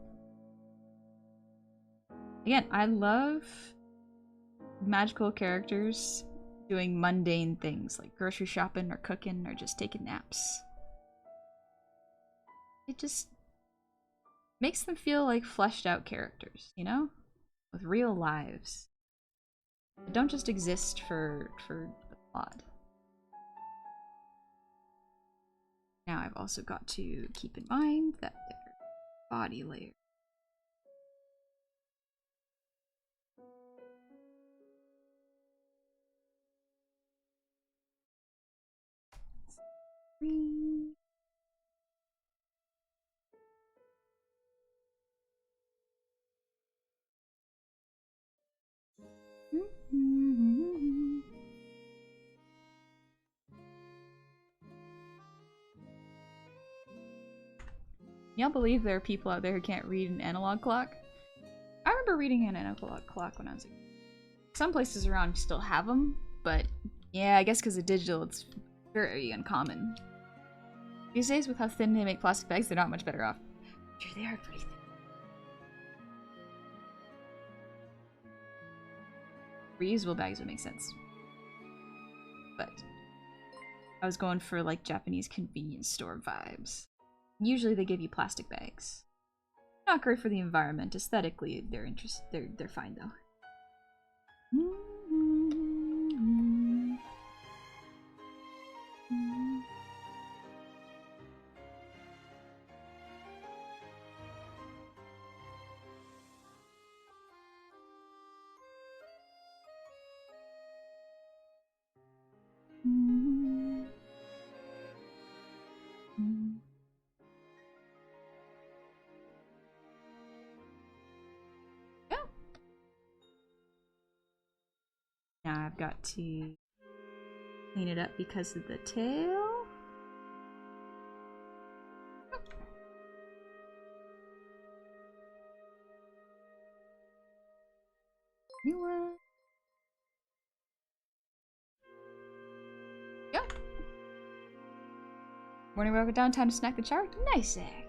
Again, I love magical characters doing mundane things like grocery shopping or cooking or just taking naps. It just makes them feel like fleshed out characters, you know? With real lives. They don't just exist for the plot. Now I've also got to keep in mind that their body layer. Y'all believe there are people out there who can't read an analog clock? I remember reading an analog clock when I was a kid. Some places around still have them, but yeah, I guess because of digital, it's very uncommon. These days, with how thin they make plastic bags, they're not much better off. Sure, they are pretty thin. Reusable bags would make sense. But I was going for like Japanese convenience store vibes. Usually they give you plastic bags. Not great for the environment. Aesthetically, they're fine though. I've got to clean it up because of the tail. New one. Yeah. Morning workout down, time to snack the chart. Nice, Zach.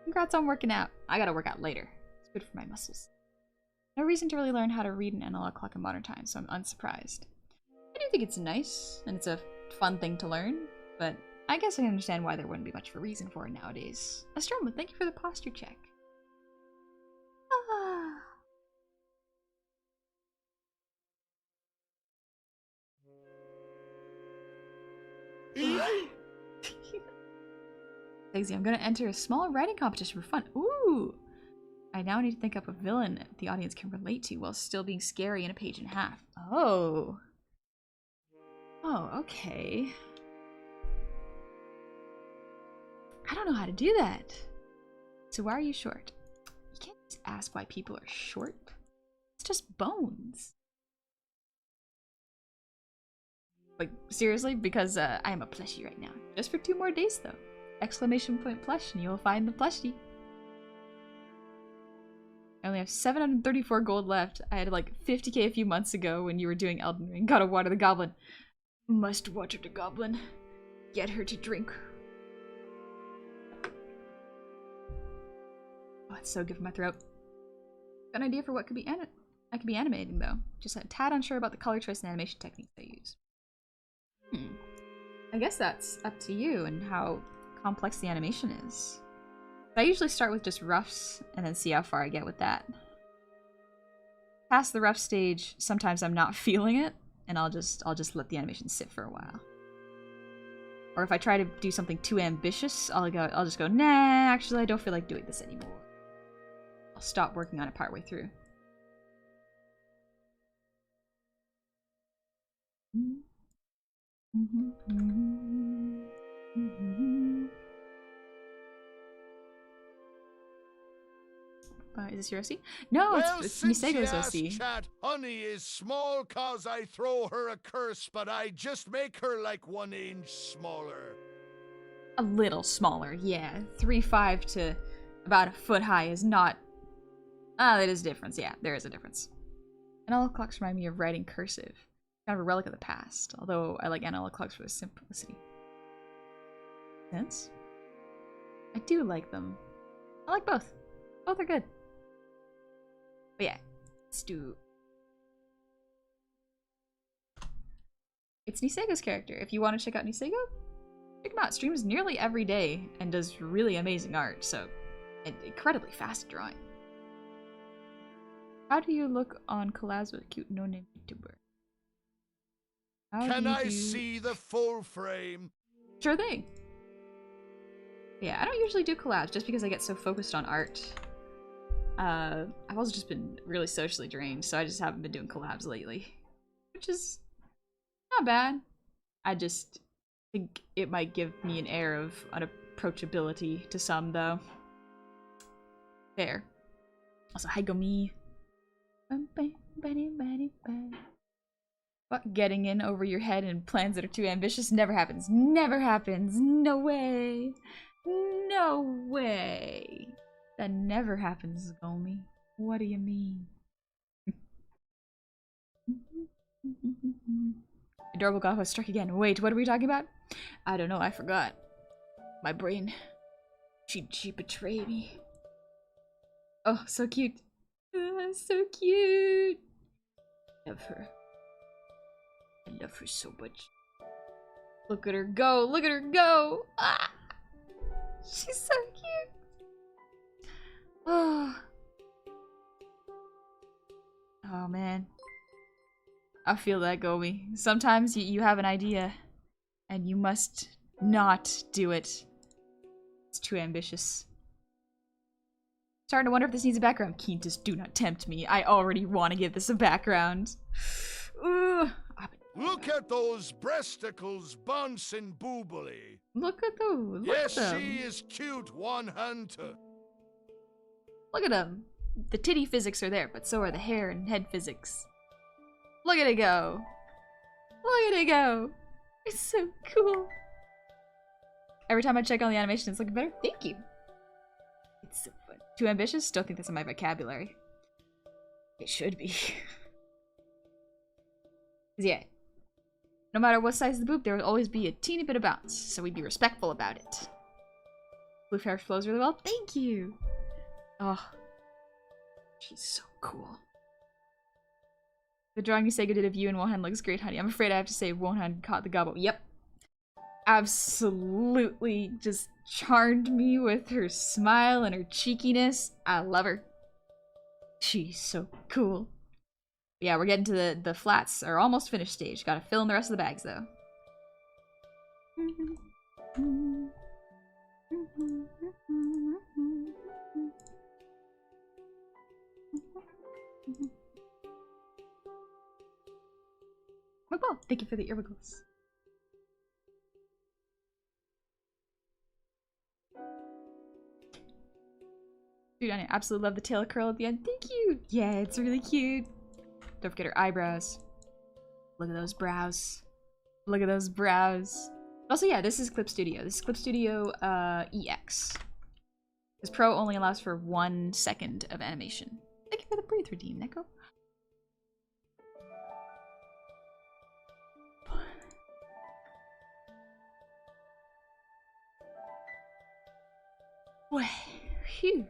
Congrats on working out. I gotta work out later. It's good for my muscles. No reason to really learn how to read an analog clock in modern times, so I'm unsurprised. I do think it's nice, and it's a fun thing to learn, but I guess I understand why there wouldn't be much of a reason for it nowadays. Astroma, thank you for the posture check. Ah. Daisy, I'm gonna enter a small writing competition for fun. Ooh! I now need to think up a villain the audience can relate to while still being scary in a page and a half. Oh. Oh, okay. I don't know how to do that. So why are you short? You can't just ask why people are short. It's just bones. Like, seriously? Because I am a plushie right now. Just for 2 more days, though. Exclamation point plush, and you'll find the plushie. I only have 734 gold left. I had like 50k a few months ago when you were doing Elden Ring. Gotta water the goblin. Must water the goblin. Get her to drink. Oh, it's so good for my throat. Got an idea for what could be I could be animating though. Just a tad unsure about the color choice and animation techniques they use. I guess that's up to you and how complex the animation is. I usually start with just roughs and then see how far I get with that. Past the rough stage, sometimes I'm not feeling it, and I'll just let the animation sit for a while. Or if I try to do something too ambitious, I'll just go, nah, actually I don't feel like doing this anymore. I'll stop working on it partway through. Is this your OC? No, well, it's Misego's OC. Chat, honey is small cause I throw her a curse, but I just make her like 1 inch smaller. A little smaller, yeah. 3'5" to about 1 foot high is not... that is a difference, yeah, there is a difference. Analog clocks remind me of writing cursive. Kind of a relic of the past, although I like analog clocks for the simplicity. Sense? I do like them. I like both. Both are good. But yeah, let's do... It's Nisego's character. If you want to check out Nisego, check him out. Streams nearly every day and does really amazing art, so... and incredibly fast drawing. How do you look on collabs with a cute no-name YouTuber? Can I see the full frame? Sure thing. Yeah, I don't usually do collabs just because I get so focused on art. I've also just been really socially drained, so I just haven't been doing collabs lately. Which is not bad. I just think it might give me an air of unapproachability to some, though. Fair. Also, hi, go me. What, getting in over your head and plans that are too ambitious never happens. Never happens. No way. No way. That never happens, Gomi. What do you mean? Adorable Goppo struck again. Wait, what are we talking about? I don't know, I forgot. My brain. She betrayed me. Oh, so cute. So cute. Love her. I love her so much. Look at her go. Look at her go. Ah! She's so cute. Oh. Oh man. I feel that, Gomi. Sometimes you have an idea and you must not do it. It's too ambitious. Starting to wonder if this needs a background. Quintus, do not tempt me. I already want to give this a background. Ooh. Look at those breasticles bouncing boobily. Look at those. Yes, she is cute, one hunter. Look at them. The titty physics are there, but so are the hair and head physics. Look at it go. Look at it go. It's so cool. Every time I check on the animation, it's looking better. Thank you. It's so fun. Too ambitious? Don't think that's in my vocabulary. It should be. Yeah. No matter what size of the boob, there will always be a teeny bit of bounce, so we'd be respectful about it. Blue hair flows really well. Thank you. Oh. She's so cool. The drawing you Sega did of you and Wohan looks great, honey. I'm afraid I have to say Wohan caught the gobble. Yep. Absolutely just charmed me with her smile and her cheekiness. I love her. She's so cool. Yeah, we're getting to the flats are almost finished stage. Gotta fill in the rest of the bags though. Oh, thank you for the earwiggles. Dude, I absolutely love the tail curl at the end. Thank you! Yeah, it's really cute. Don't forget her eyebrows. Look at those brows. Look at those brows. Also, yeah, this is Clip Studio. This is Clip Studio EX. This Pro only allows for 1 second of animation. Thank you for the breathe redeem, Neko. Phew.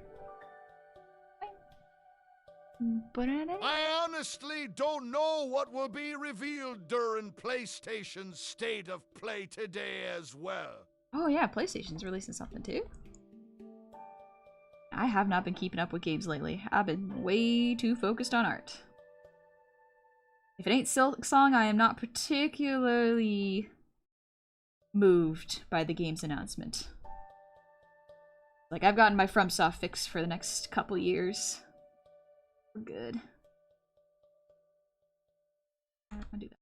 I honestly don't know what will be revealed during PlayStation's State of Play today as well. Oh yeah, PlayStation's releasing something too. I have not been keeping up with games lately. I've been way too focused on art. If it ain't Silk Song, I am not particularly moved by the game's announcement. Like, I've gotten my FromSoft fix for the next couple years. We're good. I'll do that.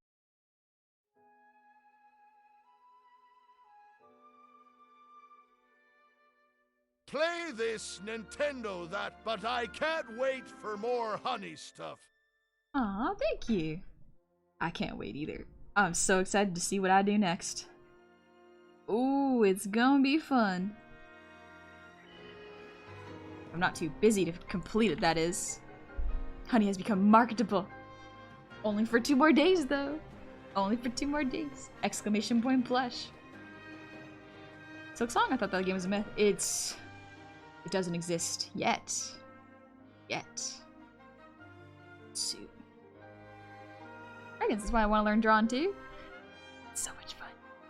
Play this, Nintendo that, but I can't wait for more honey stuff. Aw, thank you. I can't wait either. I'm so excited to see what I do next. Ooh, it's gonna be fun. I'm not too busy to complete it, that is. Honey has become marketable. Only for 2 more days, though. Only for 2 more days. Exclamation point blush. Silk Song, I thought that game was a myth. It doesn't exist yet. Yet. Soon. I guess that's why I want to learn drawing too. It's so much fun.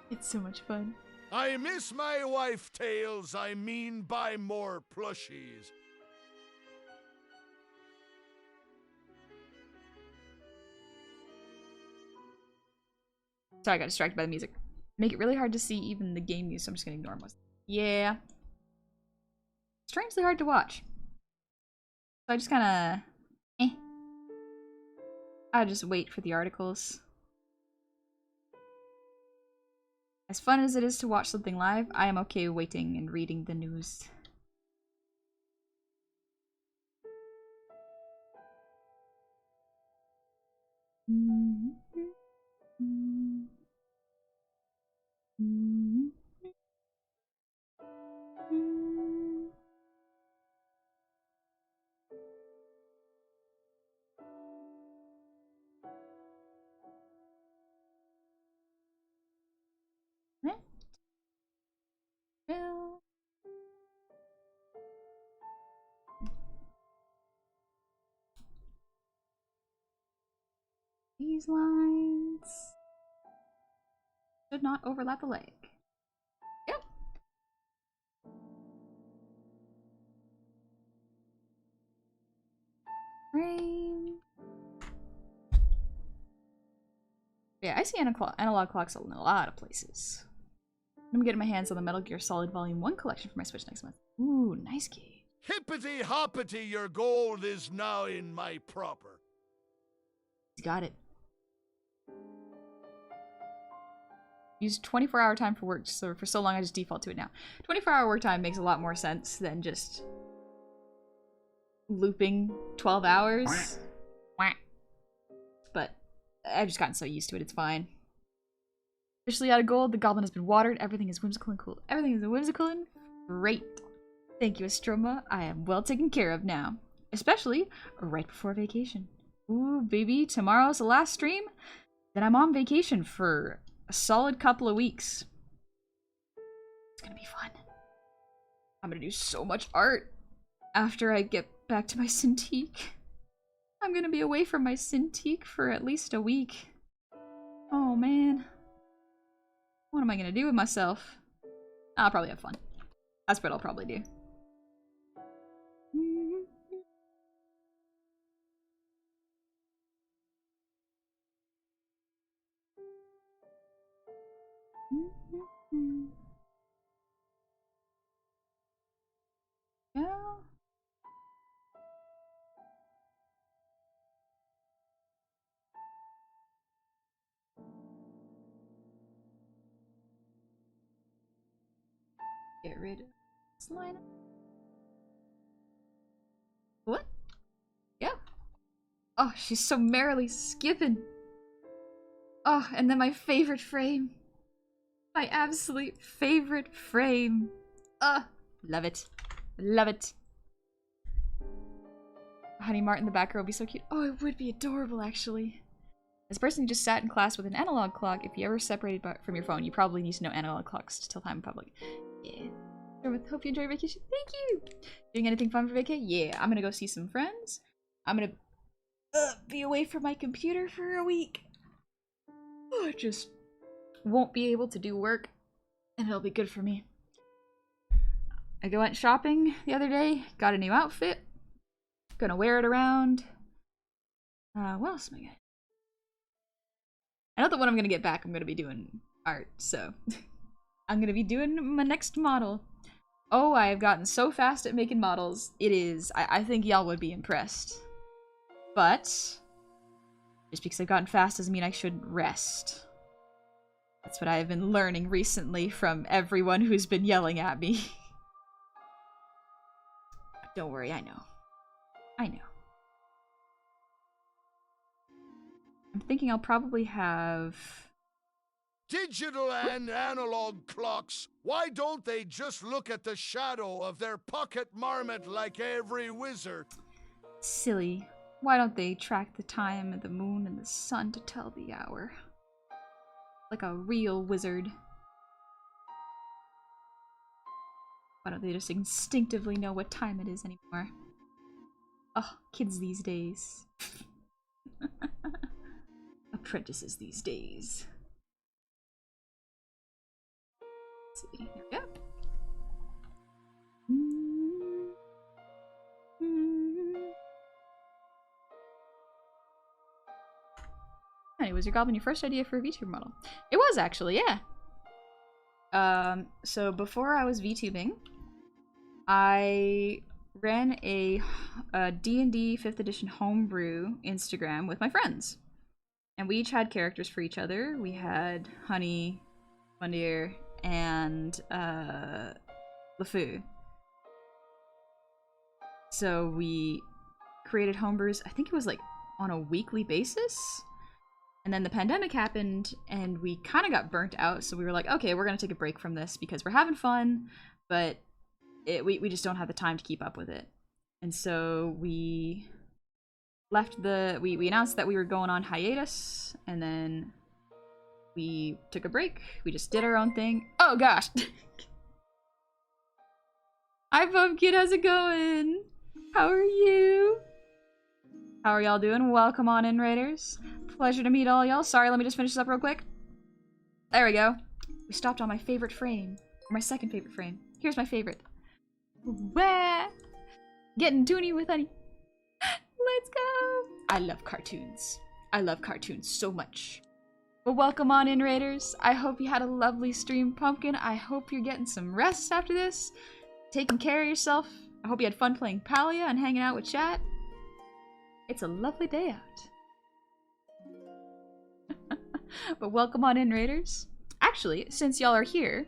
It's so much fun. I miss my wife tales, I mean buy more plushies. Sorry, I got distracted by the music. Make it really hard to see even the game news, so I'm just gonna ignore most. Yeah. Strangely hard to watch. So I just kinda... I just wait for the articles. As fun as it is to watch something live, I am okay waiting and reading the news. These lines should not overlap a leg. Yep. Frame. Yeah, I see analog clocks in a lot of places. I'm getting my hands on the Metal Gear Solid Volume 1 collection for my Switch next month. Ooh, nice key. Hippity hoppity, your gold is now in my proper. He's got it. Use 24-hour time for work, so for so long I just default to it now. 24-hour work time makes a lot more sense than just looping 12 hours. But I've just gotten so used to it, it's fine. Officially out of gold, the goblin has been watered, everything is whimsical and cool. Everything is whimsical and great. Thank you, Astroma. I am well taken care of now. Especially right before vacation. Ooh, baby, tomorrow's the last stream. Then I'm on vacation for a solid couple of weeks. It's gonna be fun. I'm gonna do so much art after I get back to my Cintiq. I'm gonna be away from my Cintiq for at least a week. Oh man. What am I gonna do with myself? I'll probably have fun. That's what I'll probably do. Yeah. Get rid of this lineup. What? Yeah. Oh, she's so merrily skipping. Oh, and then my favorite frame. My absolute favorite frame. Love it. Love it. Honey Mart in the back row would be so cute. Oh, it would be adorable, actually. As a person who just sat in class with an analog clock, if you ever separated from your phone, you probably need to know analog clocks to tell time in public. Yeah. Hope you enjoy your vacation. Thank you! Doing anything fun for vacation? Yeah, I'm gonna go see some friends. I'm gonna be away from my computer for a week. I just won't be able to do work, and it'll be good for me. I went shopping the other day, got a new outfit. Gonna wear it around. What else am I gonna... I know that when I'm gonna get back, I'm gonna be doing art, so... I'm gonna be doing my next model. Oh, I have gotten so fast at making models. It is... I think y'all would be impressed. But... just because I've gotten fast doesn't mean I shouldn't rest. That's what I've been learning recently from everyone who's been yelling at me. Don't worry, I know. I know. I'm thinking I'll probably have... Digital and analog clocks, why don't they just look at the shadow of their pocket marmot like every wizard? Silly. Why don't they track the time of the moon and the sun to tell the hour? Like a real wizard. Why don't they just instinctively know what time it is anymore? Oh, kids these days. Apprentices these days. Let's see. There we go. Honey, was your goblin your first idea for a VTuber model? It was actually, yeah. So before I was VTubing, I ran a D&D 5th edition homebrew Instagram with my friends. And we each had characters for each other. We had Honey, Mundir, and LeFou. So we created homebrews, I think it was like on a weekly basis. And then the pandemic happened and we kind of got burnt out. So we were like, okay, we're going to take a break from this because we're having fun, but we just don't have the time to keep up with it. And so we left we announced that we were going on hiatus, and then we took a break. We just did our own thing. Oh gosh. Hi Pumpkin, how's it going? How are you? How are y'all doing? Welcome on in, Raiders. Pleasure to meet all y'all. Sorry, let me just finish this up real quick. There we go. We stopped on my favorite frame. Or my second favorite frame. Here's my favorite. Wah! Getting toony with Honey. Let's go! I love cartoons. I love cartoons so much. But welcome on in, Raiders. I hope you had a lovely stream, Pumpkin. I hope you're getting some rest after this. Taking care of yourself. I hope you had fun playing Palia and hanging out with chat. It's a lovely day out. But welcome on in, Raiders. Actually, since y'all are here,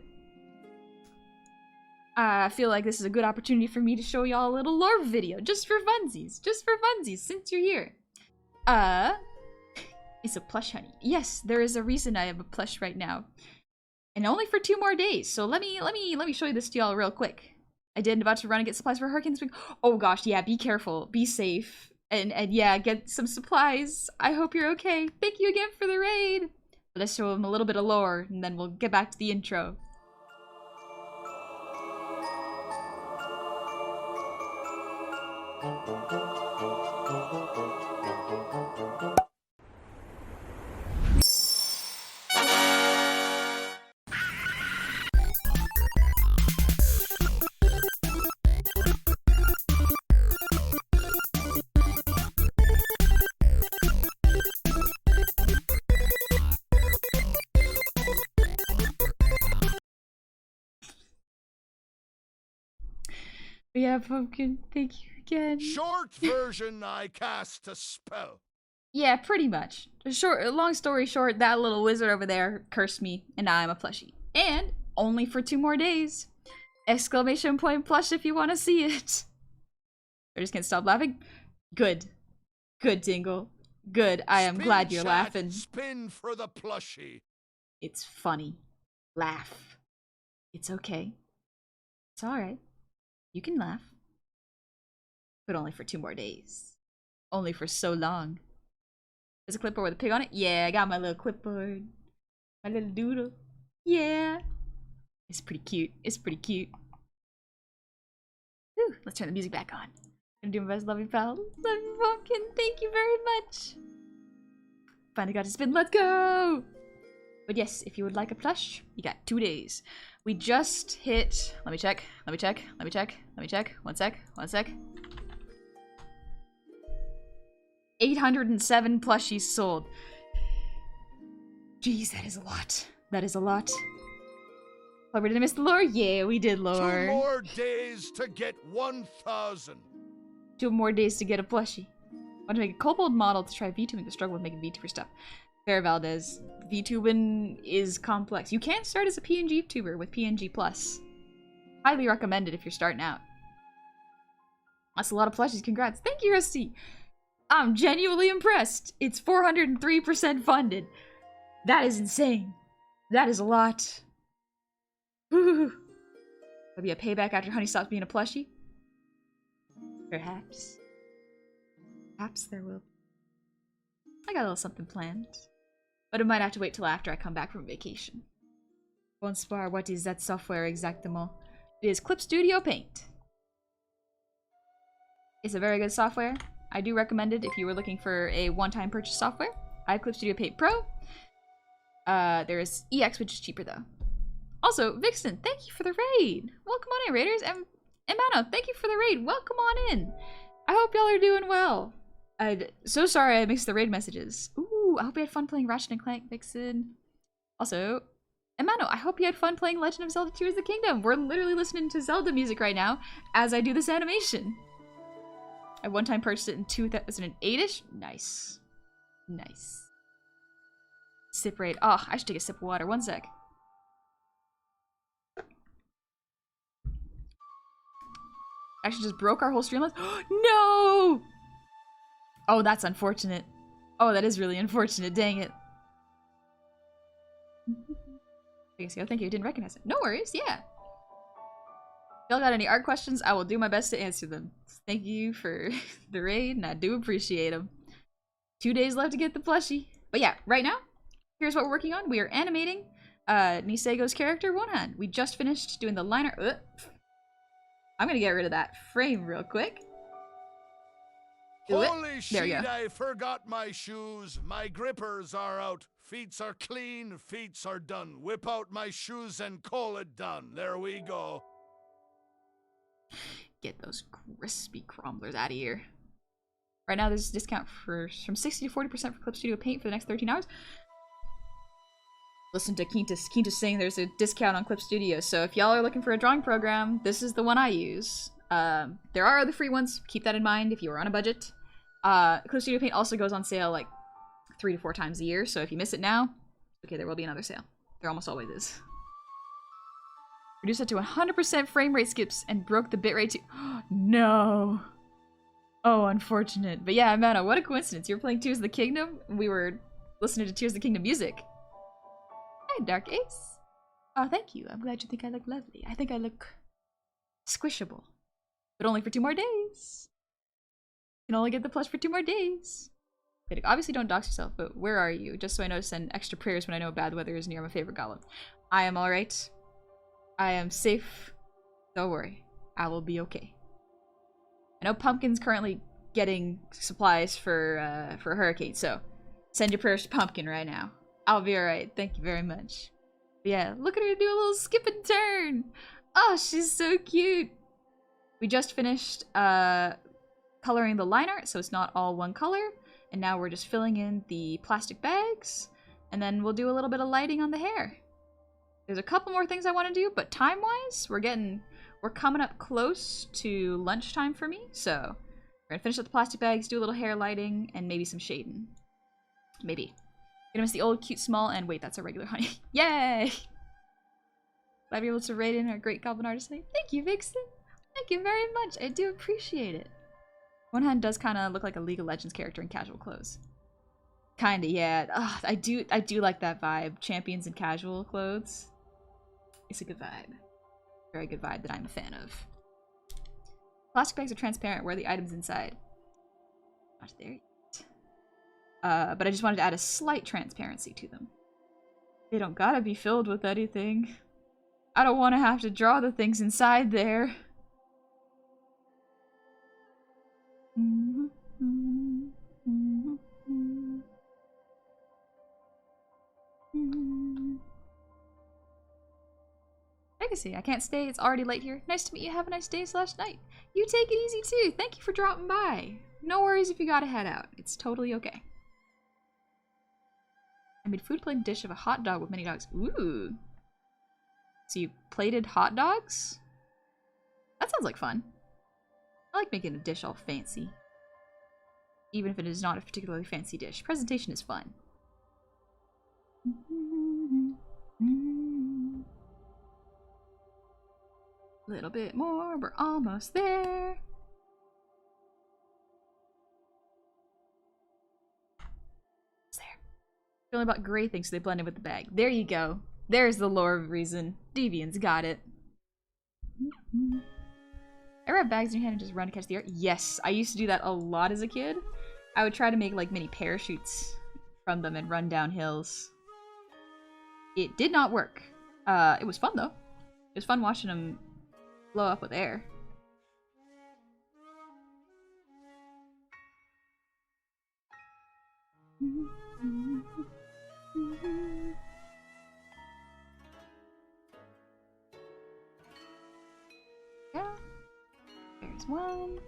I feel like this is a good opportunity for me to show y'all a little lore video, just for funsies. Just for funsies, since you're here. It's a plush, honey. Yes, there is a reason I have a plush right now. And only for 2 more days. So let me show you this to y'all real quick. I did about to run and get supplies for Hurricane Spring. Oh gosh, yeah, be careful. Be safe. And yeah, get some supplies. I hope you're okay. Thank you again for the raid. Let's show him a little bit of lore, and then we'll get back to the intro. Yeah, Pumpkin, thank you again. Short version, I cast a spell. Yeah, pretty much. Long story short, that little wizard over there cursed me, and now I'm a plushie. And only for 2 more days. Exclamation point plush if you want to see it. I just can't stop laughing. Good. Good, Dingle. Good. I am glad you're laughing. Spin for the plushie. It's funny. Laugh. It's okay. It's alright. You can laugh. But only for 2 more days. Only for so long. There's a clipboard with a pig on it? Yeah, I got my little clipboard. My little doodle. Yeah. It's pretty cute. It's pretty cute. Whew, let's turn the music back on. I'm doing my best, love you, pal. Love you, Pumpkin. Thank you very much. Finally got to spin. Let's go! But yes, if you would like a plush, you got 2 days. We just hit... Let me check. 1 sec. 807 plushies sold. Jeez, that is a lot. That is a lot. Clever, did I miss the lore? Yeah, we did lore. 2 more days to get 1,000. 2 more days to get a plushie. I want to make a kobold model to try VTubing to struggle with making VTuber stuff. Fair Valdez. VTubing is complex. You can start as a PNG tuber with PNG Plus. Highly recommended if you're starting out. That's a lot of plushies. Congrats. Thank you, Rusty. I'm genuinely impressed. It's 403% funded. That is insane. That is a lot. There'll be a payback after Honey stops being a plushie. Perhaps. Perhaps there will. I got a little something planned. But it might have to wait till after I come back from vacation. Bonspar, what is that software exactement? It is Clip Studio Paint. It's a very good software. I do recommend it if you were looking for a one-time purchase software. I have Clip Studio Paint Pro. There's EX, which is cheaper though. Also, Vixen, thank you for the raid. Welcome on in, Raiders. And Mano, thank you for the raid. Welcome on in. I hope y'all are doing well. So sorry I mixed the raid messages. Ooh, I hope you had fun playing Ratchet and Clank, Vixen. Also, Emano, I hope you had fun playing Legend of Zelda Tears of the Kingdom. We're literally listening to Zelda music right now as I do this animation. I one time purchased it in 2008-ish. Nice. Nice. Sip rate. Oh, I should take a sip of water. 1 sec. Actually just broke our whole stream list. No! Oh, that's unfortunate. Oh, that is really unfortunate. Dang it. Thank you. I didn't recognize it. No worries. Yeah. If y'all got any art questions, I will do my best to answer them. Thank you for the raid, and I do appreciate them. 2 days left to get the plushie. But yeah, right now, here's what we're working on. We are animating Nisego's character, One-Han. We just finished doing the liner. I'm gonna get rid of that frame real quick. Holy shit, I forgot my shoes. My grippers are out. Feets are clean, feets are done. Whip out my shoes and call it done. There we go. Get those crispy crumblers out of here. Right now there's a discount from 60 to 40% for Clip Studio Paint for the next 13 hours. Listen to Quintus saying there's a discount on Clip Studio, so if y'all are looking for a drawing program, this is the one I use. There are other free ones, keep that in mind if you are on a budget. Clip Studio Paint also goes on sale like 3 to 4 times a year, so if you miss it now, okay, there will be another sale. There almost always is. Reduced it to 100% frame rate skips and broke the bitrate to— no! Oh, unfortunate. But yeah, Amanda, what a coincidence. You were playing Tears of the Kingdom, we were listening to Tears of the Kingdom music. Hi, Dark Ace. Oh, thank you. I'm glad you think I look lovely. I think I look squishable. But only for 2 more days. You can only get the plush for 2 more days. Obviously don't dox yourself, but where are you? Just so I know to send extra prayers when I know bad weather is near my favorite golem. I am alright. I am safe. Don't worry. I will be okay. I know Pumpkin's currently getting supplies for a hurricane, so send your prayers to Pumpkin right now. I'll be alright. Thank you very much. But yeah, look at her do a little skip and turn. Oh, she's so cute. We just finished coloring the line art, so it's not all one color. And now we're just filling in the plastic bags, and then we'll do a little bit of lighting on the hair. There's a couple more things I want to do, but time-wise, we're coming up close to lunchtime for me, so we're gonna finish up the plastic bags, do a little hair lighting, and maybe some shading. Maybe. Gonna miss the old, cute, small, and wait, that's a regular honey. Yay! Glad be able to rate in our great goblin artist today. Thank you, Vixen! Thank you very much, I do appreciate it. One hand does kind of look like a League of Legends character in casual clothes. Kinda, yeah. Ugh, I do like that vibe. Champions in casual clothes. It's a good vibe. Very good vibe that I'm a fan of. Plastic bags are transparent. Where are the items inside? Not there yet. But I just wanted to add a slight transparency to them. They don't gotta be filled with anything. I don't want to have to draw the things inside there. Legacy, I can't stay. It's already late here. Nice to meet you. Have a nice day / night. You take it easy too. Thank you for dropping by. No worries if you gotta head out. It's totally okay. I made food plated dish of a hot dog with mini dogs. Ooh. So you plated hot dogs? That sounds like fun. I like making a dish all fancy. Even if it is not a particularly fancy dish. Presentation is fun. A little bit more. We're almost there. It's there. Feeling about gray things, so they blend in with the bag. There you go. There's the lore reason. Deviant's got it. Ever have bags in your hand and just run to catch the air? Yes, I used to do that a lot as a kid. I would try to make like mini parachutes from them and run down hills. It did not work. It was fun though. It was fun watching them blow up with air. Yeah. There's one.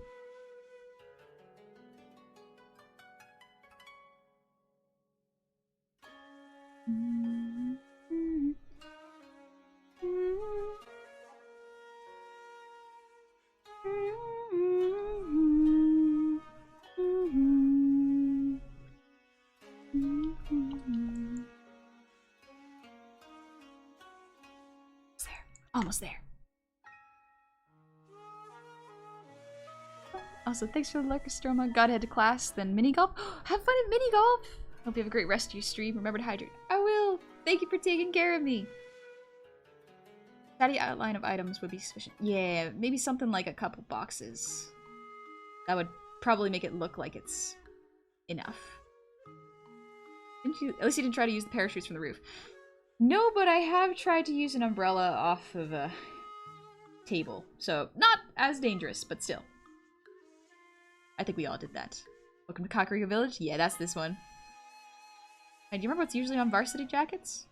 Almost there. Also, thanks for the Lurkestroma. Gotta head to class, then mini golf. Have fun at mini golf! Hope you have a great rest of your stream. Remember to hydrate. I will! Thank you for taking care of me! Tidy outline of items would be sufficient. Yeah, maybe something like a couple boxes. That would probably make it look like it's enough. Didn't you? At least you didn't try to use the parachutes from the roof. No, but I have tried to use an umbrella off of a table. So, not as dangerous, but still. I think we all did that. Welcome to Kakariko Village? Yeah, that's this one. Hey, do you remember what's usually on varsity jackets?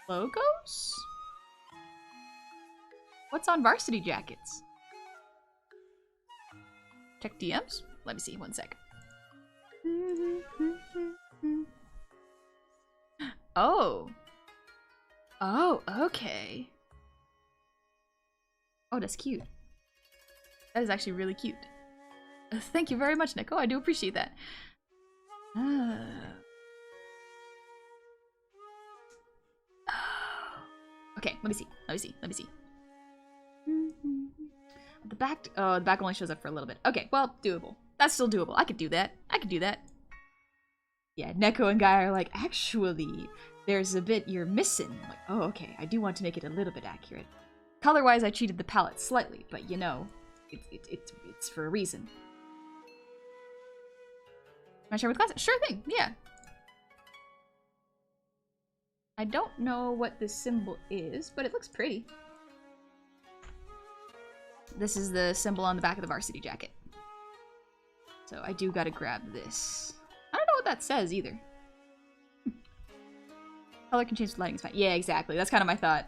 Logos? What's on varsity jackets? Check DMs? Let me see, one sec. Oh. Oh, okay. Oh, that's cute. That is actually really cute. Thank you very much, Nico. I do appreciate that. Okay, let me see. Let me see. The back. Oh, the back only shows up for a little bit. Okay, well, doable. That's still doable. I could do that. I could do that. Yeah, Neko and Guy are like, actually, there's a bit you're missing. I'm like, oh, okay. I do want to make it a little bit accurate. Color-wise, I cheated the palette slightly, but you know, it's for a reason. Can I share with class? Sure thing, yeah. I don't know what this symbol is, but it looks pretty. This is the symbol on the back of the varsity jacket. So I do gotta grab this. I don't know what that says either. Color can change with lighting is fine. Yeah, exactly. That's kind of my thought.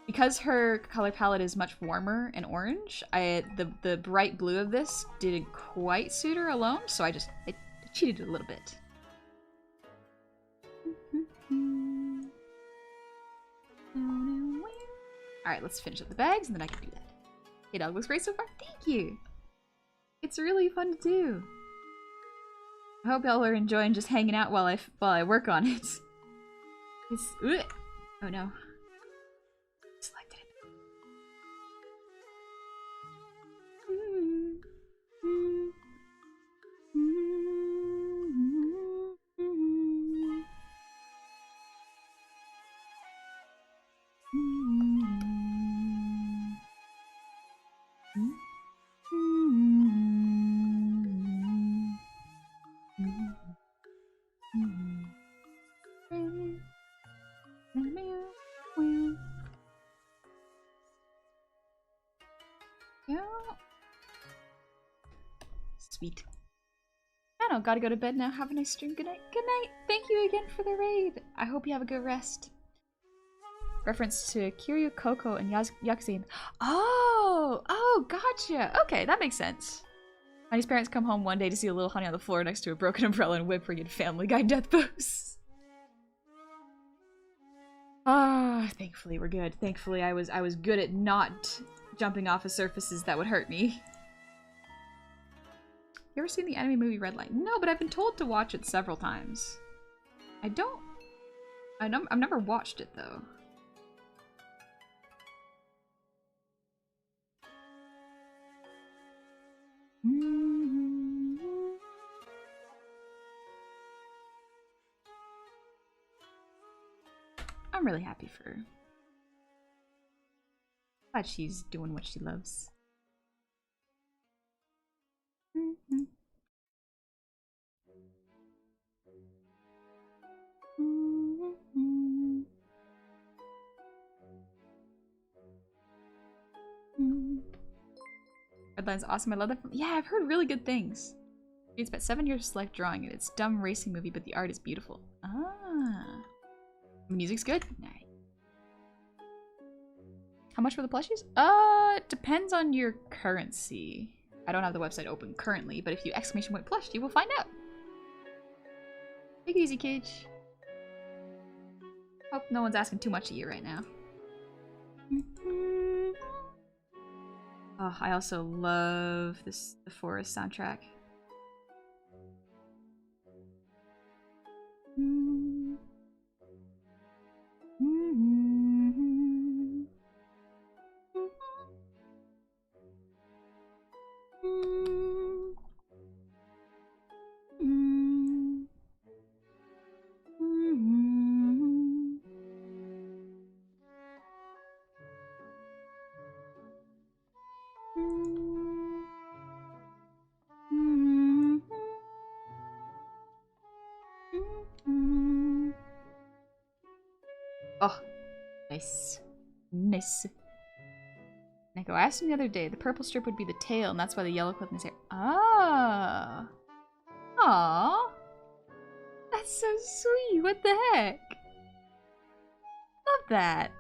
Because her color palette is much warmer and orange, the bright blue of this didn't quite suit her alone, so I cheated a little bit. Alright, let's finish up the bags and then I can do that. Hey dog, looks great so far. Thank you! It's really fun to do. I hope y'all are enjoying just hanging out while I work on it. It's oh no. Selected it. Sweet. I know, gotta go to bed now. Have a nice stream. Good night. Good night. Thank you again for the raid. I hope you have a good rest. Reference to Kiryu, Coco, and Yakuza. Oh, gotcha. Okay, that makes sense. Honey's parents come home one day to see a little honey on the floor next to a broken umbrella and whimpering in Family Guy death pose. Ah, thankfully we're good. Thankfully I was good at not jumping off of surfaces that would hurt me. You ever seen the anime movie Red Line? No, but I've been told to watch it several times. I've never watched it though. I'm really happy for her. Glad she's doing what she loves. Redline's awesome. I love that. Yeah, I've heard really good things. It's spent 7 years to select drawing it. It's a dumb racing movie, but the art is beautiful. Ah. The music's good? Nice. How much for the plushies? It depends on your currency. I don't have the website open currently, but if you ! plush, you will find out. Take it easy, Cage. Hope no one's asking too much of you right now. Oh, I also love the Forest soundtrack. Oh, nice. Nice. Neko, I asked him the other day, the purple strip would be the tail, and that's why the yellow clip in his hair. Ah. Aww. That's so sweet. What the heck? Love that.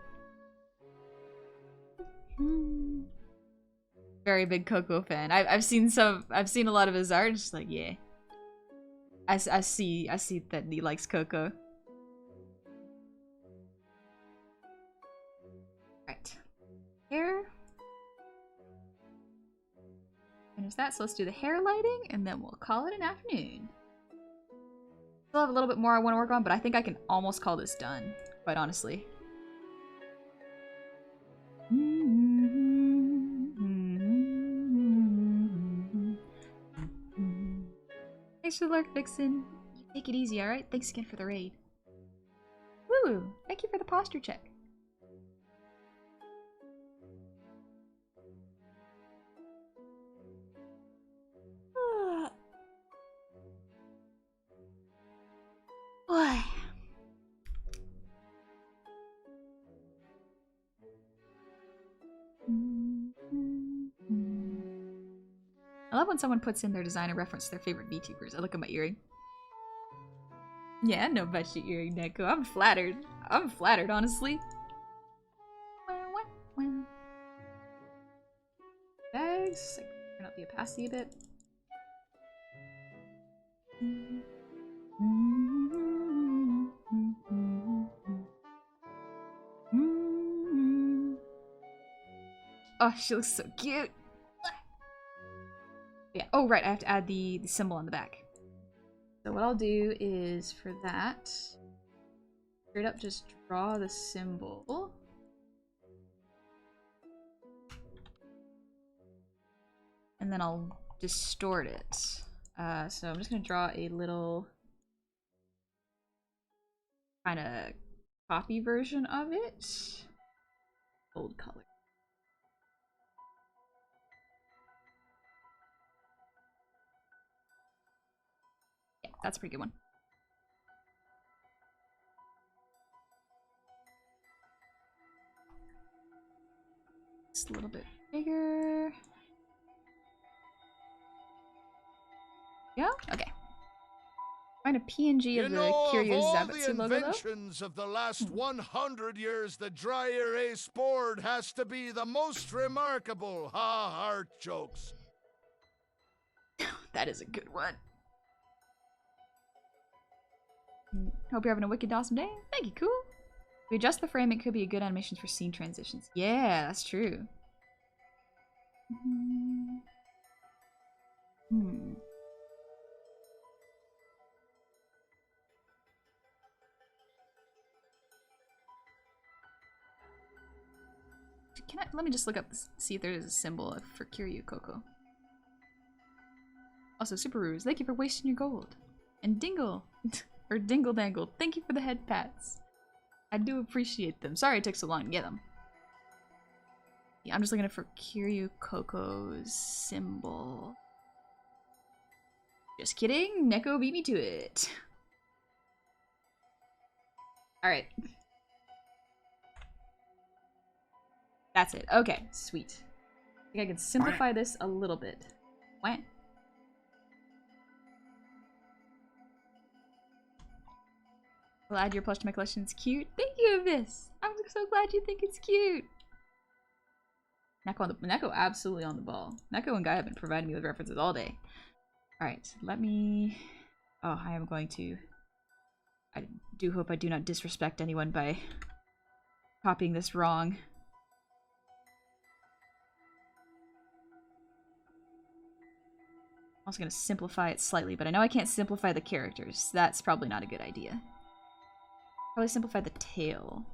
Very big Coco fan. I've seen a lot of his art. Just like, yeah. I see that he likes Coco. Right. Hair. Finish that, so let's do the hair lighting, and then we'll call it an afternoon. Still have a little bit more I want to work on, but I think I can almost call this done, quite honestly. Thanks for the lurk, Vixen. You take it easy, alright? Thanks again for the raid. Woo! Thank you for the posture check. Boy. I love when someone puts in their design and reference to their favorite VTubers. I look at my earring. Yeah, I know about your earring, Neko. I'm flattered. I'm flattered, honestly. Bags. Like, turn up the opacity a bit. Oh, she looks so cute. Yeah. Oh, right. I have to add the symbol on the back. So what I'll do is for that, straight up just draw the symbol. And then I'll distort it. So I'm just gonna draw a little kind of copy version of it. Bold color. Yeah, that's a pretty good one. Just a little bit bigger. Yeah? Okay. Find a PNG of the Curious Zabatsu logo, though. Of all the inventions of the last 100 years, the dry erase board has to be the most remarkable. Ha, heart jokes. That is a good one. Hope you're having a wicked awesome day. Thank you, cool. If we adjust the frame, it could be a good animation for scene transitions. Yeah, that's true. Let me just look up, see if there is a symbol for Kiryu Koko. Also, Superoos, thank you for wasting your gold. And Dingle, or Dingle Dangle, thank you for the head pats. I do appreciate them. Sorry it took so long to get them. Yeah, I'm just looking for Kiryu Koko's symbol. Just kidding, Neko beat me to it. Alright. That's it. Okay, sweet. I think I can simplify this a little bit. What? I'll add your plush to my collection. It's cute. Thank you, Abyss. I'm so glad you think it's cute. Neko absolutely on the ball. Neko and Guy have been providing me with references all day. Alright, let me... Oh, I am going to... I do hope I do not disrespect anyone by copying this wrong. I'm also going to simplify it slightly, but I know I can't simplify the characters. That's probably not a good idea. Probably simplify the tail.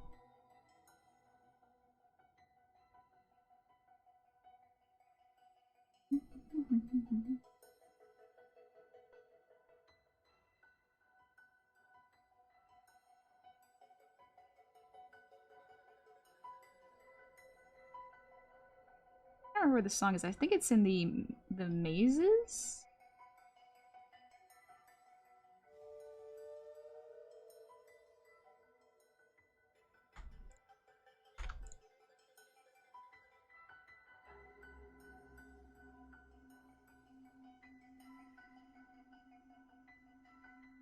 I don't remember where the song is. I think it's in the mazes?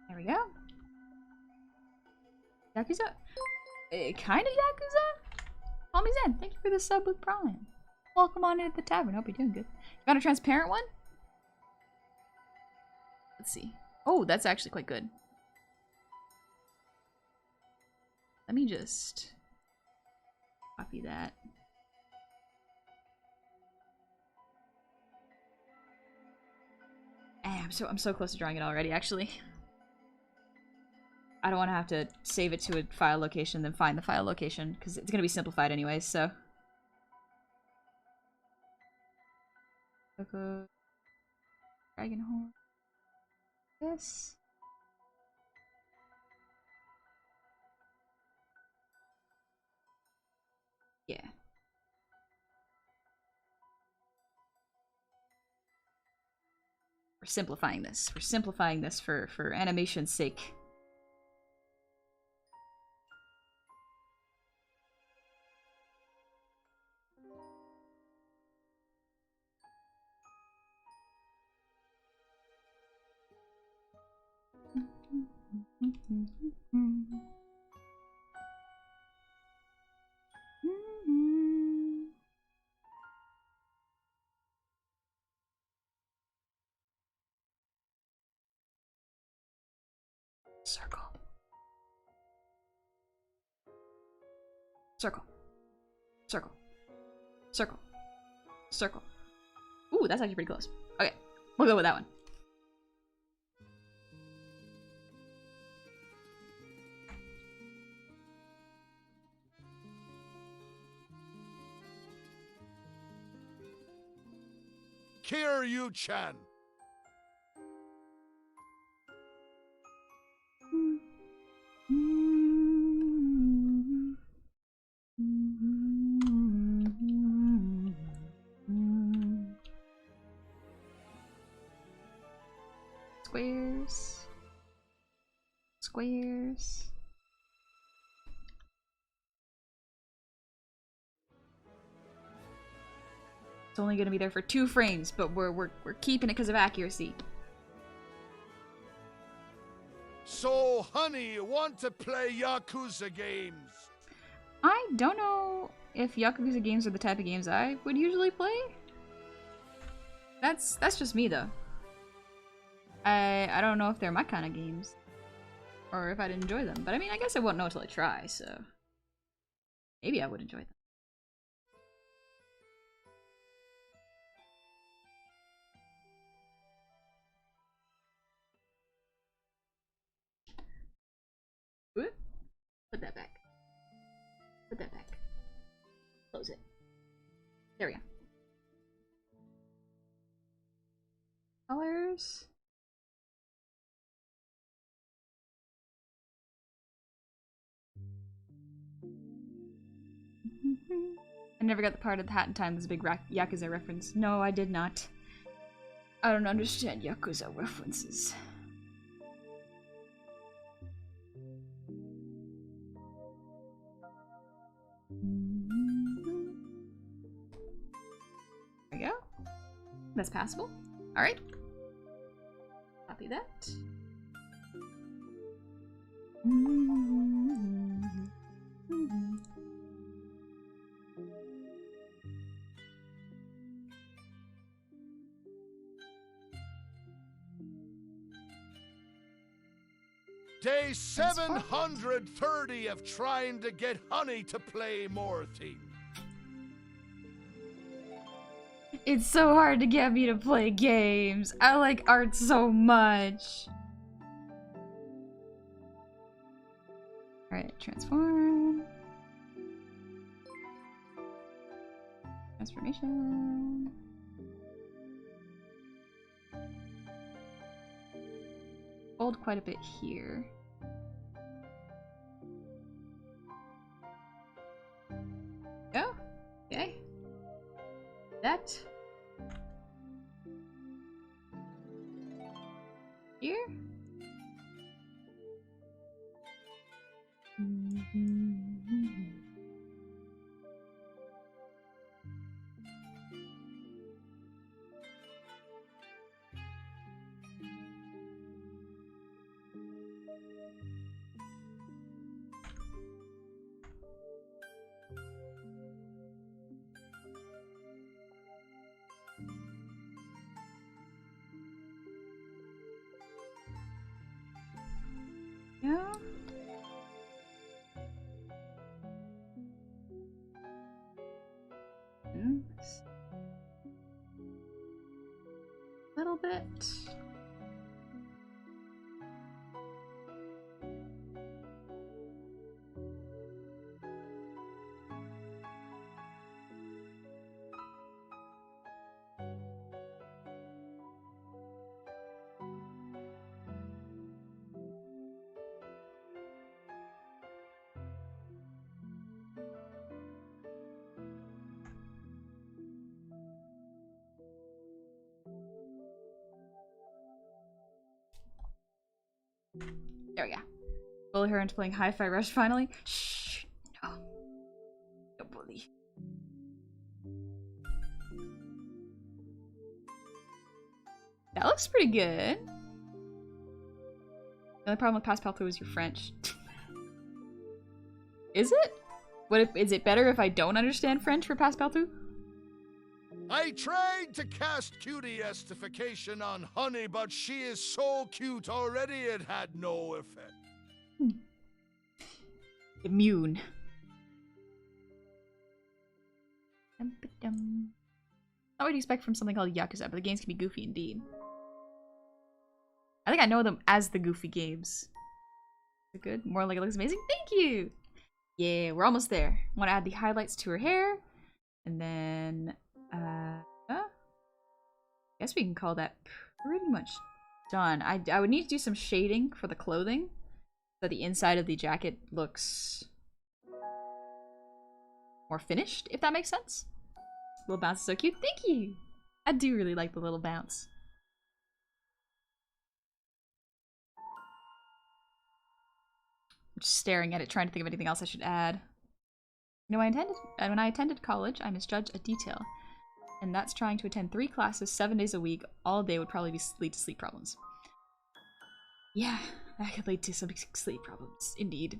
There we go. Yakuza? Kind of Yakuza? Call me Zen. Thank you for the sub with Prime. Welcome on into the tavern. Hope you're doing good. You got a transparent one? Let's see. Oh, that's actually quite good. Let me just copy that. I'm so close to drawing it already, actually. I don't want to have to save it to a file location, then find the file location, because it's going to be simplified anyways, so. Coco. Dragon horn. this. Yeah. We're simplifying this. We're simplifying this for animation's sake. Circle. Circle. Circle. Circle. Circle. Ooh, that's actually pretty close. Okay, we'll go with that one. Kiryu-chan. Squares. Squares. It's only gonna be there for 2 frames, but we're keeping it because of accuracy. So, honey, you want to play Yakuza games? I don't know if Yakuza games are the type of games I would usually play. That's just me though. I don't know if they're my kind of games. Or if I'd enjoy them. But I mean, I guess I won't know until I try, so maybe I would enjoy them. Whoop. Put that back. Put that back. Close it. There we go. Colors. I never got the part of the Hat in Time as a big Yakuza reference. No, I did not. I don't understand Yakuza references. There we go. That's passable. Alright. Copy that. Day 730 of trying to get Honey to play more things. It's so hard to get me to play games. I like art so much. Alright, transform. Transformation. Fold quite a bit here. Go. Okay. That. Here. Yeah. Little bit. There we go. Bully her into playing Hi-Fi Rush finally. Shh. No. No bully. That looks pretty good. The only problem with Passepartout is your French. Is it? Is it better if I don't understand French for Passepartout? I tried to cast cutie-estification on Honey, but she is so cute already it had no effect. Immune. Not what you'd expect from something called Yakuza, but the games can be goofy indeed. I think I know them as the goofy games. Is it good? More like it looks amazing? Thank you! Yeah, we're almost there. I want to add the highlights to her hair. And then, I guess we can call that pretty much done. I would need to do some shading for the clothing so the inside of the jacket looks more finished, if that makes sense. Little bounce is so cute. Thank you! I do really like the little bounce. I'm just staring at it, trying to think of anything else I should add. You know, when I attended college, I misjudged a detail. And that's trying to attend 3 classes 7 days a week all day would probably lead to sleep problems. Yeah, that could lead to some sleep problems, indeed.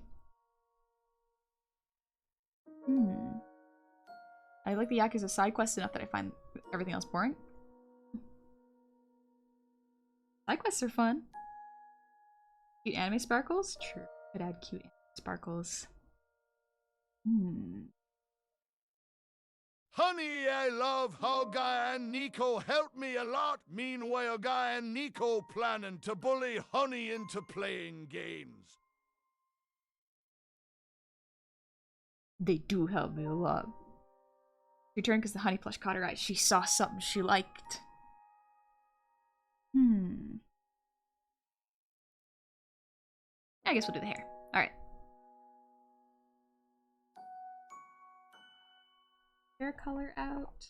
I like the Yakuza side quests enough that I find everything else boring. Side quests are fun. Cute anime sparkles? True. Could add cute anime sparkles. Honey, I love how Guy and Nico helped me a lot. Meanwhile, Guy and Nico planning to bully Honey into playing games. They do help me a lot. Returned because the honey plush caught her eye. She saw something she liked. I guess we'll do the hair. Alright. Hair color out.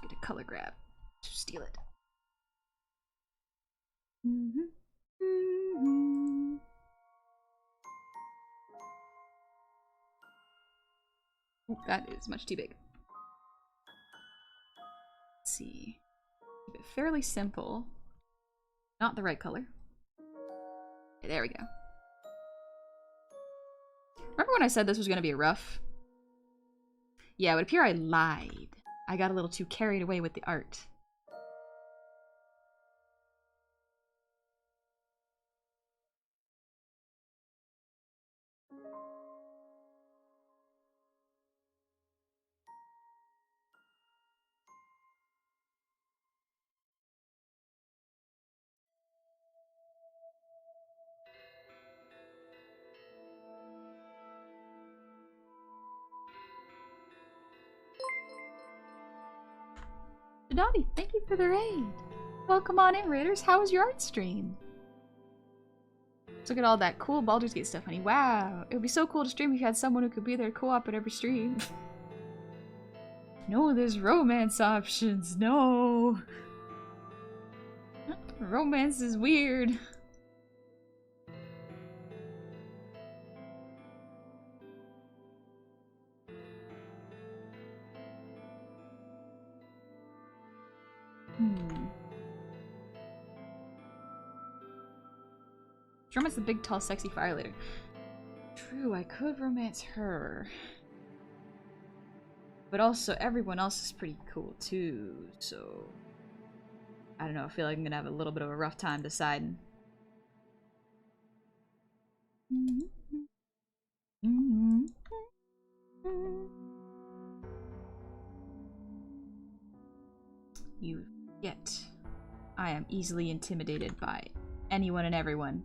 Get a color grab to steal it. Ooh, that is much too big. Let's see. Keep it fairly simple. Not the right color. Okay, there we go. Remember when I said this was going to be rough? Yeah, it would appear I lied. I got a little too carried away with the art. Donnie, thank you for the raid. Welcome on in, Raiders. How was your art stream? Let's look at all that cool Baldur's Gate stuff, honey. Wow. It would be so cool to stream if you had someone who could be there co-op at every stream. No, there's romance options. No. Romance is weird. Romance the big, tall, sexy fire leader. True, I could romance her. But also, everyone else is pretty cool too, so... I don't know, I feel like I'm gonna have a little bit of a rough time deciding. You get. I am easily intimidated by anyone and everyone.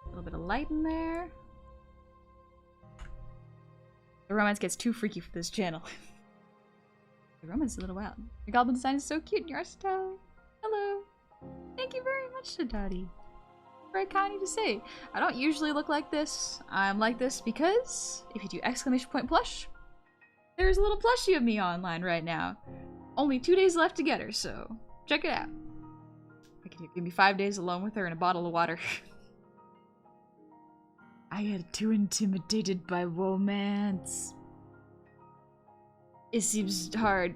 A little bit of light in there. The romance gets too freaky for this channel. The romance is a little wild. Your goblin design is so cute in your style. Hello. Thank you very much, Tadati. Very kind of you to say. I don't usually look like this. I'm like this because if you do exclamation point plush, there's a little plushie of me online right now. Only 2 days left to get her, so check it out. I can give me 5 days alone with her and a bottle of water. I get too intimidated by romance. It seems hard.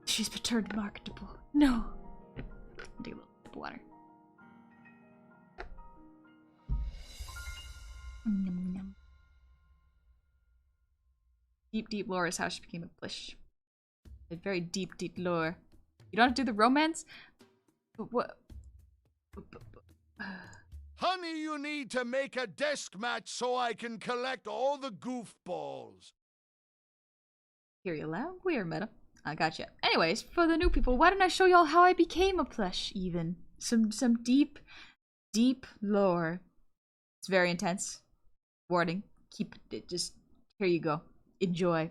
She's turned marketable. No. Take a little sip of water. Yum, yum. Deep, deep lore is how she became a blish. A very deep, deep lore. You don't have to do the romance? But what? Honey, you need to make a desk mat so I can collect all the goofballs. Hear you loud? Weird, meta. I gotcha. Anyways, for the new people, why don't I show y'all how I became a plush, even? Some deep, deep lore. It's very intense. Warning. Keep it, just, here you go. Enjoy.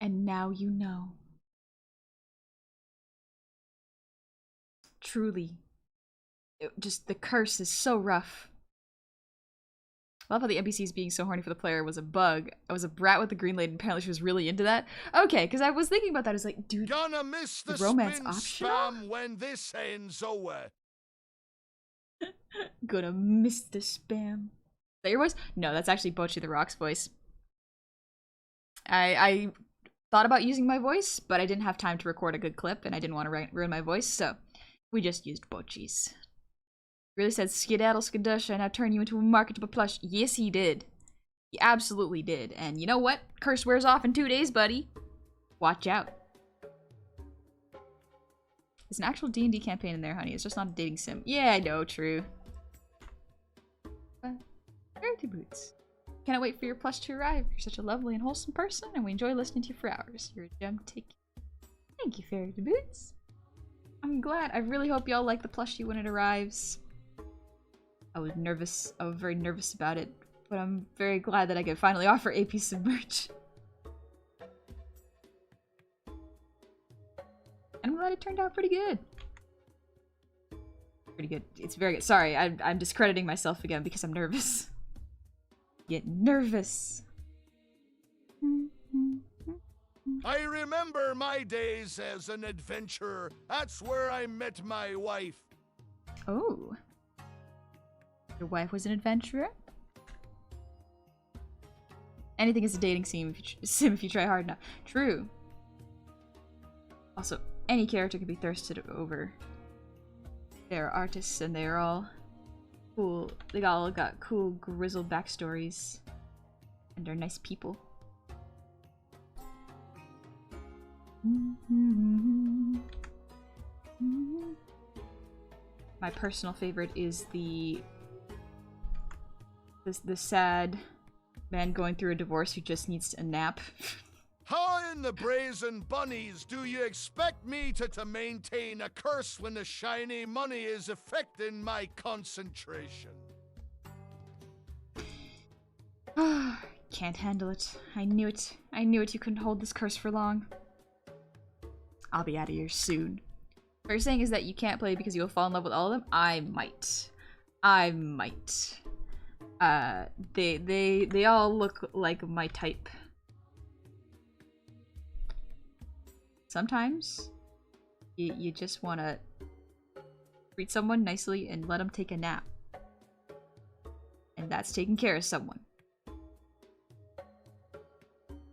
And now you know. Truly. Just, the curse is so rough. I love how the NPCs being so horny for the player was a bug. I was a brat with the green lady and apparently she was really into that. Okay, because I was thinking about that. I was like, dude, Gonna miss the romance spin optional? spam when this ends over. Gonna miss the spam. Is that your voice? No, that's actually Bochi the Rock's voice. I thought about using my voice, but I didn't have time to record a good clip and I didn't want to ruin my voice, so we just used Bochi's. Really said, skedaddle skadush, I now turn you into a marketable plush. Yes, he did. He absolutely did. And you know what? Curse wears off in 2 days, buddy. Watch out. There's an actual D&D campaign in there, honey. It's just not a dating sim. Yeah, I know, true. But, Charity Boots. Cannot wait for your plush to arrive. You're such a lovely and wholesome person, and we enjoy listening to you for hours. You're a gem to take. Thank you, Fairy Boots. I'm glad. I really hope y'all like the plushie when it arrives. I was nervous. I was very nervous about it, but I'm very glad that I could finally offer a piece of merch. And I'm glad it turned out pretty good. Pretty good. It's very good. Sorry, I'm discrediting myself again because I'm nervous. Get nervous. I remember my days as an adventurer. That's where I met my wife. Oh. Your wife was an adventurer? Anything is a dating sim if you try hard enough. True. Also, any character can be thirsted over. They're artists and they're all cool. They all got cool grizzled backstories. And they're nice people. My personal favorite is the sad man going through a divorce who just needs a nap. How in the brazen bunnies do you expect me to maintain a curse when the shiny money is affecting my concentration? Can't handle it. I knew it. I knew it. You couldn't hold this curse for long. I'll be out of here soon. What you're saying is that you can't play because you'll fall in love with all of them? I might. I might. They all look like my type. Sometimes you just want to treat someone nicely and let them take a nap. And that's taking care of someone.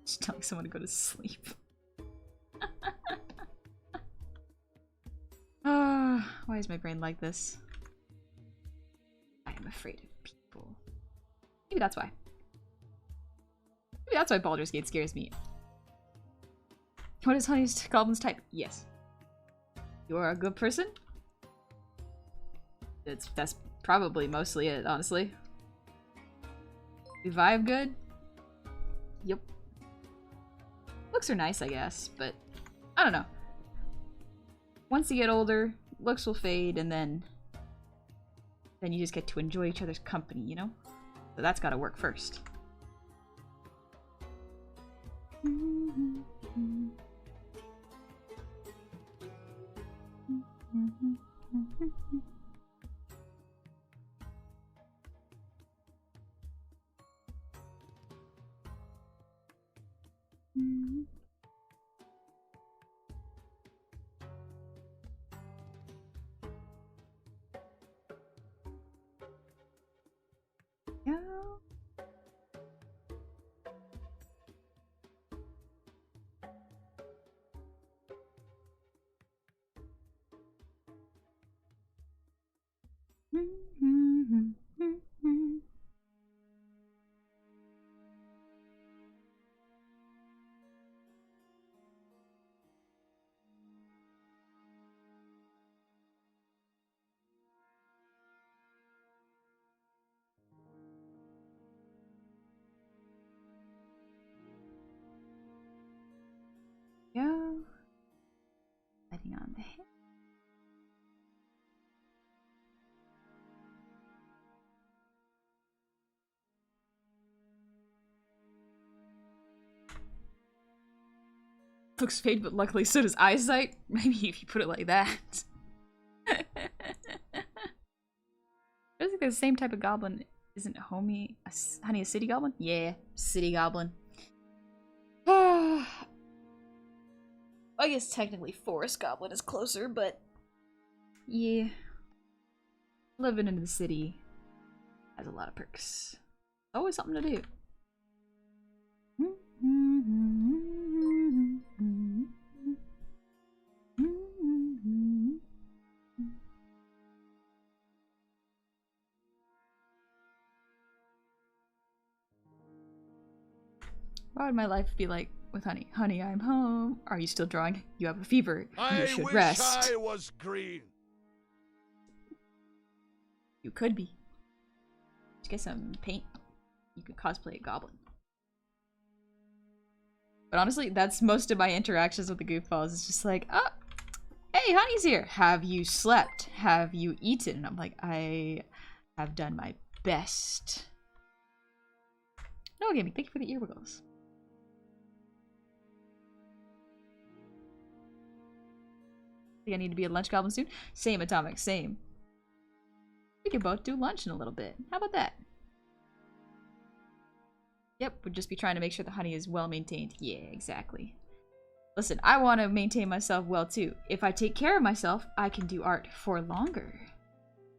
Just telling someone to go to sleep. Why is my brain like this? I am afraid of people. Maybe that's why. Maybe that's why Baldur's Gate scares me. What is Honey's Goblin's type? Yes. You are a good person? That's probably mostly it, honestly. We vibe good? Yep. Looks are nice, I guess, but I don't know. Once you get older, looks will fade, and then you just get to enjoy each other's company, you know? So that's gotta work first. Yeah. Go. Lighting on the head. Looks fade, but luckily so does eyesight. Maybe if you put it like that. I think the same type of goblin isn't Honey a city goblin? Yeah, city goblin. I guess technically forest goblin is closer, but yeah. Living in the city has a lot of perks. Always something to do. What would my life be like with Honey? Honey, I'm home. Are you still drawing? You have a fever. You should rest. I was green. You could be. Just get some paint. You could cosplay a goblin. But honestly, that's most of my interactions with the Goofballs. It's just like, oh, hey, Honey's here. Have you slept? Have you eaten? And I'm like, I have done my best. No, Gaming, thank you for the earwiggles. Think I need to be a lunch goblin soon? Same, Atomic, same. We could both do lunch in a little bit. How about that? Yep, we'd just be trying to make sure the honey is well maintained. Yeah, exactly. Listen, I want to maintain myself well too. If I take care of myself, I can do art for longer.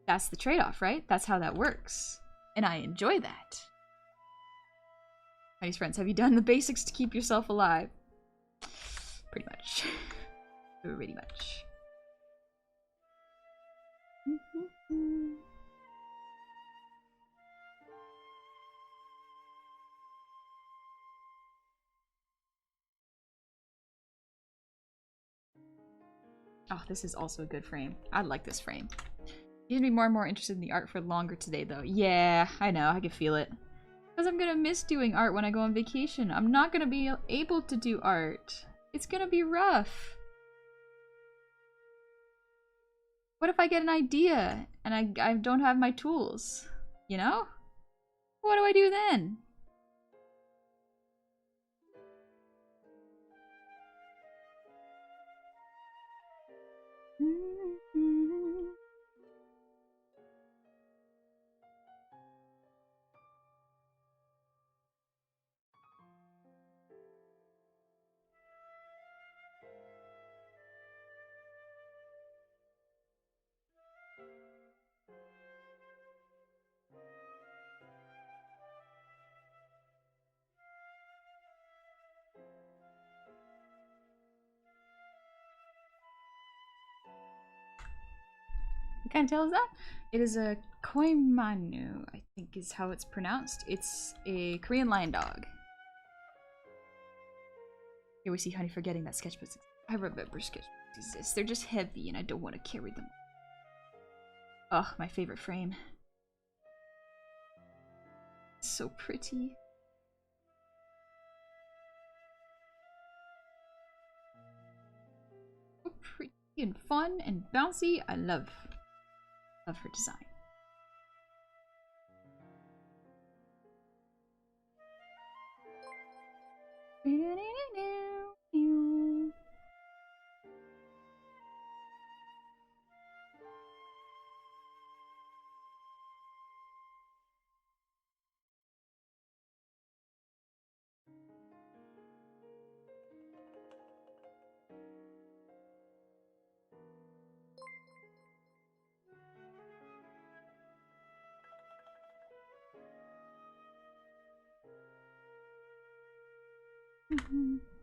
That's the trade-off, right? That's how that works. And I enjoy that. Honey's friends, have you done the basics to keep yourself alive? Pretty much. Pretty much. Oh, this is also a good frame. I like this frame. You need to be more and more interested in the art for longer today, though. Yeah, I know. I can feel it. Because I'm gonna miss doing art when I go on vacation. I'm not gonna be able to do art. It's gonna be rough. What if I get an idea and I don't have my tools? You know? What do I do then? can't tell is that? It is a koimanu, I think is how it's pronounced. It's a Korean lion dog. Here we see Honey forgetting that sketchbooks. I remember sketchbooks exist. They're just heavy and I don't want to carry them. Oh, my favorite frame. So pretty. So pretty and fun and bouncy. I love her design.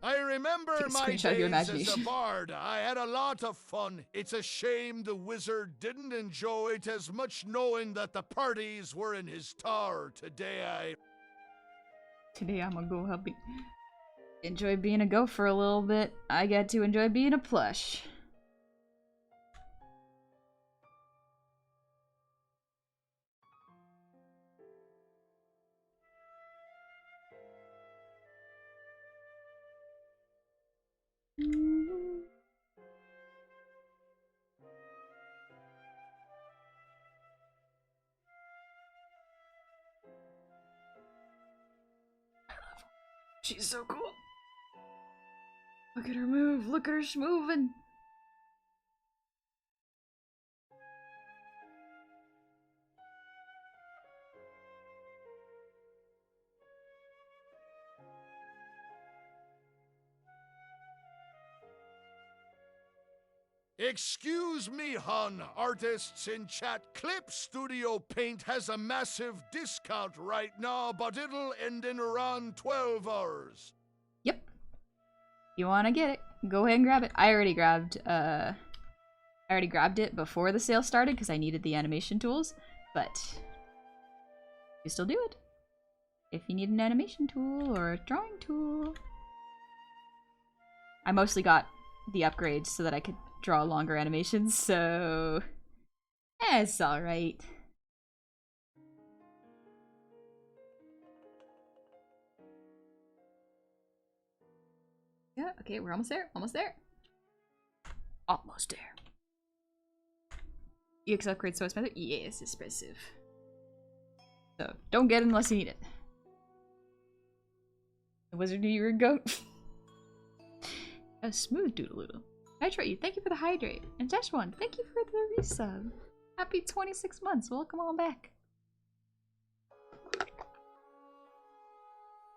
I remember Take a my screenshot of your days as a imagination. bard. I had a lot of fun. It's a shame the wizard didn't enjoy it as much knowing that the parties were in his tower. Today I'm gonna go help enjoy being a gopher for a little bit. I get to enjoy being a plush. She's so cool. Look at her move. Look at her schmoving. Excuse me, hon. Artists in chat. Clip Studio Paint has a massive discount right now, but it'll end in around 12 hours. Yep. You want to get it? Go ahead and grab it. I already grabbed it before the sale started because I needed the animation tools, but you still do it if you need an animation tool or a drawing tool. I mostly got the upgrades so that I could draw longer animations, so it's alright. Yeah, okay, we're almost there. Almost there. Almost there. EX upgrade so expensive? Yes, expensive. So, don't get it unless you need it. The wizard knew you were a goat. A smooth doodle-doodle. Nitro, you, thank you for the hydrate. And Jeshwan, thank you for the resub. Happy 26 months. Welcome on back.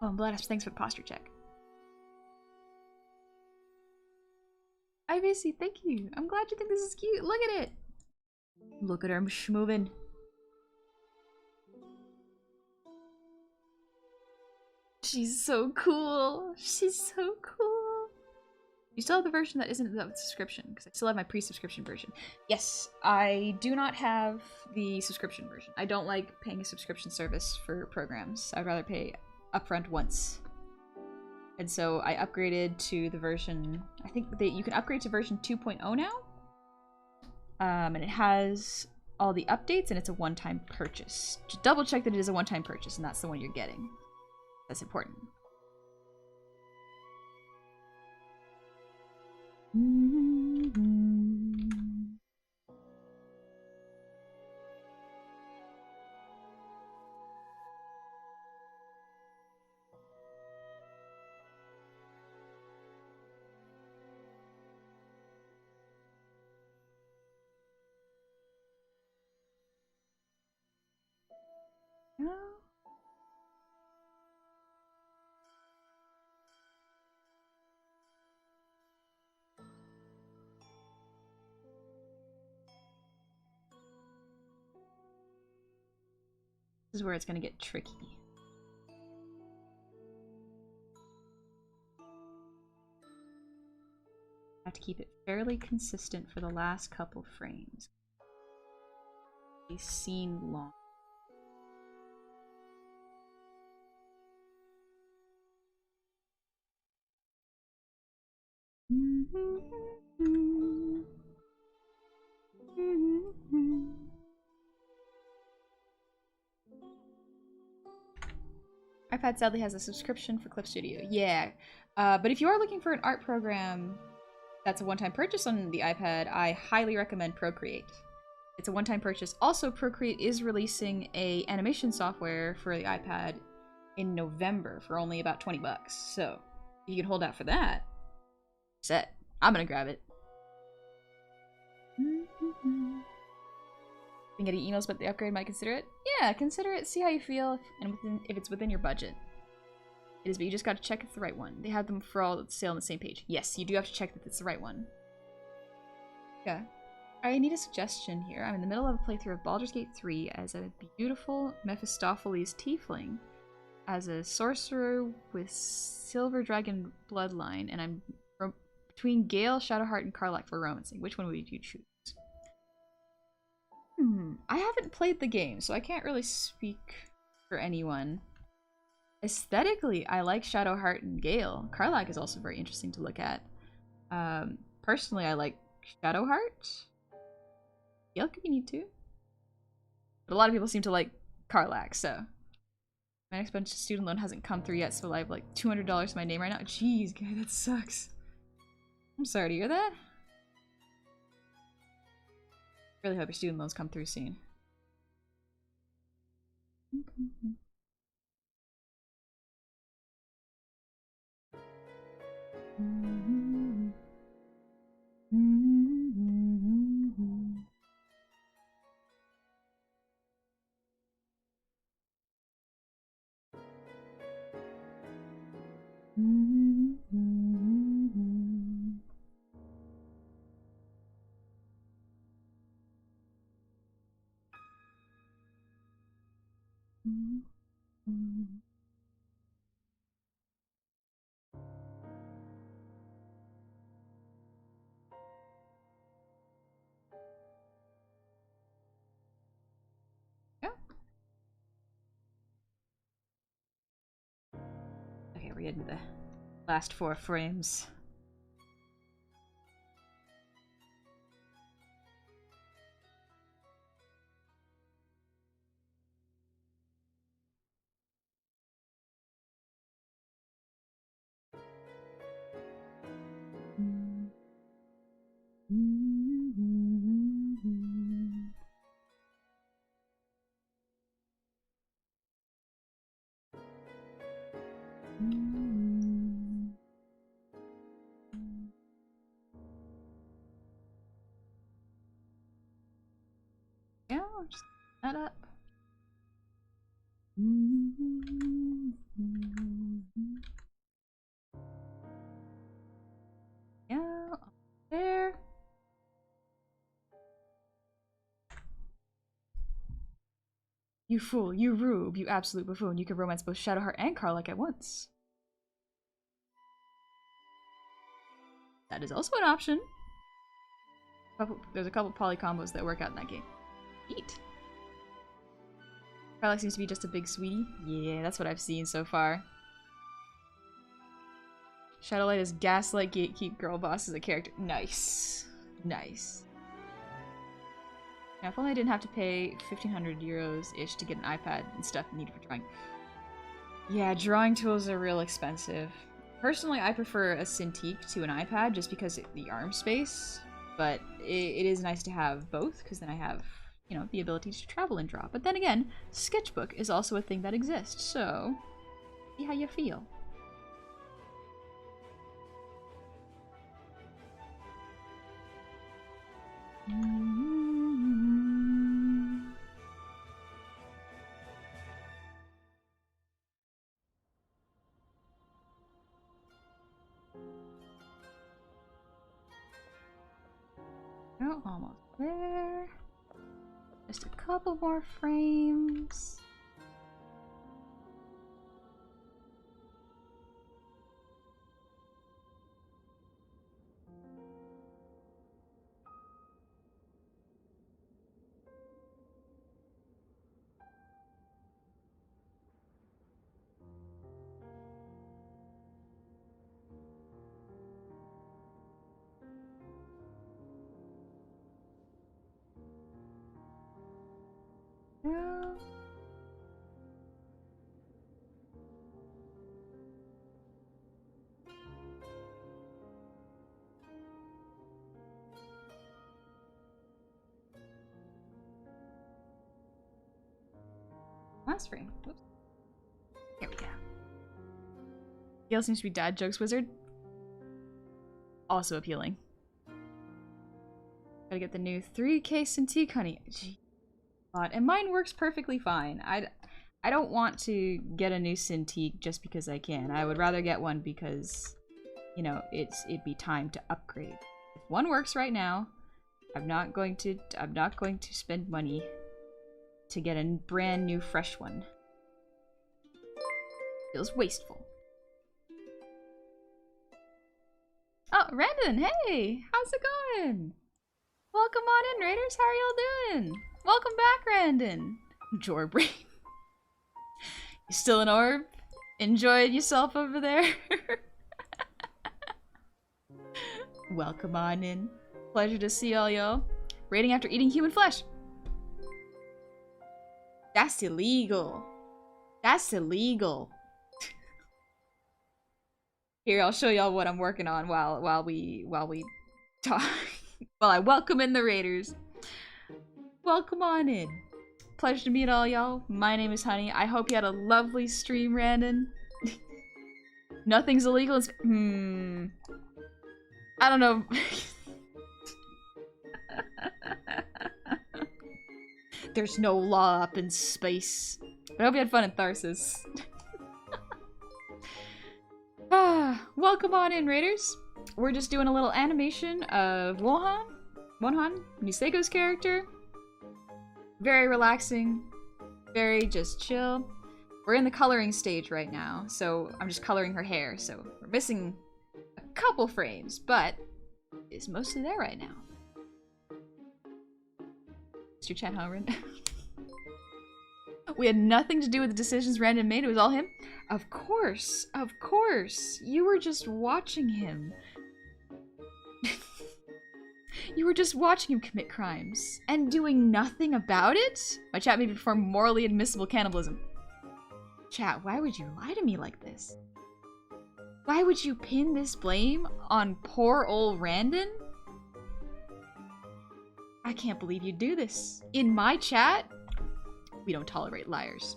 Oh, and Bloodasp, thanks for the posture check. IVC, thank you. I'm glad you think this is cute. Look at it. Look at her schmovin'. She's so cool. She's so cool. You still have the version that isn't the subscription, because I still have my pre-subscription version. Yes, I do not have the subscription version. I don't like paying a subscription service for programs. I'd rather pay upfront once. And so I upgraded to the version, I think that you can upgrade to version 2.0 now. And it has all the updates and it's a one-time purchase. Just double check that it is a one-time purchase and that's the one you're getting. That's important. This is where it's going to get tricky. I have to keep it fairly consistent for the last couple frames. seen long. iPad sadly has a subscription for Clip Studio. Yeah, but if you are looking for an art program that's a one-time purchase on the iPad, I highly recommend Procreate. It's a one-time purchase. Also, Procreate is releasing a animation software for the iPad in November for only about 20 bucks. So, you can hold out for that. Set. I'm gonna grab it. Been getting emails about the upgrade, might consider it? Yeah, consider it, see how you feel, and if it's within your budget. It is, but you just gotta check it's the right one. They have them for all sale on the same page. Yes, you do have to check that it's the right one. Yeah. I need a suggestion here. I'm in the middle of a playthrough of Baldur's Gate 3 as a beautiful Mephistopheles tiefling, as a sorcerer with Silver Dragon bloodline, and I'm between Gale, Shadowheart, and Karlach for romancing. Which one would you choose? I haven't played the game, so I can't really speak for anyone. Aesthetically, I like Shadowheart and Gale. Karlach is also very interesting to look at. Personally, I like Shadowheart. Gale could be neat too. But a lot of people seem to like Karlach, so. My next bunch of student loan hasn't come through yet, so I have like $200 to my name right now. Jeez, guy, that sucks. I'm sorry to hear that. Really hope your student loans come through soon. Okay, we're getting to the last 4 frames. Yeah, just that up. Yeah, there. You fool, you rube, you absolute buffoon. You could romance both Shadowheart and Karlach at once. That is also an option. There's a couple poly combos that work out in that game. Eat. Karlach seems to be just a big sweetie. Yeah, that's what I've seen so far. Shadowlight is Gaslight Gatekeep Girl Boss as a character. Nice. Nice. Now, if only I didn't have to pay 1,500 euros-ish to get an iPad and stuff needed for drawing. Yeah, drawing tools are real expensive. Personally, I prefer a Cintiq to an iPad just because of the arm space, but it is nice to have both because then I have, you know, the ability to travel and draw. But then again, Sketchbook is also a thing that exists, so see how you feel. Oh, almost there. Just a couple more frames. No. Last frame. Whoops. Here we go. Gail seems to be dad jokes wizard. Also appealing. Gotta get the new 3K Cintiq, honey. Gee. And mine works perfectly fine. I don't want to get a new Cintiq just because I can. I would rather get one because, you know, it'd be time to upgrade. If one works right now, I'm not going to spend money to get a brand new fresh one. Feels wasteful. Oh, Randon, hey! How's it going? Welcome on in, Raiders. How are y'all doing? Welcome back, Randon. Jorbrain. You still an orb? Enjoyed yourself over there? Welcome on in. Pleasure to see all y'all. Raiding after eating human flesh. That's illegal. That's illegal. Here, I'll show y'all what I'm working on while we talk. While I welcome in the Raiders. Welcome on in. Pleasure to meet all y'all. My name is Honey. I hope you had a lovely stream, Randon. Nothing's illegal. I don't know. There's no law up in space. But I hope you had fun in Tharsis. Welcome on in, Raiders. We're just doing a little animation of Wonhan, Niseko's character. Very relaxing, very just chill. We're in the coloring stage right now, so I'm just coloring her hair, so we're missing a couple frames, but it's mostly there right now. Mr. Chan Horan. We had nothing to do with the decisions Randon made, it was all him? Of course, you were just watching him. You were just watching him commit crimes and doing nothing about it? My chat may perform morally admissible cannibalism. Chat, why would you lie to me like this? Why would you pin this blame on poor old Randon? I can't believe you'd do this. In my chat, we don't tolerate liars.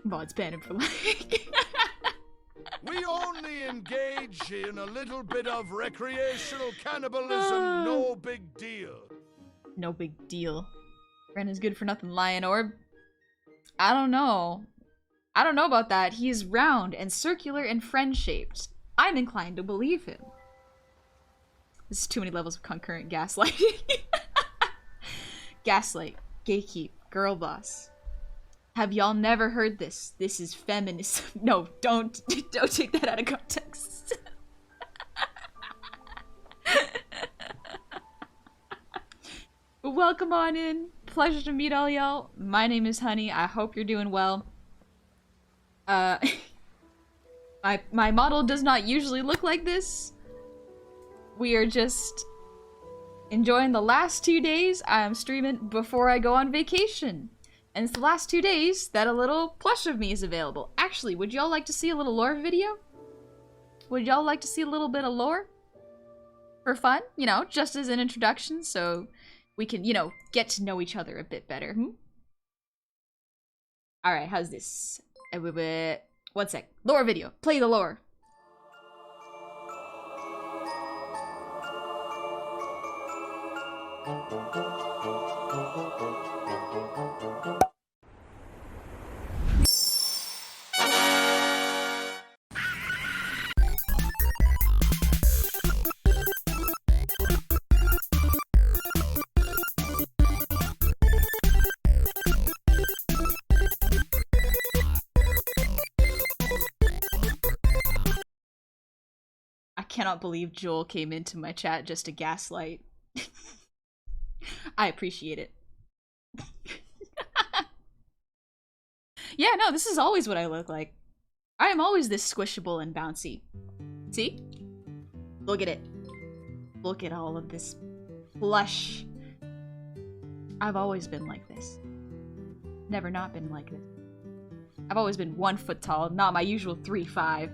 Mods ban him for lying. We only engage in a little bit of recreational cannibalism, no big deal. No big deal. Brandon's good for nothing, lion orb. I don't know. I don't know about that. He is round and circular and friend-shaped. I'm inclined to believe him. This is too many levels of concurrent gaslighting. Gaslight, gatekeep, girl boss. Have y'all never heard this? This is feminism. No, don't take that out of context. Welcome on in. Pleasure to meet all y'all. My name is Honey. I hope you're doing well. My model does not usually look like this. We are just enjoying the last 2 days I am streaming before I go on vacation. And it's the last 2 days that a little plush of me is available. Actually, would y'all like to see a little lore video? Would y'all like to see a little bit of lore? For fun? You know, just as an introduction, so we can, you know, get to know each other a bit better. Alright, how's this? 1 sec. Lore video. Play the lore. I cannot believe Joel came into my chat just to gaslight. I appreciate it. Yeah, no, this is always what I look like. I am always this squishable and bouncy. See? Look at it. Look at all of this plush. I've always been like this. never not been like this. I've always been 1 foot tall, not my usual 3'5".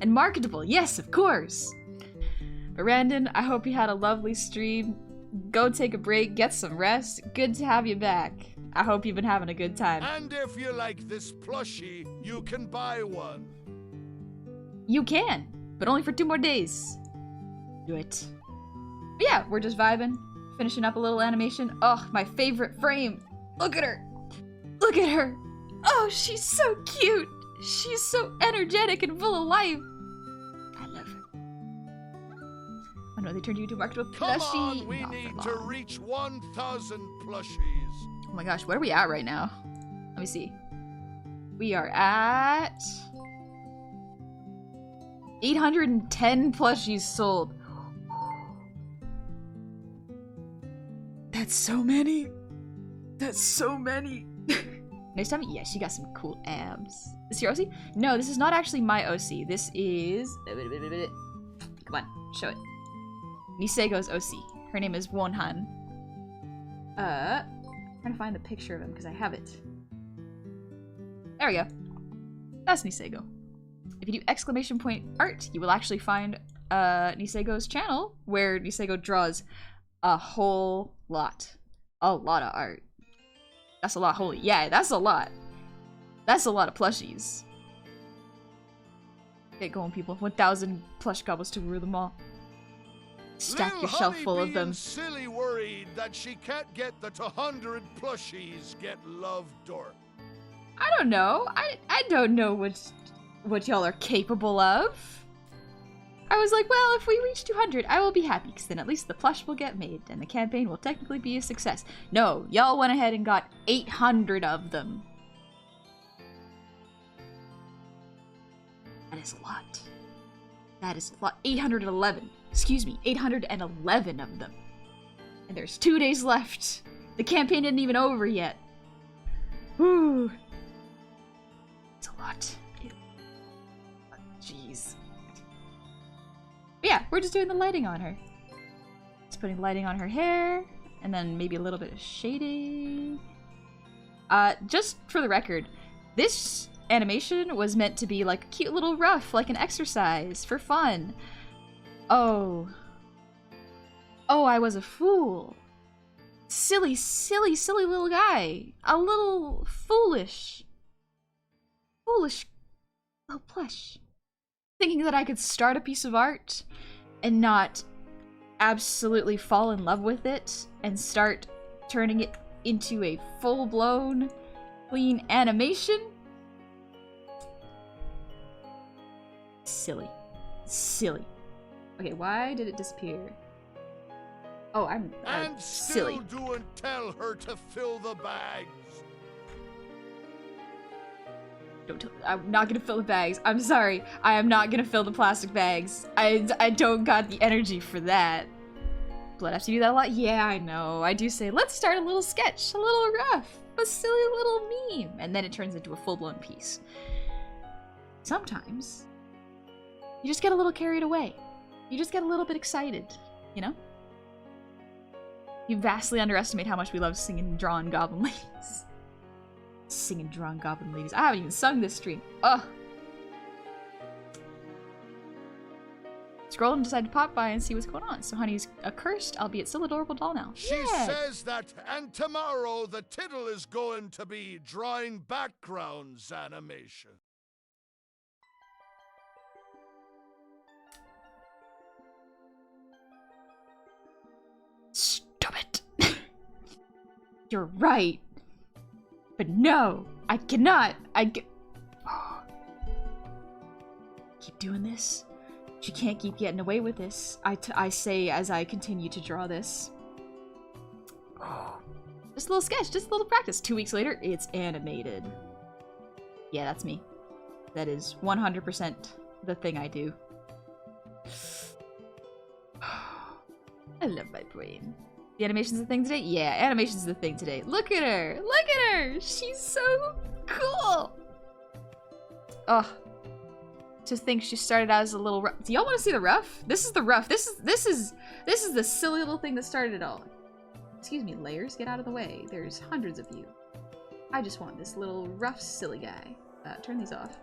And marketable, yes, of course! But Randon, I hope you had a lovely stream. Go take a break, get some rest. Good to have you back. I hope you've been having a good time. And if you like this plushie, you can buy one. You can, but only for 2 more days. Do it. But yeah, we're just vibing, finishing up a little animation. Oh, my favorite frame. Look at her. Look at her. Oh, she's so cute. She's so energetic and full of life. I love her. Oh no, they turned you into a marketable plushie. Come on, we Not need for to long. reach 1,000 plushies. Oh my gosh, what are we at right now? Let me see. We are at 810 plushies sold. That's so many. That's so many. Nice tummy? Yeah, she got some cool abs. Is this your OC? No, this is not actually my OC. This is... Come on, show it. Nisego's OC. Her name is Wonhan. I'm trying to find the picture of him because I have it. There we go. That's Nisego. If you do exclamation point art, you will actually find Nisego's channel where Nisego draws a whole lot. A lot of art. That's a lot, holy. Yeah, that's a lot. That's a lot of plushies. Get going, people. 1,000 plush gobbles to rule them all. Stack Lil your shelf Honey full of being them. silly worried that she can't get the 200 plushies get love door. I don't know. I don't know what y'all are capable of. I was like, well, if we reach 200, I will be happy, because then at least the plush will get made, and the campaign will technically be a success. No, y'all went ahead and got 800 of them. That is a lot. That is a lot. 811. Excuse me, 811 of them. And there's 2 days left. The campaign isn't even over yet. Whew. It's a lot. Jeez. But yeah, we're just doing the lighting on her. Just putting lighting on her hair, and then maybe a little bit of shading. Just for the record, this animation was meant to be like a cute little rough, like an exercise, for fun. Oh, I was a fool. Silly, silly, silly little guy. A little foolish little plush. Thinking that I could start a piece of art and not absolutely fall in love with it and start turning it into a full-blown, clean animation? Silly. Silly. Okay, why did it disappear? Oh, I'm And silly. still doing tell her to fill the bags. I'm not gonna fill the bags. I'm sorry. I am not gonna fill the plastic bags. I don't got the energy for that. Blood have to do that a lot? Yeah, I know. I do say, let's start a little sketch, a little rough, a silly little meme, and then it turns into a full-blown piece. Sometimes, you just get a little carried away. You just get a little bit excited, you know? You vastly underestimate how much we love singing and drawing goblin ladies. Singing drawing goblin ladies. I haven't even sung this stream. Ugh. Scroll and decide to pop by and see what's going on. So Honey's a cursed, albeit still adorable doll now. She Yeah. says that, and tomorrow the tittle is going to be drawing backgrounds animation. Stop it. You're right. But no, I cannot. Keep doing this. She can't keep getting away with this. I say as I continue to draw this. Just a little sketch, just a little practice. 2 weeks later, it's animated. Yeah, that's me. That is 100% the thing I do. I love my brain. The animation's the thing today? Yeah, animation's the thing today. Look at her! Look at her! She's so cool! Ugh. To think she started out as a little rough. Do y'all want to see the rough? This is the rough. This is the silly little thing that started it all. Excuse me, layers, get out of the way. There's hundreds of you. I just want this little rough, silly guy. Turn these off.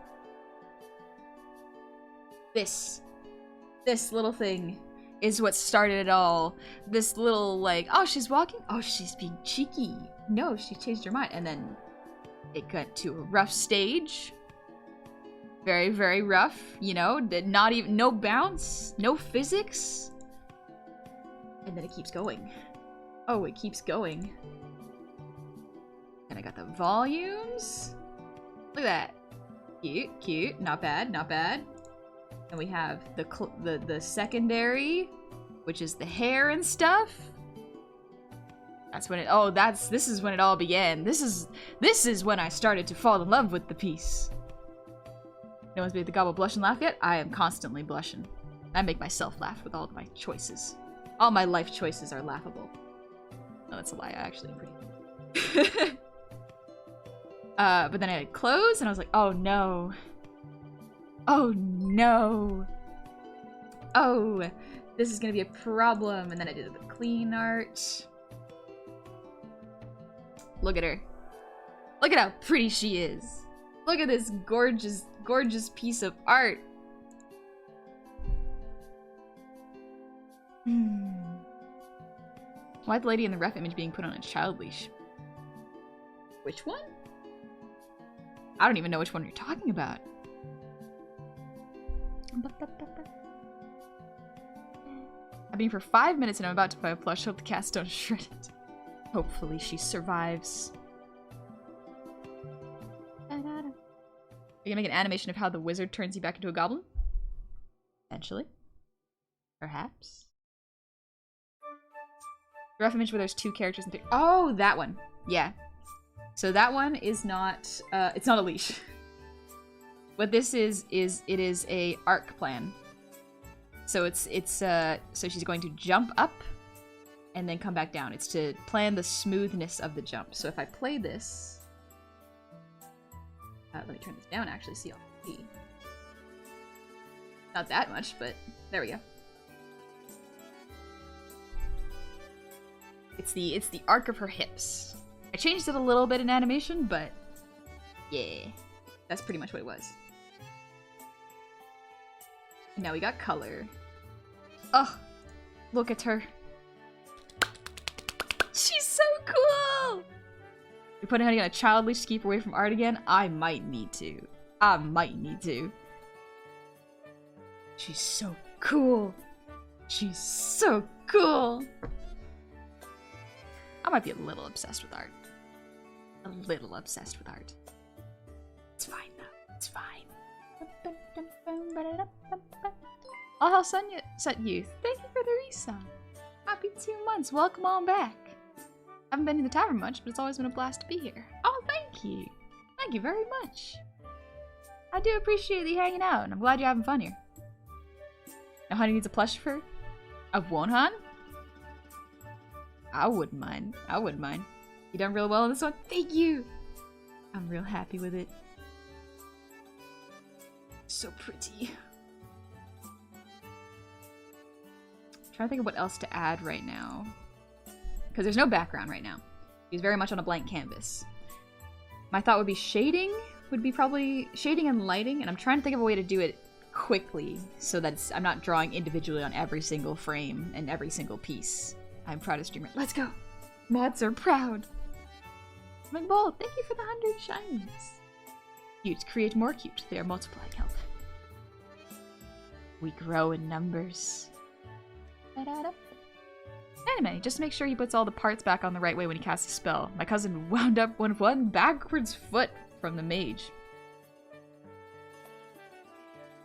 This little thing is what started it all. This little, like, oh, she's walking? Oh, she's being cheeky. No, she changed her mind. And then it got to a rough stage. Very, very rough, you know? Not even, no bounce, no physics. And then it keeps going. Oh, it keeps going. And I got the volumes. Look at that. Cute, cute. Not bad, not bad. And we have the secondary, which is the hair and stuff. That's when it, oh, this is when it all began. This is when I started to fall in love with the piece. No one's made the gobble blush and laugh yet? I am constantly blushing. I make myself laugh with all of my choices. All my life choices are laughable. No, that's a lie. I actually am pretty. But then I had clothes, and I was like, oh no. Oh no. Oh, this is gonna be a problem. And then I did the clean art. Look at her. Look at how pretty she is. Look at this gorgeous, gorgeous piece of art. Why the lady in the ref image being put on a child leash? Which one? I don't even know which one you're talking about. I've been for 5 minutes and I'm about to buy a plush. Hope the cats don't shred it. Hopefully she survives. Are you gonna make an animation of how the wizard turns you back into a goblin? Eventually. Perhaps. The rough image where there's two characters and oh, that one. Yeah. So that one is not, it's not a leash. What this is it is a arc plan. So so she's going to jump up and then come back down. It's to plan the smoothness of the jump. So if I play this, let me turn this down actually, so y'all can see. Not that much, but there we go. It's the arc of her hips. I changed it a little bit in animation, but yeah, that's pretty much what it was. And now we got color. Oh, look at her. She's so cool! You're putting Honey on a child leash to keep her away from art again? I might need to. I might need to. She's so cool. She's so cool. I might be a little obsessed with art. A little obsessed with art. It's fine though. It's fine. Oh, how sun youth. Thank you for the resub. Happy 2 months. Welcome on back. Haven't been in the tavern much, but it's always been a blast to be here. Oh, thank you. Thank you very much. I do appreciate you hanging out, and I'm glad you're having fun here. Now, Honey needs a plush for her? Of one, hon? I wouldn't mind. I wouldn't mind. You done real well on this one? Thank you! I'm real happy with it. So pretty. I'm trying to think of what else to add right now. Because there's no background right now. He's very much on a blank canvas. My thought would be shading. Would be probably shading and lighting. And I'm trying to think of a way to do it quickly. So that I'm not drawing individually on every single frame and every single piece. I'm proud of streamer. Let's go! Mods are proud! McBall, thank you for the 100 shinies. Cute, create more cute. They are multiplying help. We grow in numbers. Anime, just make sure he puts all the parts back on the right way when he casts a spell. My cousin wound up one backwards foot from the mage.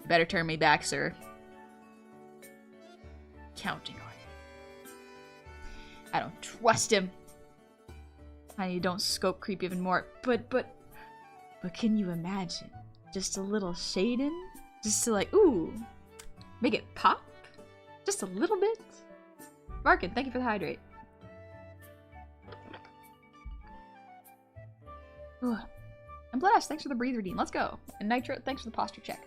Better turn me back, sir. Counting on you. I don't trust him. Honey, don't scope creep even more. But can you imagine? Just a little shading? Just to like, ooh, make it pop? Just a little bit? Markin, thank you for the hydrate. Ooh. And Blast, thanks for the breathe redeem. Let's go. And Nitro, thanks for the posture check.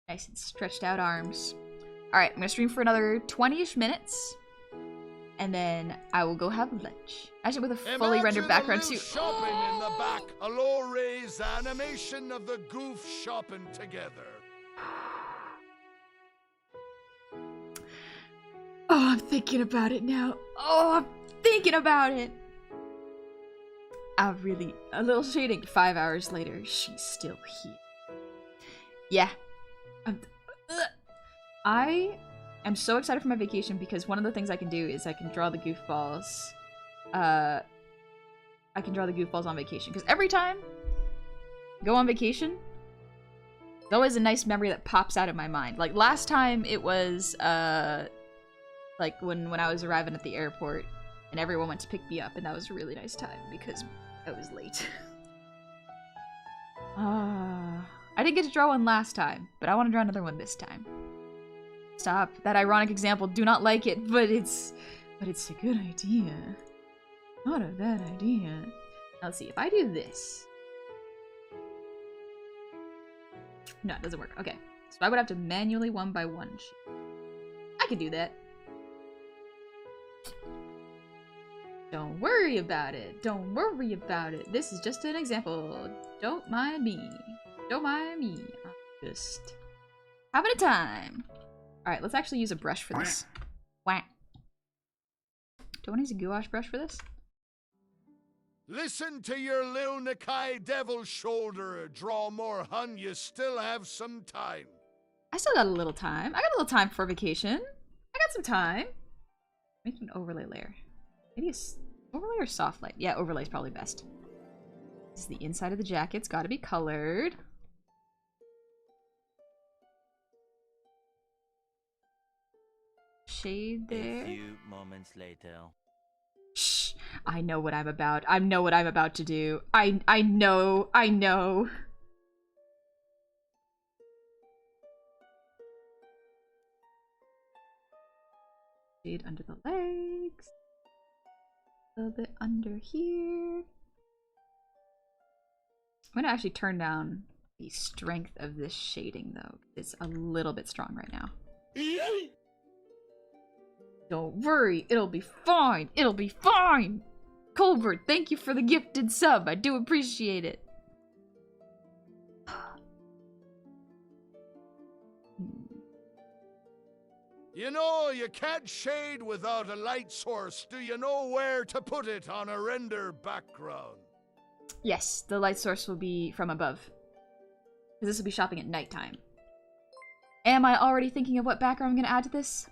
Nice and stretched out arms. Alright, I'm gonna stream for another 20-ish minutes. And then I will go have lunch. Actually, with a fully rendered background too. Shopping in the back, a low-res animation of the goof shopping together. Oh, I'm thinking about it now. Oh, I'm thinking about it. A little shading. 5 hours later, she's still here. Yeah. I am so excited for my vacation because one of the things I can do is I can draw the goofballs. I can draw the goofballs on vacation because every time I go on vacation, there's always a nice memory that pops out of my mind. Like last time, it was like when I was arriving at the airport and everyone went to pick me up, and that was a really nice time because I was late. I didn't get to draw one last time, but I want to draw another one this time. Stop. That ironic example. Do not like it, but it's a good idea. Not a bad idea. Now, let's see. If I do this... No, it doesn't work. Okay. So I would have to manually one by one shoot. I could do that. Don't worry about it. Don't worry about it. This is just an example. Don't mind me. Don't mind me. I'm just having a time. Alright, let's actually use a brush for this. Whack. Do I want to use a gouache brush for this? Listen to your Lil Nakai devil shoulder. Draw more, hun. You still have some time. I still got a little time. I got a little time for vacation. I got some time. Make an overlay layer. Maybe a overlay or soft light? Yeah, overlay is probably best. This is the inside of the jacket. It's got to be colored. Shade there. A few moments later. Shh! I know what I'm about. I know what I'm about to do. I know. I know. Shade under the legs. A little bit under here. I'm gonna actually turn down the strength of this shading though. It's a little bit strong right now. Don't worry, it'll be fine. It'll be fine. Colbert, thank you for the gifted sub. I do appreciate it. You know, you can't shade without a light source. Do you know where to put it on a render background? Yes, the light source will be from above. Because this will be shopping at nighttime. Am I already thinking of what background I'm going to add to this?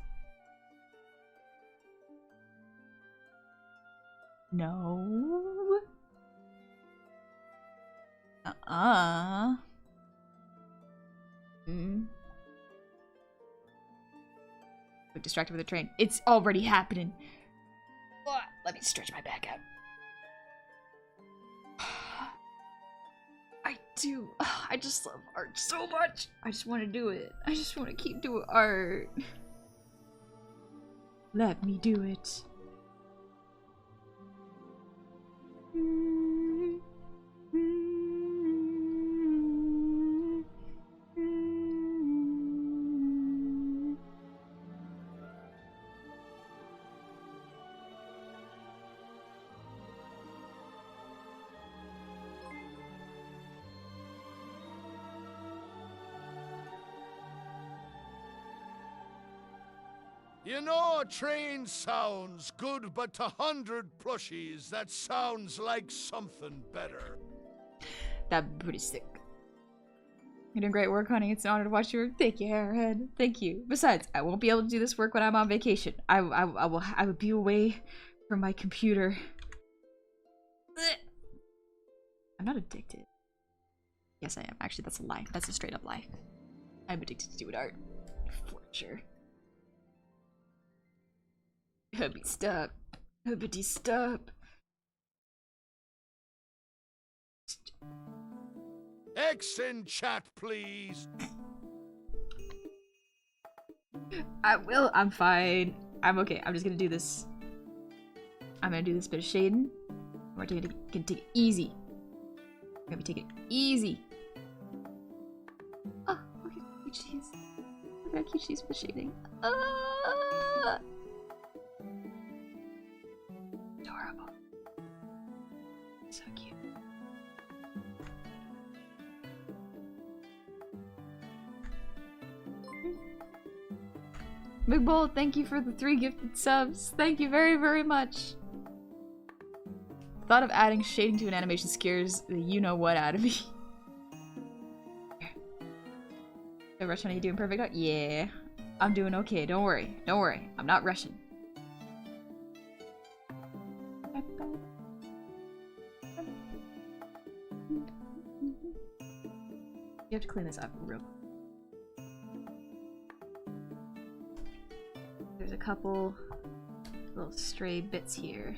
No. We're distracted with the train. It's already happening. Let me stretch my back out. I do. I just love art so much. I just want to do it. I just want to keep doing art. Let me do it. You know, a train sounds good, but to 100 plushies, that sounds like something better. That'd be pretty sick. You're doing great work, honey. It's an honor to watch your work. Thank you, Arrowhead. Thank you. Besides, I won't be able to do this work when I'm on vacation. I would be away from my computer. I'm not addicted. Yes, I am. Actually, that's a lie. That's a straight up lie. I'm addicted to doing art. For sure. Hubby, stop. Hubbity, stop. X in chat, please. I will. I'm fine. I'm okay. I'm just gonna do this. I'm gonna do this bit of shading. We're gonna take it easy. Maybe take it easy. Oh, look at how cute she is. Look at how cute she is with the shading. Adorable. So cute. Big Bowl, thank you for the 3 gifted subs. Thank you very, very much. The thought of adding shading to an animation scares the you-know-what out of me. So, Rush, are you doing perfect? Yeah. I'm doing okay. Don't worry. Don't worry. I'm not rushing. You have to clean this up real quick. There's a couple little stray bits here.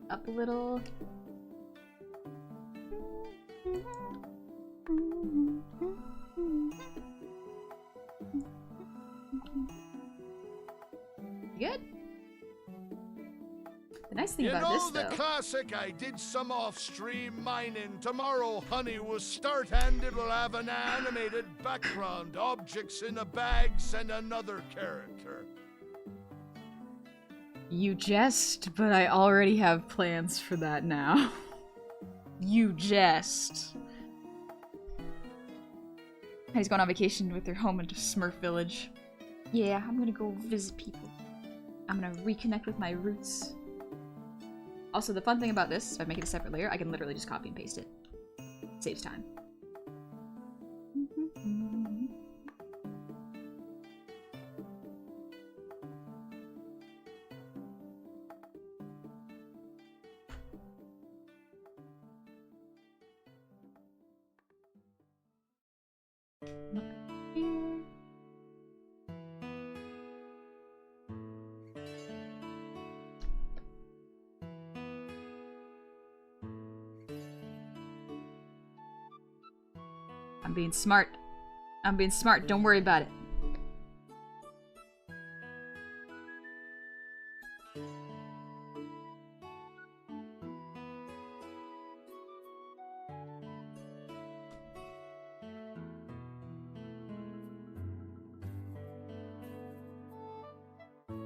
Up a little. Good? The nice thing about this, though... You know the classic, I did some off-stream mining. Tomorrow, honey will start and it'll have an animated background, objects in a bags, and another character. You jest, but I already have plans for that now. You jest. He's going on vacation with their home into Smurf Village. Yeah, I'm gonna go visit people. I'm gonna reconnect with my roots. Also, the fun thing about this, if I make it a separate layer, I can literally just copy and paste it. Saves time. I'm being smart. I'm being smart. Don't worry about it.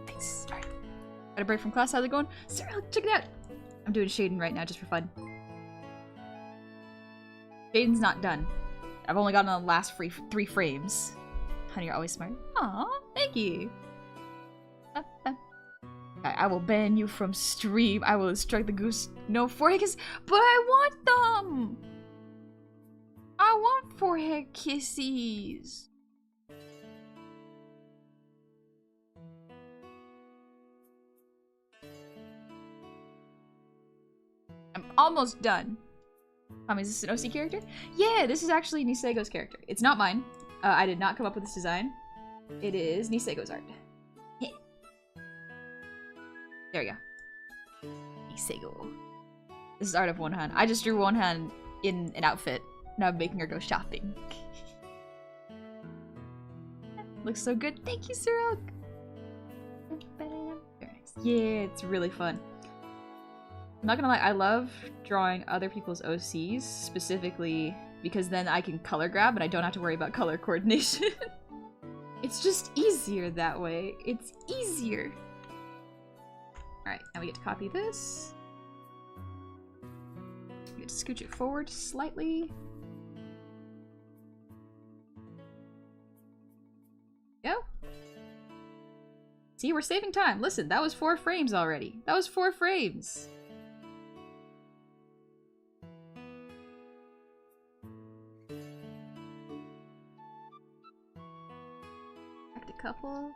Nice. Alright. Got a break from class. How's it going? Cyril, check it out. I'm doing shading right now just for fun. Shading's not done. I've only gotten the last 3 frames. Honey, you're always smart. Aw, thank you. I will ban you from stream. I will instruct the goose. No forehead kisses. But I want them! I want forehead kisses. I'm almost done. Is this an OC character? Yeah, this is actually Nisego's character. It's not mine. I did not come up with this design. It is Nisego's art. There you go. Nisego. This is art of one hand. I just drew one hand in an outfit. Now I'm making her go shopping. Looks so good. Thank you, Surok. Very nice. Yeah, it's really fun. I'm not gonna lie, I love drawing other people's OCs, specifically because then I can color grab and I don't have to worry about color coordination. It's just easier that way. It's easier. Alright, now we get to copy this. We get to scooch it forward slightly. Go. See, we're saving time. Listen, that was 4 frames already. That was 4 frames. Couple.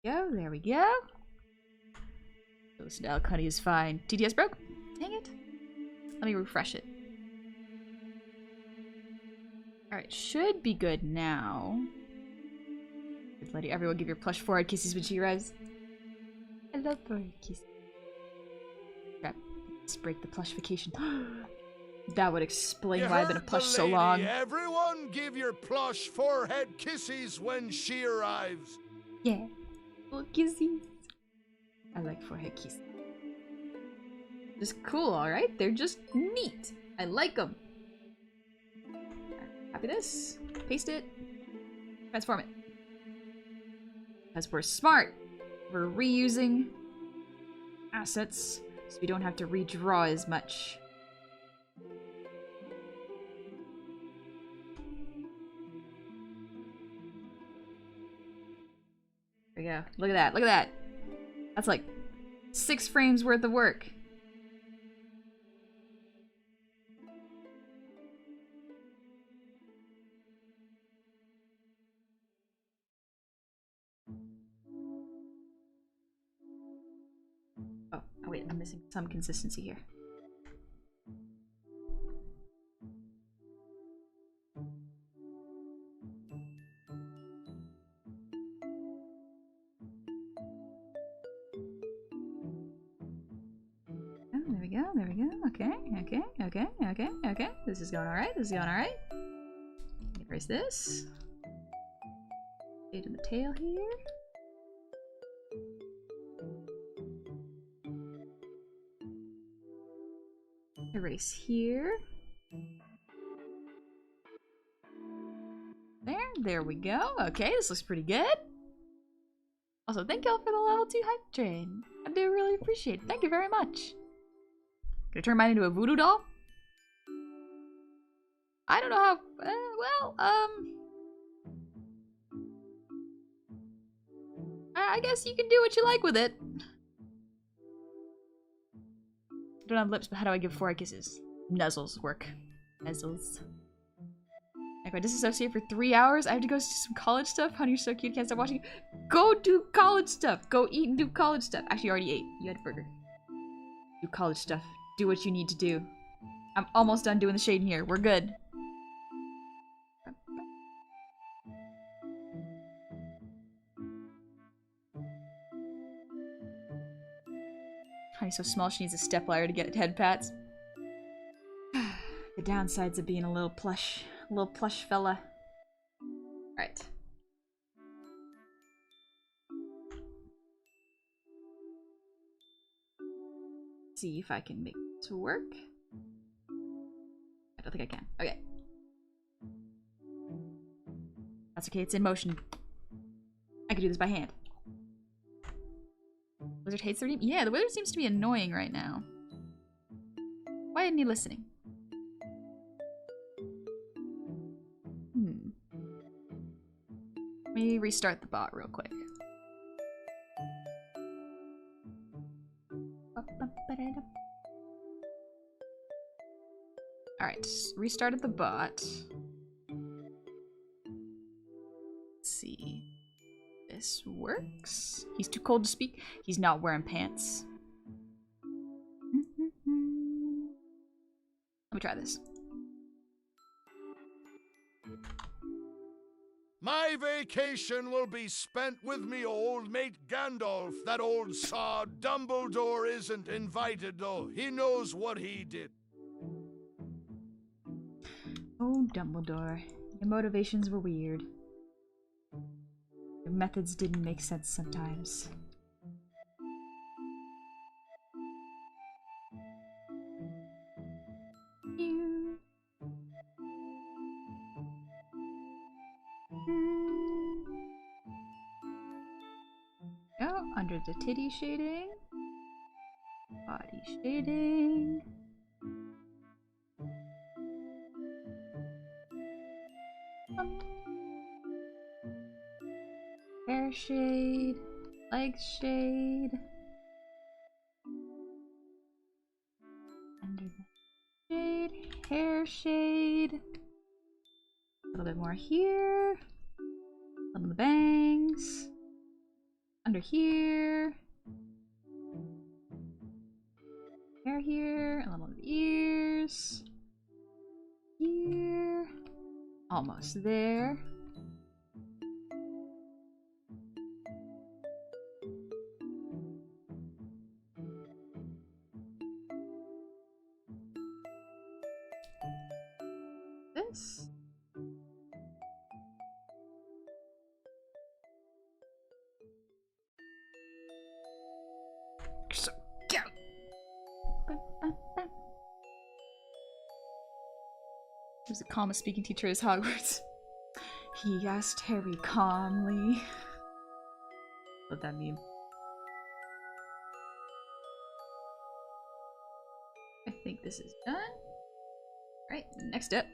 Go, there we go. Ghost Al Cuddy is fine. TTS broke? Dang it. Let me refresh it. Alright, should be good now. Good lady, everyone give your plush forehead kisses when she arrives. I love forehead kisses. Crap. Let's break the plushification. That would explain why I've been a plush so long. Everyone give your plush forehead kisses when she arrives. Yeah. Little kisses. I like forehead kisses. Just cool, alright? They're just neat. I like them. Copy this. Paste it. Transform it. Because we're smart. We're reusing assets, so we don't have to redraw as much. There we go. Look at that. Look at that. That's like 6 frames worth of work. Oh, wait, I'm missing some consistency here. Oh, there we go, there we go. Okay, okay, okay, okay, okay. This is going alright, this is going alright. Erase this. Shade in the tail here. Erase here. There we go. Okay, this looks pretty good. Also, thank y'all for the level 2 hype train. I do really appreciate it. Thank you very much. Gonna turn mine into a voodoo doll? I don't know how. I guess you can do what you like with it. I don't have lips, but how do I give 4 kisses? Nuzzles work. Nuzzles. If I disassociate for 3 hours, I have to go do some college stuff. Honey, you're so cute, can't stop watching. Go do college stuff. Go eat and do college stuff. Actually, you already ate. You had a burger. Do college stuff. Do what you need to do. I'm almost done doing the shading here. We're good. Honey's so small, she needs a stepladder to get head pats. The downsides of being a little plush fella. Alright. See if I can make this work. I don't think I can. Okay. That's okay, it's in motion. I can do this by hand. Wizard hates the redeem? Yeah, the wizard seems to be annoying right now. Why isn't he listening? Let me restart the bot real quick. Alright, restarted the bot. Let's see. This works. He's too cold to speak. He's not wearing pants. Let me try this. My vacation will be spent with me old mate Gandalf. That old sod Dumbledore isn't invited, though. He knows what he did. Oh, Dumbledore. Your motivations were weird. Your methods didn't make sense sometimes. Oh, under the titty shading. Body shading. Hair shade. Leg shade. Under the shade. Hair shade. A little bit more here. On the bangs. Under here. Hair here. A little on the ears. Here. Almost there. This. Who's the calmest speaking teacher is Hogwarts? He asked Harry calmly. Love that meme. I think this is done. Alright, next up.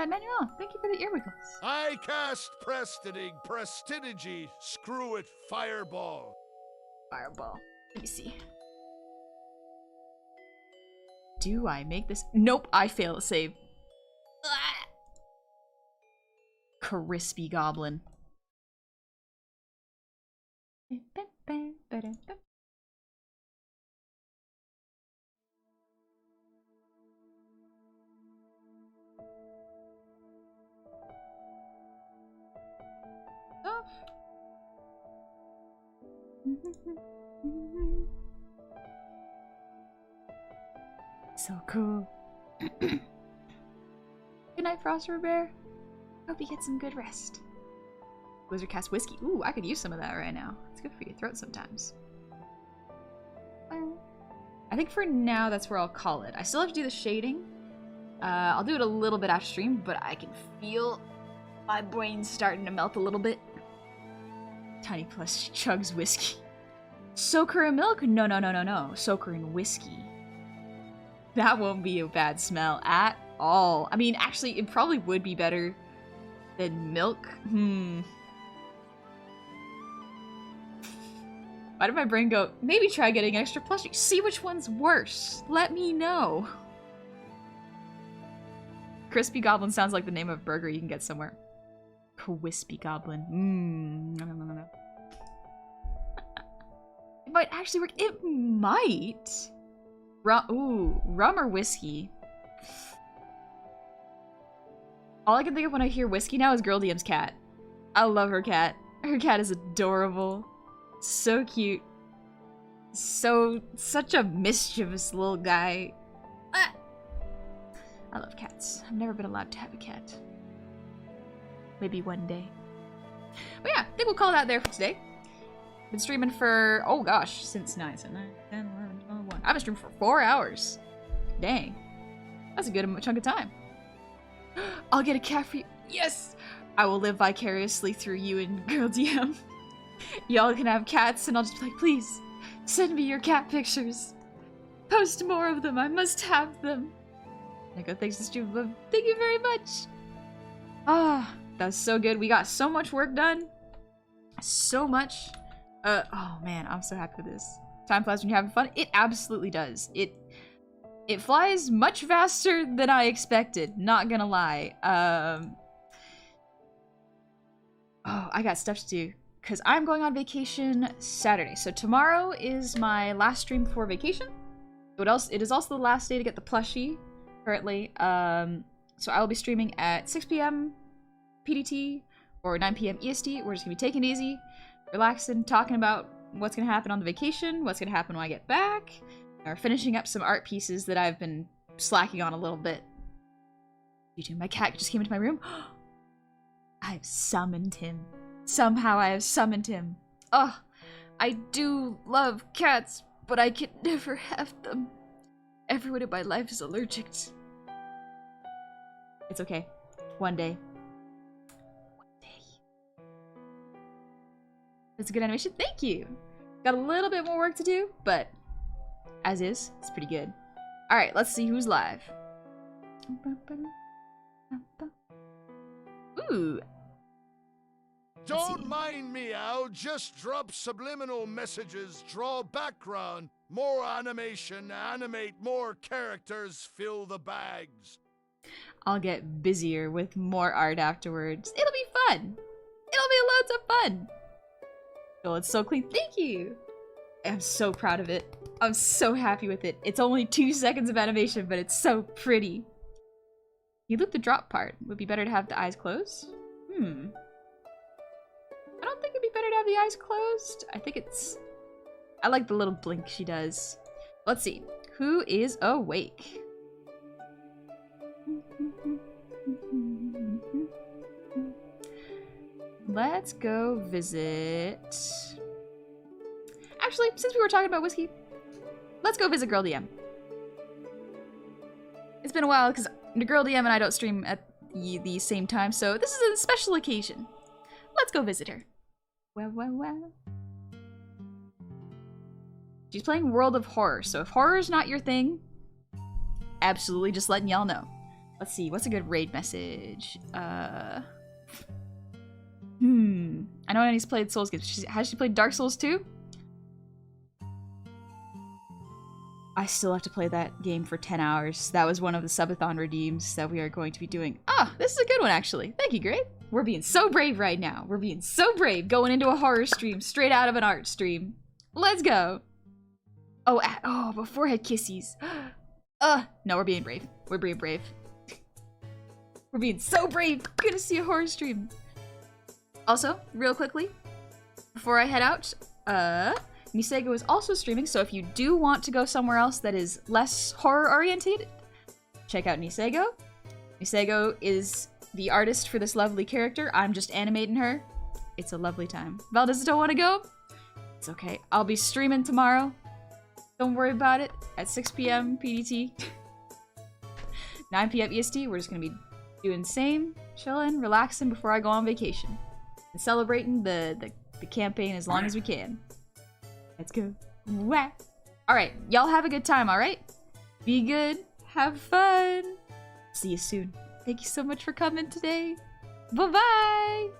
Manuel, thank you for the earwiggles. I cast Prestidige, screw it, Fireball. Fireball. Let me see. Do I make this? Nope, I fail to save. Ah! Crispy goblin. So cool. Good night, Frosted Bear. Hope you get some good rest. Wizard cast whiskey. Ooh, I could use some of that right now. It's good for your throat sometimes. I think for now that's where I'll call it. I still have to do the shading. I'll do it a little bit after stream, but I can feel my brain starting to melt a little bit. Tiny Plus chugs whiskey. Soak her in milk? No, no, no, no, no. Soak her in whiskey. That won't be a bad smell at all. I mean, actually, it probably would be better than milk. Why did my brain go, maybe try getting extra plushie? See which one's worse. Let me know. Crispy Goblin sounds like the name of a burger you can get somewhere. Crispy Goblin. No. It might actually work. It might. Rum or whiskey. All I can think of when I hear whiskey now is Girl DM's cat. I love her cat. Her cat is adorable. So cute. Such a mischievous little guy. Ah! I love cats. I've never been allowed to have a cat. Maybe one day. But yeah, I think we'll call that there for today. Been streaming for, oh gosh, since 9, so 9, 10, 11, 12, 1. I've been streaming for 4 hours. Dang. That's a good chunk of time. I'll get a cat for you. Yes! I will live vicariously through you and Girl DM. Y'all can have cats and I'll just be like, please, send me your cat pictures. Post more of them. I must have them. I go, thanks to stream. Thank you very much. Ah, that was so good. We got so much work done. So much. Oh man, I'm so happy with this. Time flies when you're having fun. It absolutely does. It flies much faster than I expected. Not gonna lie. Oh, I got stuff to do because I'm going on vacation Saturday. So tomorrow is my last stream before vacation. What else? It is also the last day to get the plushie. Currently, so I will be streaming at 6 p.m. PDT or 9 p.m. EST. We're just gonna be taking it easy, relaxing, talking about what's gonna happen on the vacation, what's gonna happen when I get back, or finishing up some art pieces that I've been slacking on a little bit. YouTube, my cat just came into my room. I've summoned him. Somehow I have summoned him. Oh, I do love cats, but I can never have them. Everyone in my life is allergic. It's okay. One day. One day. That's a good animation. Thank you! Got a little bit more work to do, but as is, it's pretty good. Alright, let's see who's live. Ooh. Don't mind me, Al. Just drop subliminal messages, draw background, more animation, animate more characters, fill the bags. I'll get busier with more art afterwards. It'll be fun. It'll be loads of fun. Oh, it's so clean. Thank you. I'm so proud of it. I'm so happy with it. It's only 2 seconds of animation, but it's so pretty. You loop the drop part. Would be better to have the eyes closed? I don't think it'd be better to have the eyes closed. I think it's... I like the little blink she does. Let's see. Who is awake? let's go visit... Actually, since we were talking about whiskey, let's go visit Girl DM. It's been a while because Girl DM and I don't stream at the same time, so this is a special occasion. Let's go visit her. Well. She's playing World of Horror, so if horror is not your thing, absolutely just letting y'all know. Let's see, what's a good raid message? I know Annie's played Souls games. Has she played Dark Souls 2? I still have to play that game for 10 hours. That was one of the subathon redeems that we are going to be doing. Ah, this is a good one, actually. Thank you, Grape. We're being so brave right now. We're being so brave going into a horror stream straight out of an art stream. Let's go. Oh, before I had kissies. No, we're being brave. We're being brave. We're being so brave. We're gonna see a horror stream. Also, real quickly, before I head out, Nisego is also streaming, so if you do want to go somewhere else that is less horror-oriented, check out Nisego. Nisego is the artist for this lovely character. I'm just animating her. It's a lovely time. Valdez don't want to go? It's okay. I'll be streaming tomorrow. Don't worry about it. At 6 p.m. PDT. 9 p.m. EST, we're just gonna be doing the same, chilling, relaxing before I go on vacation. And celebrating the campaign as long as we can. Let's go. Wah. Alright, y'all have a good time, alright? Be good. Have fun. See you soon. Thank you so much for coming today. Bye-bye.